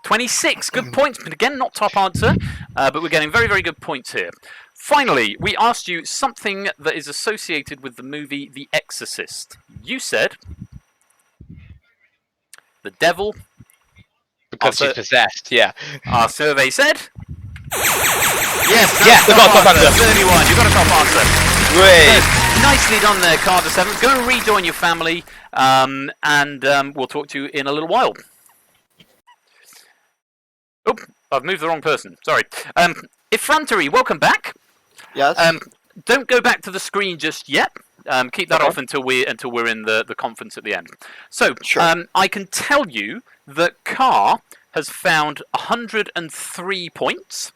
26. Good points, but again, not top answer. But we're getting very, very good points here. Finally, we asked you something that is associated with the movie The Exorcist. You said the devil. Because she's possessed, yeah. Our survey said yes, yeah, the top answer. 31. You got a top answer. Great. So, nicely done there, Carter 7. Go and rejoin your family, and we'll talk to you in a little while. Oh, I've moved the wrong person. Sorry. Effrontery, welcome back. Yes. Don't go back to the screen just yet. Keep that off until we're in the conference at the end. So, I can tell you that Carr has found 103 points.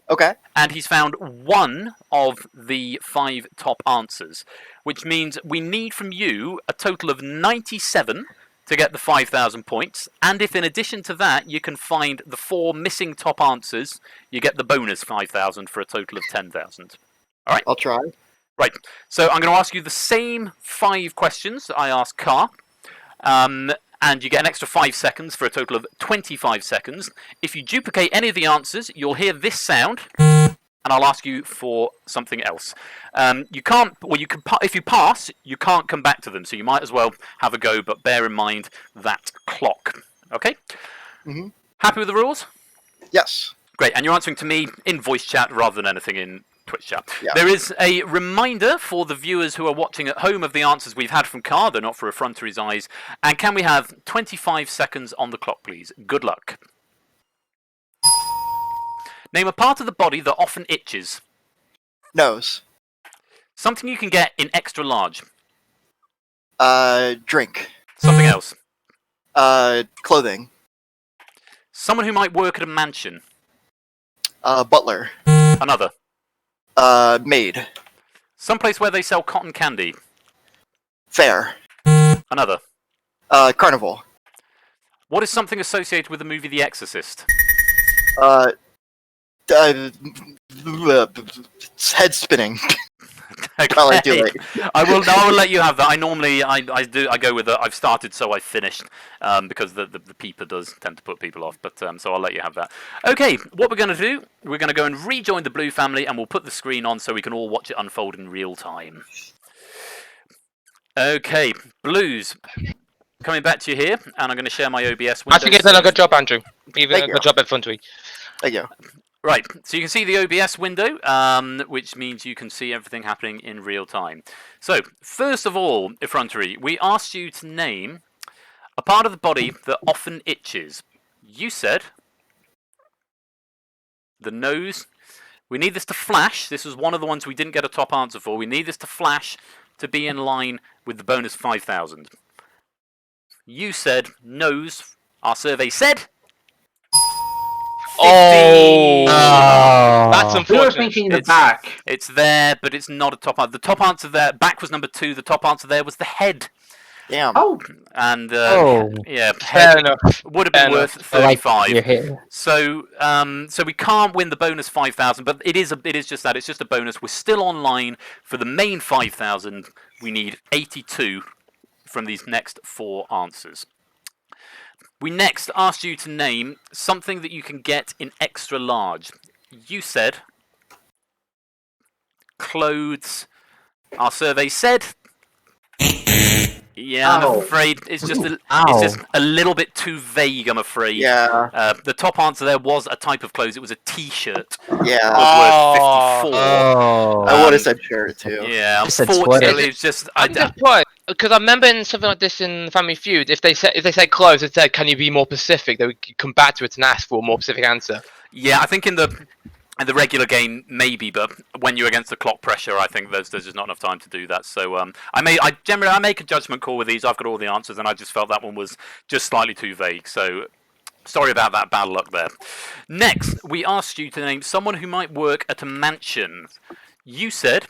Okay. And he's found 1 of the 5 top answers, which means we need from you a total of 97 to get the 5,000 points. And if in addition to that you can find the 4 missing top answers, you get the bonus 5,000 for a total of 10,000. All right? I'll try. Right. So I'm going to ask you the same 5 questions that I asked Carr. And you get an extra 5 seconds for a total of 25 seconds. If you duplicate any of the answers, you'll hear this sound, and I'll ask you for something else. You can't, well, you can. If you pass, you can't come back to them. So you might as well have a go, but bear in mind that clock. Okay. Mm-hmm. Happy with the rules? Yes. Great. And you're answering to me in voice chat rather than anything in Twitch chat. Yeah. There is a reminder for the viewers who are watching at home of the answers we've had from Carr. They're not for Effrontery's eyes. And can we have 25 seconds on the clock, please? Good luck. Name a part of the body that often itches. Nose. Something you can get in extra large. Drink. Something else. Clothing. Someone who might work at a mansion. Butler. Another. Maid. Someplace where they sell cotton candy. Fair. Another. Carnival. What is something associated with the movie The Exorcist? Head spinning. Okay. Well, I do it. I will let you have that. I normally I go with I've started so I finished because the peeper does tend to put people off, but so I'll let you have that. Okay, what we're going to do, we're going to go and rejoin the Blue family, and we'll put the screen on so we can all watch it unfold in real time. Okay, Blues, coming back to you here, and I'm going to share my OBS window. Actually, you've done a good job, Andrew. Even a good job at Effrontery. Thank you. Right, so you can see the OBS window, which means you can see everything happening in real time. So, first of all, Effrontery, we asked you to name a part of the body that often itches. You said the nose. We need this to flash. This was one of the ones we didn't get a top answer for. We need this to flash to be in line with the bonus 5,000. You said nose. Our survey said 15. That's unfortunate. We were thinking the back. It's there, but it's not a top answer. The top answer there, back was number 2. The top answer there was the head. Damn. Oh. And yeah, Fair enough. Would have been Fair worth enough. 35. So so we can't win the bonus 5,000, but it is just that. It's just a bonus. We're still online for the main 5,000. We need 82 from these next 4 answers. We next asked you to name something that you can get in extra large. You said clothes. Our survey said. Yeah, I'm afraid it's just a little bit too vague. I'm afraid. Yeah. The top answer there was a type of clothes. It was a T-shirt. Yeah. It was worth 54. I would have said shirt too. Yeah, said unfortunately, it's just I'm just worried because I remember in something like this in Family Feud, if they said clothes, it said, "Can you be more specific?" They would come back to it and ask for a more specific answer. Yeah, I think in the In the regular game, maybe, but when you're against the clock pressure, I think there's just not enough time to do that. So I generally make a judgment call with these. I've got all the answers, and I just felt that one was just slightly too vague. So sorry about that, bad luck there. Next, we asked you to name someone who might work at a mansion. You said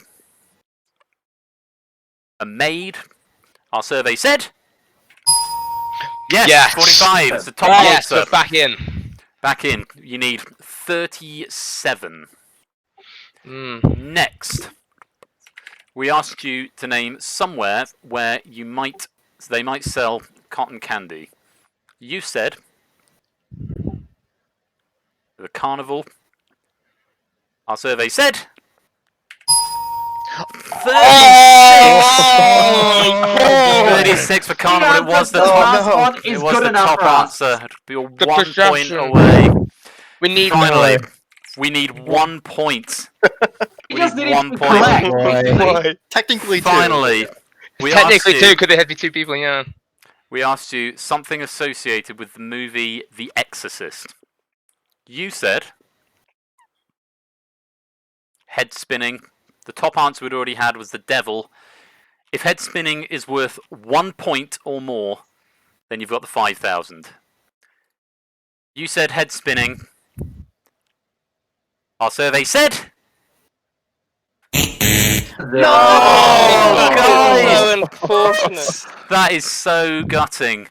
a maid. Our survey said yes. 45. It's the top Yes, answer. we're back in. Back in. You need 37. Next, we asked you to name somewhere where they might sell cotton candy. You said the carnival. Our survey said 36 for carnival. It was the top. It was the top answer. You're 1 point away. We need Finally, more. we need 1 point. We just need 1 to point. correct. Technically, Finally, we Technically asked two, you, because there had to be 2 people. Yeah. we asked you something associated with the movie The Exorcist. You said head spinning. The top answer we'd already had was the devil. If head spinning is worth 1 point or more, then you've got the 5,000. You said head spinning. Our survey said No, guys! so unfortunate. That is so gutting.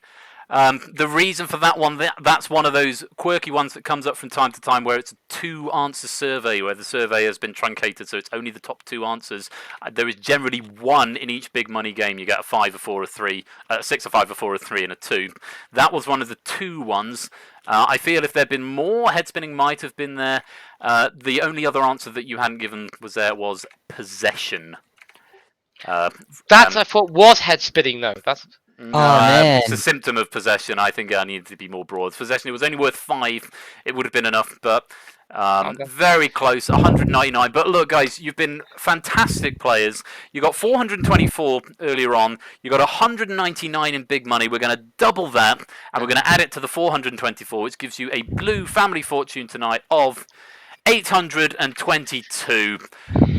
The reason for that one, that's one of those quirky ones that comes up from time to time where it's a 2-answer survey where the survey has been truncated, so it's only the top 2 answers. There is generally 1 in each big money game. You get a 5, a 4, a 3, a 6, a 5, a 4, a 3, and a 2. That was one of the 2 ones. I feel if there had been more, head spinning might have been there. The only other answer that you hadn't given was possession. That I thought was head spinning though. That's. man. It's a symptom of possession. I think I needed to be more broad. Possession, it was only worth 5. It would have been enough, but very close, 199. But look, guys, you've been fantastic players. You got 424 earlier on. You got 199 in big money. We're going to double that, and we're going to add it to the 424, which gives you a blue family fortune tonight of 822.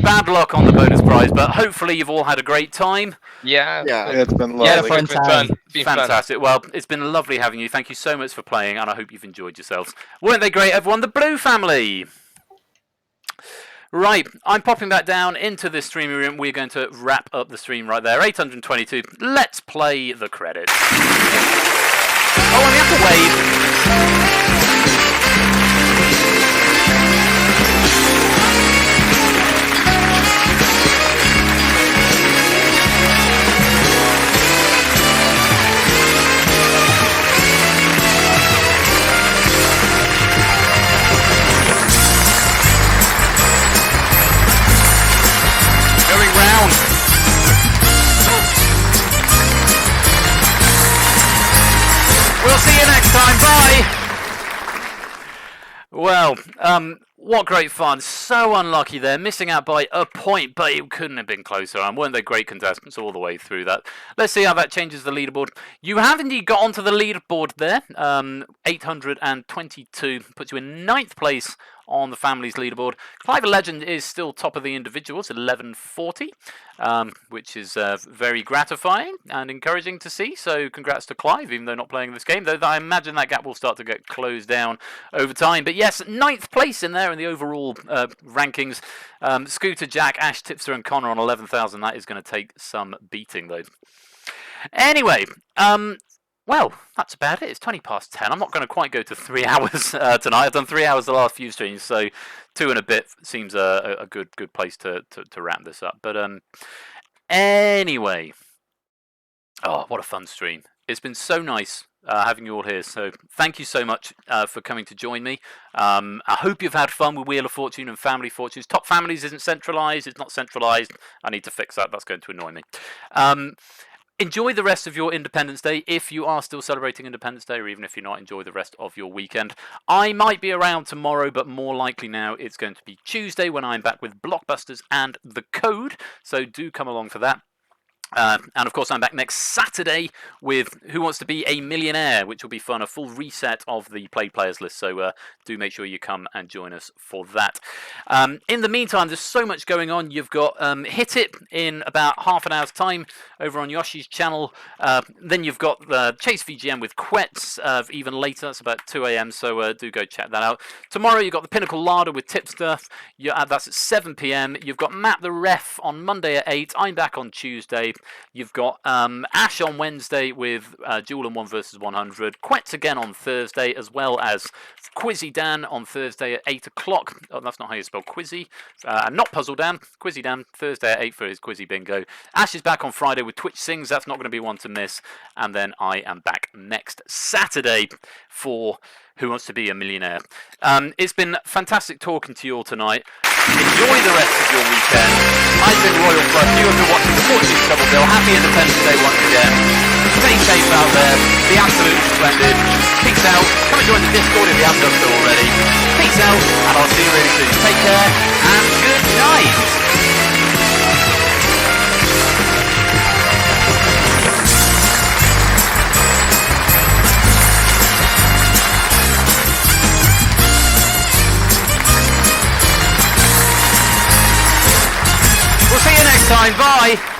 Bad luck on the bonus prize, but hopefully you've all had a great time. Yeah, it's been lovely. Yeah, fun time. Fantastic. Well, it's been lovely having you. Thank you so much for playing, and I hope you've enjoyed yourselves. Weren't they great, everyone? The Blue family. Right, I'm popping that down into the streaming room. We're going to wrap up the stream right there. 822. Let's play the credits. Oh, and we have to wave. Going round. We'll see you next time. Bye. Well, what great fun. So unlucky there, missing out by a point, but it couldn't have been closer. Weren't they great contestants all the way through that? Let's see how that changes the leaderboard. You have indeed got onto the leaderboard there. 822 puts you in 9th place on the family's leaderboard. Clive the Legend is still top of the individuals, 1140, which is very gratifying and encouraging to see. So congrats to Clive, even though not playing this game, though I imagine that gap will start to get closed down over time. But yes, 9th place in there in the overall rankings. Scooter, Jack, Ash, Tipster and Connor on 11,000. That is going to take some beating, though. Anyway, well, that's about it. It's 20 past 10. I'm not going to quite go to 3 hours tonight. I've done 3 hours the last few streams, so 2 and a bit seems a good place to wrap this up. But anyway, oh, what a fun stream. It's been so nice having you all here. So thank you so much for coming to join me. I hope you've had fun with Wheel of Fortune and Family Fortunes. Top Families isn't centralised. It's not centralised. I need to fix that. That's going to annoy me. Enjoy the rest of your Independence Day, if you are still celebrating Independence Day, or even if you're not, enjoy the rest of your weekend. I might be around tomorrow, but more likely now it's going to be Tuesday when I'm back with Blockbusters and The Code, so do come along for that. And of course, I'm back next Saturday with Who Wants to Be a Millionaire, which will be fun, a full reset of the played players list. So do make sure you come and join us for that. In the meantime, there's so much going on. You've got Hit It in about half an hour's time over on Yoshi's channel. Then you've got Chase VGM with Quets even later. That's about 2 a.m. So do go check that out. Tomorrow you've got the Pinnacle Larder with Tipster. That's at 7 p.m. You've got Matt the Ref on Monday at 8. I'm back on Tuesday. You've got Ash on Wednesday with Duel and 1 vs 100. Quets again on Thursday, as well as Quizzy Dan on Thursday at 8 o'clock. Oh, that's not how you spell Quizzy. Not Puzzle Dan. Quizzy Dan, Thursday at 8 for his Quizzy Bingo. Ash is back on Friday with Twitch Sings. That's not going to be one to miss. And then I am back next Saturday for Who Wants to Be a Millionaire. It's been fantastic talking to you all tonight. Enjoy the rest of your weekend. I've been Royal Flush. You have been watching the 46 Double Bill. Happy Independence Day once again. Stay safe out there. Be absolutely splendid. Peace out. Come and join the Discord if you haven't done so already. Peace out, and I'll see you really soon. Take care, and good night. We'll see you next time. Bye.